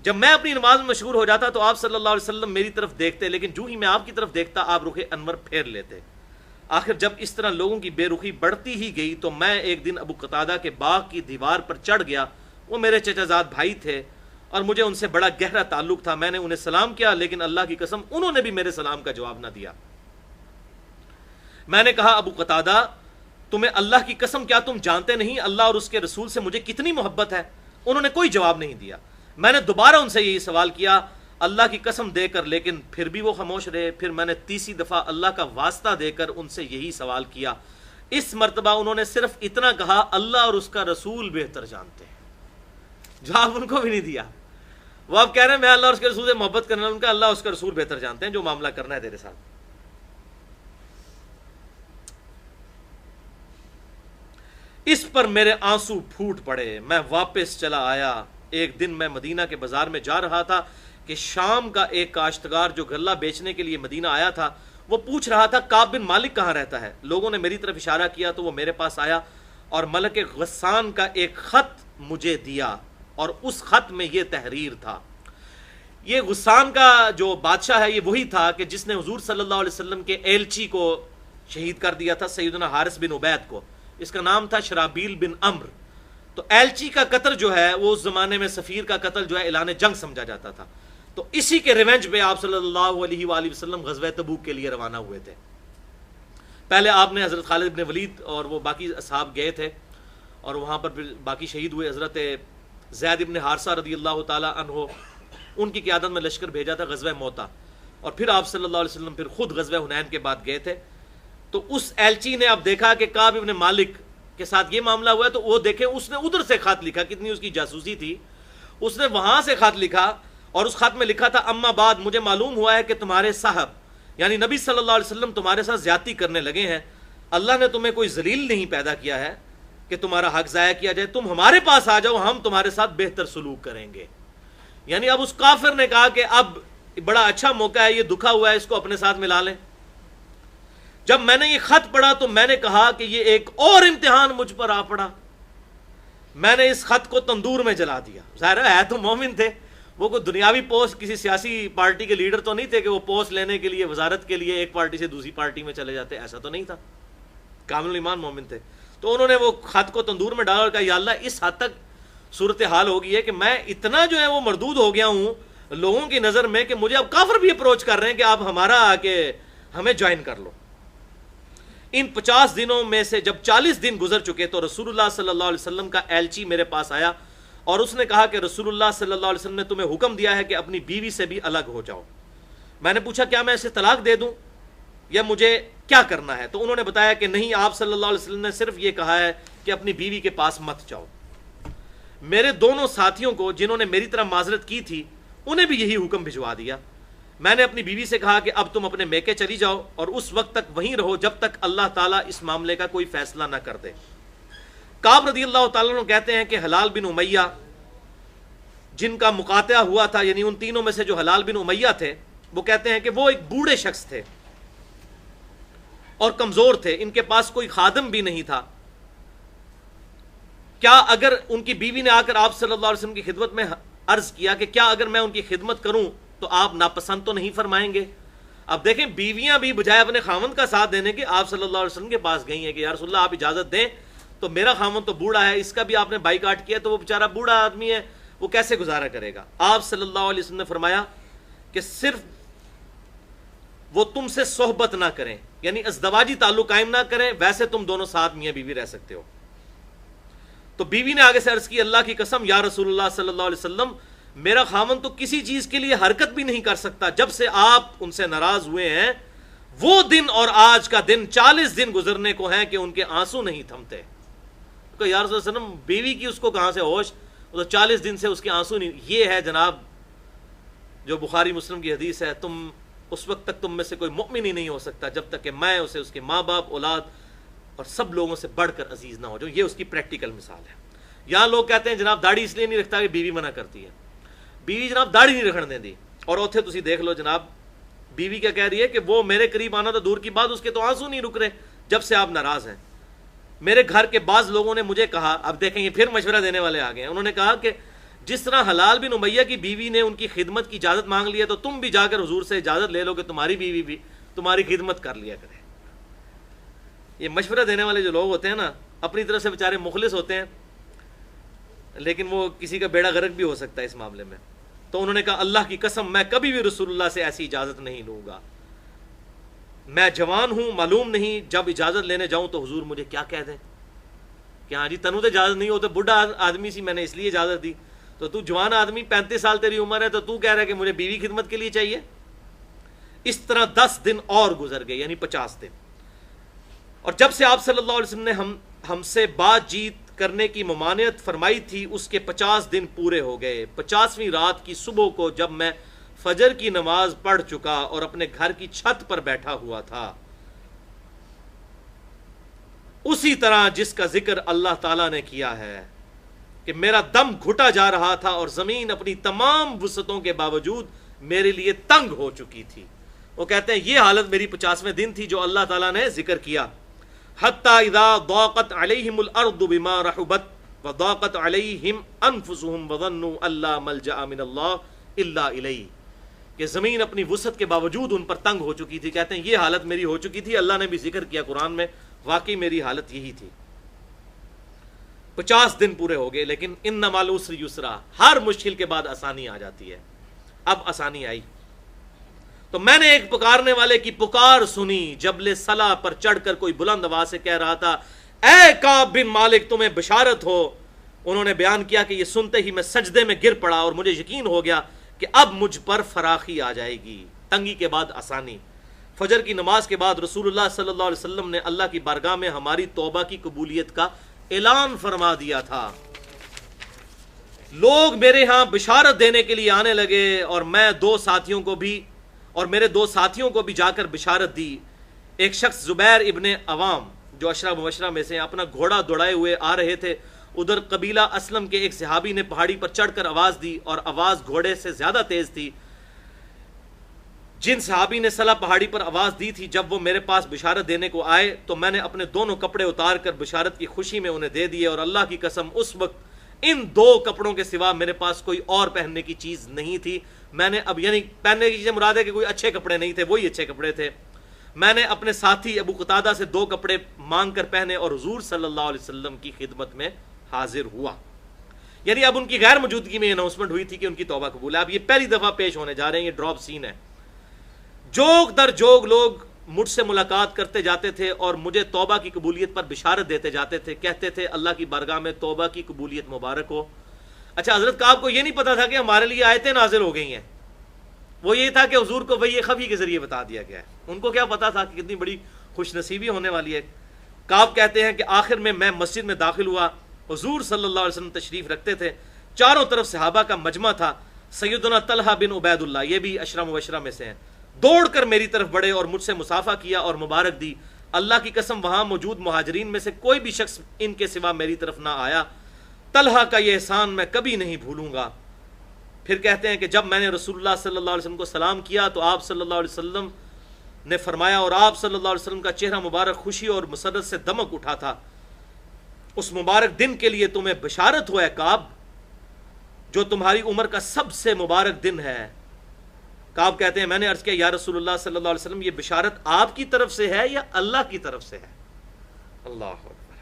جب میں اپنی نماز میں مشغول ہو جاتا تو آپ صلی اللہ علیہ وسلم میری طرف دیکھتے، لیکن جو ہی میں آپ کی طرف دیکھتا آپ رخ انور پھیر لیتے۔ آخر جب اس طرح لوگوں کی بے رخی بڑھتی ہی گئی تو میں ایک دن ابو قتادہ کے باغ کی دیوار پر چڑھ گیا، وہ میرے چچا زاد بھائی تھے اور مجھے ان سے بڑا گہرا تعلق تھا۔ میں نے انہیں سلام کیا، لیکن اللہ کی قسم انہوں نے بھی میرے سلام کا جواب نہ دیا۔ میں نے کہا ابو قتادہ تمہیں اللہ کی قسم کیا تم جانتے نہیں اللہ اور اس کے رسول سے مجھے کتنی محبت ہے؟ انہوں نے کوئی جواب نہیں دیا۔ میں نے دوبارہ ان سے یہی سوال کیا، اللہ کی قسم دے کر، لیکن پھر بھی وہ خاموش رہے۔ پھر میں نے تیسری دفعہ اللہ کا واسطہ دے کر ان سے یہی سوال کیا۔ اس مرتبہ انہوں نے صرف اتنا کہا، اللہ اور اس کا رسول بہتر جانتے ہیں۔ جواب ان کو بھی نہیں دیا۔ وہ اب کہہ رہے ہیں میں اللہ اور اس کے رسول سے محبت کرنا، ان کا اللہ اور اس کا رسول بہتر جانتے ہیں جو معاملہ کرنا ہے تیرے ساتھ۔ اس پر میرے آنسو پھوٹ پڑے، میں واپس چلا آیا۔ ایک دن میں مدینہ کے بازار میں جا رہا تھا کہ شام کا ایک کاشتکار جو غلہ بیچنے کے لیے مدینہ آیا تھا وہ پوچھ رہا تھا کعب بن مالک کہاں رہتا ہے۔ لوگوں نے میری طرف اشارہ کیا تو وہ میرے پاس آیا اور ملک غسان کا ایک خط مجھے دیا، اور اس خط میں یہ تحریر تھا۔ یہ غسان کا جو بادشاہ ہے یہ وہی تھا کہ جس نے حضور صلی اللہ علیہ وسلم کے ایلچی کو شہید کر دیا تھا، سیدنا حارث بن عبید کو۔ اس کا نام تھا شرابیل بن عمر۔ تو ایلچی کا قتل جو ہے وہ اس زمانے میں سفیر کا قتل جو ہے اعلان جنگ سمجھا جاتا تھا۔ تو اسی کے ریونج پہ آپ صلی اللہ علیہ وآلہ وسلم غزوہ تبوک کے لیے روانہ ہوئے تھے۔ پہلے آپ نے حضرت خالد بن ولید اور وہ باقی اصحاب گئے تھے اور وہاں پر باقی شہید ہوئے۔ حضرت زید بن حارثہ رضی اللہ تعالی عنہ ان کی قیادت میں لشکر بھیجا تھا غزوہ موتا، اور پھر آپ صلی اللہ علیہ وسلم پھر خود غزوہ حنین کے بعد گئے تھے۔ تو اس ایلچی نے اب دیکھا کہ کعب بن مالک کے ساتھ یہ معاملہ ہوا ہے، تو وہ دیکھیں اس نے ادھر سے خط لکھا، کتنی اس کی جاسوسی تھی، اس نے وہاں سے خط لکھا اور اس خط میں لکھا تھا اما بعد مجھے معلوم ہوا ہے کہ تمہارے صاحب یعنی نبی صلی اللہ علیہ وسلم تمہارے ساتھ زیادتی کرنے لگے ہیں۔ اللہ نے تمہیں کوئی ذلیل نہیں پیدا کیا ہے کہ تمہارا حق ضائع کیا جائے، تم ہمارے پاس آ جاؤ، ہم تمہارے ساتھ بہتر سلوک کریں گے۔ یعنی اب اس کافر نے کہا کہ اب بڑا اچھا موقع ہے، یہ دکھا ہوا ہے، اس کو اپنے ساتھ ملا لیں۔ جب میں نے یہ خط پڑھا تو میں نے کہا کہ یہ ایک اور امتحان مجھ پر آ پڑا۔ میں نے اس خط کو تندور میں جلا دیا۔ ظاہر ہے تو مومن تھے، وہ کوئی دنیاوی پوسٹ کسی سیاسی پارٹی کے لیڈر تو نہیں تھے کہ وہ پوسٹ لینے کے لیے وزارت کے لیے ایک پارٹی سے دوسری پارٹی میں چلے جاتے، ایسا تو نہیں تھا، کامل ایمان مومن تھے۔ تو انہوں نے وہ خط کو تندور میں ڈالا اور کہا یا اللہ اس حد تک صورتحال ہو گئی ہے کہ میں اتنا جو ہے وہ مردود ہو گیا ہوں لوگوں کی نظر میں کہ مجھے اب کافر بھی اپروچ کر رہے ہیں کہ آپ ہمارا آ کے ہمیں جوائن کر لو۔ ان 50 دنوں میں سے جب 40 دن گزر چکے تو رسول اللہ صلی اللہ علیہ وسلم کا ایلچی میرے پاس آیا اور اس نے کہا کہ رسول اللہ صلی اللہ علیہ وسلم نے تمہیں حکم دیا ہے کہ اپنی بیوی سے بھی الگ ہو جاؤ۔ میں نے پوچھا کیا میں اسے طلاق دے دوں یا مجھے کیا کرنا ہے؟ تو انہوں نے بتایا کہ نہیں، آپ صلی اللہ علیہ وسلم نے صرف یہ کہا ہے کہ اپنی بیوی کے پاس مت جاؤ۔ میرے دونوں ساتھیوں کو جنہوں نے میری طرح معذرت کی تھی انہیں بھی یہی حکم بھجوا دیا۔ میں نے اپنی بیوی سے کہا کہ اب تم اپنے میکے چلی جاؤ اور اس وقت تک وہیں رہو جب تک اللہ تعالیٰ اس معاملے کا کوئی فیصلہ نہ کر دے۔ کعب رضی اللہ تعالیٰ عنہ کہتے ہیں کہ حلال بن امیہ جن کا مقاطعہ ہوا تھا، یعنی ان تینوں میں سے جو حلال بن امیہ تھے، وہ کہتے ہیں کہ وہ ایک بوڑھے شخص تھے اور کمزور تھے، ان کے پاس کوئی خادم بھی نہیں تھا۔ کیا اگر ان کی بیوی نے آ کر آپ صلی اللہ علیہ وسلم کی خدمت میں عرض کیا کہ کیا اگر میں ان کی خدمت کروں تو آپ ناپسند تو نہیں فرمائیں گے؟ اب دیکھیں بیویاں بھی بجائے اپنے خاوند کا ساتھ دینے کے آپ صلی اللہ علیہ وسلم کے پاس گئی ہیں کہ یا رسول اللہ آپ اجازت دیں، تو میرا خاوند تو بوڑھا ہے، اس کا بھی آپ نے بائیکاٹ کیا تو وہ بیچارہ بوڑھا آدمی ہے، وہ کیسے گزارا کرے گا؟ آپ صلی اللہ علیہ وسلم نے فرمایا کہ صرف وہ تم سے صحبت نہ کریں، یعنی ازدواجی تعلق قائم نہ کریں، ویسے تم دونوں ساتھ میاں بیوی رہ سکتے ہو۔ تو بیوی نے آگے سے عرض کی اللہ کی قسم یا رسول اللہ صلی اللہ علیہ وسلم میرا خاوند تو کسی چیز کے لیے حرکت بھی نہیں کر سکتا، جب سے آپ ان سے ناراض ہوئے ہیں وہ دن اور آج کا دن 40 دن گزرنے کو ہیں کہ ان کے آنسو نہیں تھمتے۔ تو یا رسول اللہ صلی اللہ علیہ وسلم بیوی کی اس کو کہاں سے ہوش، وہ تو 40 دن سے اس کے آنسو نہیں۔ یہ ہے جناب جو بخاری مسلم کی حدیث ہے، تم اس وقت تک تم میں سے کوئی مؤمن ہی نہیں ہو سکتا جب تک کہ میں اسے اس کے ماں باپ اولاد اور سب لوگوں سے بڑھ کر عزیز نہ ہو جاؤں۔ یہ اس کی پریکٹیکل مثال ہے۔ یہاں لوگ کہتے ہیں جناب داڑھی اس لیے نہیں رکھتا کہ بیوی منع کرتی ہے، بیوی جناب داڑھی نہیں رکھنے دی، اور اوتھے تسی دیکھ لو جناب بیوی کیا کہہ رہی ہے کہ وہ میرے قریب آنا تو دور کی بات، اس کے تو آنسو نہیں رک رہے جب سے آپ ناراض ہیں۔ میرے گھر کے بعض لوگوں نے مجھے کہا، اب دیکھیں یہ پھر مشورہ دینے والے آ گئے ہیں، انہوں نے کہا کہ جس طرح حلال بن امیہ کی بیوی نے ان کی خدمت کی اجازت مانگ لی ہے تو تم بھی جا کر حضور سے اجازت لے لو کہ تمہاری بیوی بھی تمہاری خدمت کر لیا کرے۔ یہ مشورہ دینے والے جو لوگ ہوتے ہیں نا، اپنی طرف سے بیچارے مخلص ہوتے ہیں لیکن وہ کسی کا بیڑا غرق بھی ہو سکتا ہے اس معاملے میں۔ تو انہوں نے کہا اللہ کی قسم میں کبھی بھی رسول اللہ سے ایسی اجازت نہیں لوں گا، میں جوان ہوں، معلوم نہیں جب اجازت لینے جاؤں تو حضور مجھے کیا کہہ دیں کہ ہاں جی تنو تو اجازت نہیں ہو، تو بڈھا آدمی سی میں نے اس لیے اجازت دی۔ تو تو جوان آدمی 35 سال تیری عمر ہے تو تو کہہ رہا ہے کہ مجھے بیوی خدمت کے لیے چاہیے. اس طرح 10 دن اور گزر گئے، یعنی 50 دن. اور جب سے آپ صلی اللہ علیہ وسلم نے ہم سے بات چیت کرنے کی ممانعت فرمائی تھی اس کے 50 دن پورے ہو گئے. 50ویں رات کی صبح کو جب میں فجر کی نماز پڑھ چکا اور اپنے گھر کی چھت پر بیٹھا ہوا تھا، اسی طرح جس کا ذکر اللہ تعالیٰ نے کیا ہے کہ میرا دم گھٹا جا رہا تھا اور زمین اپنی تمام وسعتوں کے باوجود میرے لیے تنگ ہو چکی تھی. وہ کہتے ہیں یہ حالت میری 50ویں دن تھی جو اللہ تعالیٰ نے ذکر کیا. حتی اذا ضاقت علیہم الارض بما رحبت وضاقت علیہم انفسهم وظنوا ان لا ملجأ من اللہ الا الیہ، کہ زمین اپنی وسعت کے باوجود ان پر تنگ ہو چکی تھی. کہتے ہیں یہ حالت میری ہو چکی تھی. اللہ نے بھی ذکر کیا قرآن میں، واقعی میری حالت یہی تھی. 50 دن پورے ہو گئے، لیکن ان مع العسر یسرا، ہر مشکل کے بعد آسانی آ جاتی ہے. اب آسانی آئی تو میں نے ایک پکارنے والے کی پکار سنی. جبل صلا پر چڑھ کر کوئی بلند آواز سے کہہ رہا تھا، اے کعب بن مالک تمہیں بشارت ہو. انہوں نے بیان کیا کہ یہ سنتے ہی میں سجدے میں گر پڑا اور مجھے یقین ہو گیا کہ اب مجھ پر فراخی آ جائے گی، تنگی کے بعد آسانی. فجر کی نماز کے بعد رسول اللہ صلی اللہ علیہ وسلم نے اللہ کی بارگاہ میں ہماری توبہ کی قبولیت کا اعلان فرما دیا تھا. لوگ میرے ہاں بشارت دینے کے لیے آنے لگے اور میں میرے دو ساتھیوں کو بھی جا کر بشارت دی. ایک شخص زبیر ابن عوام جو عشرہ مبشرہ میں سے اپنا گھوڑا دوڑائے ہوئے آ رہے تھے. ادھر قبیلہ اسلم کے ایک صحابی نے پہاڑی پر چڑھ کر آواز دی اور آواز گھوڑے سے زیادہ تیز تھی. جن صحابی نے صلا پہاڑی پر آواز دی تھی جب وہ میرے پاس بشارت دینے کو آئے تو میں نے اپنے دونوں کپڑے اتار کر بشارت کی خوشی میں انہیں دے دیے. اور اللہ کی قسم اس وقت ان 2 کپڑوں کے سوا میرے پاس کوئی اور پہننے کی چیز نہیں تھی. میں نے اب یعنی پہننے کی چیزیں مراد ہے کہ کوئی اچھے کپڑے نہیں تھے، وہی اچھے کپڑے تھے. میں نے اپنے ساتھی ابو قتادہ سے 2 کپڑے مانگ کر پہنے اور حضور صلی اللہ علیہ وسلم کی خدمت میں حاضر ہوا. یعنی اب ان کی غیر موجودگی میں اناؤنسمنٹ ہوئی تھی کہ ان کی توبہ قبول ہے. اب یہ پہلی دفعہ پیش ہونے جا رہے ہیں، یہ ڈراپ سین ہے. جوگ در جوگ لوگ مجھ سے ملاقات کرتے جاتے تھے اور مجھے توبہ کی قبولیت پر بشارت دیتے جاتے تھے. کہتے تھے اللہ کی بارگاہ میں توبہ کی قبولیت مبارک ہو. اچھا، حضرت کعب کو یہ نہیں پتا تھا کہ ہمارے لیے آیتیں نازل ہو گئی ہیں. وہ یہ تھا کہ حضور کو وحی خفی کے ذریعے بتا دیا گیا ہے. ان کو کیا پتا تھا کہ کتنی بڑی خوش نصیبی ہونے والی ہے. کعب کہتے ہیں کہ آخر میں مسجد میں داخل ہوا. حضور صلی اللہ علیہ وسلم تشریف رکھتے تھے. چاروں طرف صحابہ کا مجمع تھا. سیدنا طلحہ بن عبید اللہ، یہ بھی عشرہ مبشرہ میں سے ہیں، دوڑ کر میری طرف بڑھے اور مجھ سے مصافحہ کیا اور مبارک دی. اللہ کی قسم وہاں موجود مہاجرین میں سے کوئی بھی شخص ان کے سوا میری طرف نہ آیا. طلحہ کا یہ احسان میں کبھی نہیں بھولوں گا. پھر کہتے ہیں کہ جب میں نے رسول اللہ صلی اللہ علیہ وسلم کو سلام کیا تو آپ صلی اللہ علیہ وسلم نے فرمایا، اور آپ صلی اللہ علیہ وسلم کا چہرہ مبارک خوشی اور مسرت سے دمک اٹھا تھا، اس مبارک دن کے لیے تمہیں بشارت ہو اے کعب، جو تمہاری عمر کا سب سے مبارک دن ہے. کعب کہتے ہیں میں نے عرض کیا یا رسول اللہ صلی اللہ علیہ وسلم یہ بشارت آپ کی طرف سے ہے یا اللہ کی طرف سے ہے؟ اللہ اکبر.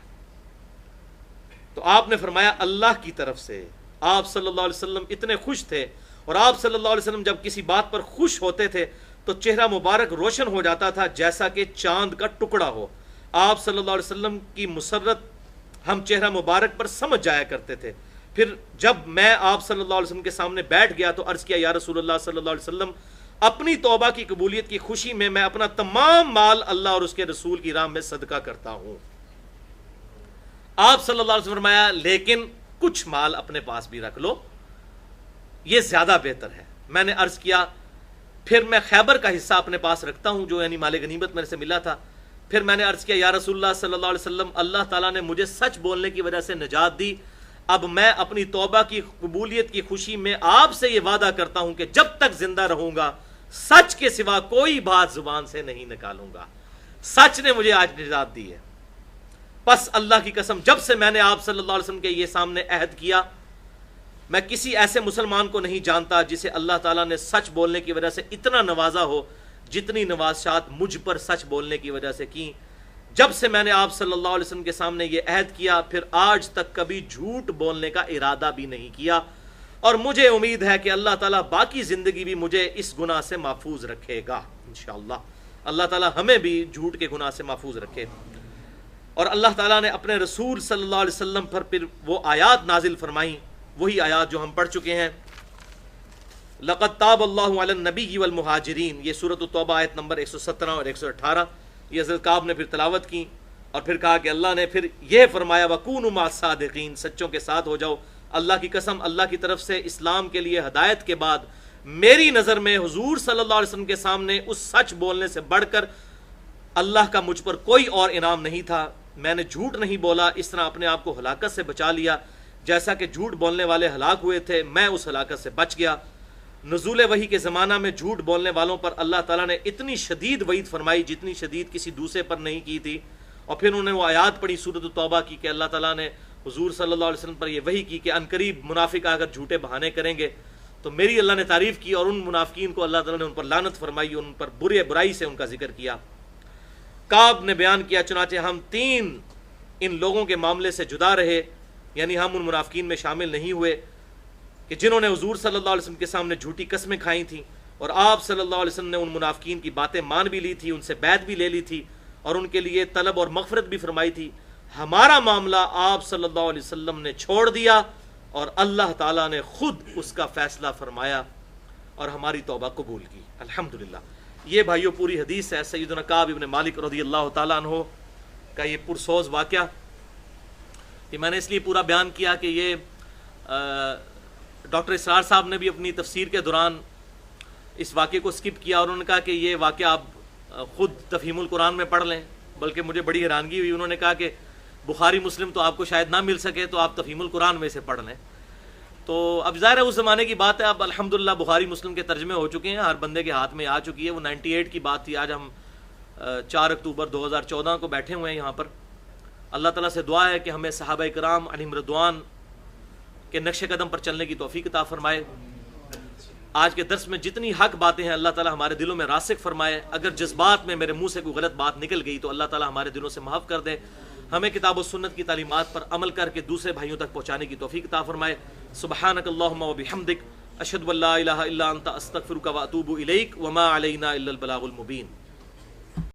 تو آپ نے فرمایا اللہ کی طرف سے. آپ صلی اللہ علیہ وسلم اتنے خوش تھے، اور آپ صلی اللہ علیہ وسلم جب کسی بات پر خوش ہوتے تھے تو چہرہ مبارک روشن ہو جاتا تھا جیسا کہ چاند کا ٹکڑا ہو. آپ صلی اللہ علیہ وسلم کی مسرت ہم چہرہ مبارک پر سمجھ جایا کرتے تھے. پھر جب میں آپ صلی اللہ علیہ وسلم کے سامنے بیٹھ گیا تو عرض کیا یا رسول اللہ صلی اللہ علیہ وسلم، اپنی توبہ کی قبولیت کی خوشی میں اپنا تمام مال اللہ اور اس کے رسول کی راہ میں صدقہ کرتا ہوں. آپ صلی اللہ علیہ وسلم فرمایا لیکن کچھ مال اپنے پاس بھی رکھ لو، یہ زیادہ بہتر ہے. میں نے عرض کیا پھر میں خیبر کا حصہ اپنے پاس رکھتا ہوں جو یعنی مال غنیمت میرے سے ملا تھا. پھر میں نے عرض کیا یا رسول اللہ صلی اللہ علیہ وسلم، اللہ تعالیٰ نے مجھے سچ بولنے کی وجہ سے نجات دی. اب میں اپنی توبہ کی قبولیت کی خوشی میں آپ سے یہ وعدہ کرتا ہوں کہ جب تک زندہ رہوں گا سچ کے سوا کوئی بات زبان سے نہیں نکالوں گا. سچ نے مجھے آج نجات دی ہے. پس اللہ کی قسم جب سے میں نے آپ صلی اللہ علیہ وسلم کے یہ سامنے عہد کیا، میں کسی ایسے مسلمان کو نہیں جانتا جسے اللہ تعالیٰ نے سچ بولنے کی وجہ سے اتنا نوازا ہو جتنی نوازشات مجھ پر سچ بولنے کی وجہ سے کی. جب سے میں نے آپ صلی اللہ علیہ وسلم کے سامنے یہ عہد کیا پھر آج تک کبھی جھوٹ بولنے کا ارادہ بھی نہیں کیا، اور مجھے امید ہے کہ اللہ تعالیٰ باقی زندگی بھی مجھے اس گناہ سے محفوظ رکھے گا انشاءاللہ. اللہ تعالیٰ ہمیں بھی جھوٹ کے گناہ سے محفوظ رکھے. اور اللہ تعالیٰ نے اپنے رسول صلی اللہ علیہ وسلم پر پھر وہ آیات نازل فرمائیں، وہی آیات جو ہم پڑھ چکے ہیں. لقد تاب اللہ علی النبی والمہاجرین، یہ سورۃ التوبہ آیت نمبر 117 اور 118. یہ حضرت کعب نے پھر تلاوت کی اور پھر کہا کہ اللہ نے پھر یہ فرمایا وَكُونُوا مَعَ الصَّادِقِينَ، سچوں کے ساتھ ہو جاؤ. اللہ کی قسم، اللہ کی طرف سے اسلام کے لیے ہدایت کے بعد میری نظر میں حضور صلی اللہ علیہ وسلم کے سامنے اس سچ بولنے سے بڑھ کر اللہ کا مجھ پر کوئی اور انعام نہیں تھا. میں نے جھوٹ نہیں بولا، اس طرح اپنے آپ کو ہلاکت سے بچا لیا. جیسا کہ جھوٹ بولنے والے ہلاک ہوئے تھے، میں اس ہلاکت سے بچ گیا. نزول وحی کے زمانہ میں جھوٹ بولنے والوں پر اللہ تعالیٰ نے اتنی شدید وعید فرمائی جتنی شدید کسی دوسرے پر نہیں کی تھی. اور پھر انہوں نے وہ آیات پڑھی سورۃ التوبہ کی کہ اللہ تعالیٰ نے حضور صلی اللہ علیہ وسلم پر یہ وحی کی کہ عنقریب منافق اگر جھوٹے بہانے کریں گے تو میری اللہ نے تعریف کی، اور ان منافقین کو اللہ تعالیٰ نے ان پر لعنت فرمائی، ان پر برائی سے ان کا ذکر کیا. کعب نے بیان کیا چنانچہ ہم 3 ان لوگوں کے معاملے سے جدا رہے، یعنی ہم ان منافقین میں شامل نہیں ہوئے کہ جنہوں نے حضور صلی اللہ علیہ وسلم کے سامنے جھوٹی قسمیں کھائی تھیں، اور آپ صلی اللہ علیہ وسلم نے ان منافقین کی باتیں مان بھی لی تھی، ان سے بیعت بھی لے لی تھی اور ان کے لیے طلب اور مغفرت بھی فرمائی تھی. ہمارا معاملہ آپ صلی اللہ علیہ وسلم نے چھوڑ دیا اور اللہ تعالیٰ نے خود اس کا فیصلہ فرمایا اور ہماری توبہ قبول کی. الحمدللہ. یہ بھائیو پوری حدیث ہے سیدنا کعب ابن مالک رضی اللہ تعالیٰ عنہ کا یہ پرسوز واقعہ. کہ میں نے اس لیے پورا بیان کیا کہ یہ ڈاکٹر اسرار صاحب نے بھی اپنی تفسیر کے دوران اس واقعے کو سکپ کیا، اور انہوں نے کہا کہ یہ واقعہ آپ خود تفہیم القرآن میں پڑھ لیں. بلکہ مجھے بڑی حیرانگی ہوئی، انہوں نے کہا کہ بخاری مسلم تو آپ کو شاید نہ مل سکے تو آپ تفہیم القرآن میں سے پڑھ لیں. تو اب ظاہر ہے اس زمانے کی بات ہے، اب الحمدللہ بخاری مسلم کے ترجمے ہو چکے ہیں، ہر بندے کے ہاتھ میں آ چکی ہے. وہ 98 کی بات تھی، آج ہم 4 اکتوبر 2014 کو بیٹھے ہوئے ہیں یہاں پر. اللہ تعالیٰ سے دعا ہے کہ ہمیں صحابہ کرام علیہم رضوان کے نقش قدم پر چلنے کی توفیق عطا فرمائے. آج کے درس میں جتنی حق باتیں ہیں اللہ تعالیٰ ہمارے دلوں میں راسخ فرمائے. اگر جذبات میں میرے منہ سے کوئی غلط بات نکل گئی تو اللہ تعالیٰ ہمارے دلوں سے معاف کر دے. ہمیں کتاب و سنت کی تعلیمات پر عمل کر کے دوسرے بھائیوں تک پہنچانے کی توفیق عطا فرمائے. سبحانک اللہم و بحمدک اشہد ان لا الہ الا انت استغفرک و اتوب الیک وما علینا الا البلاغ المبین.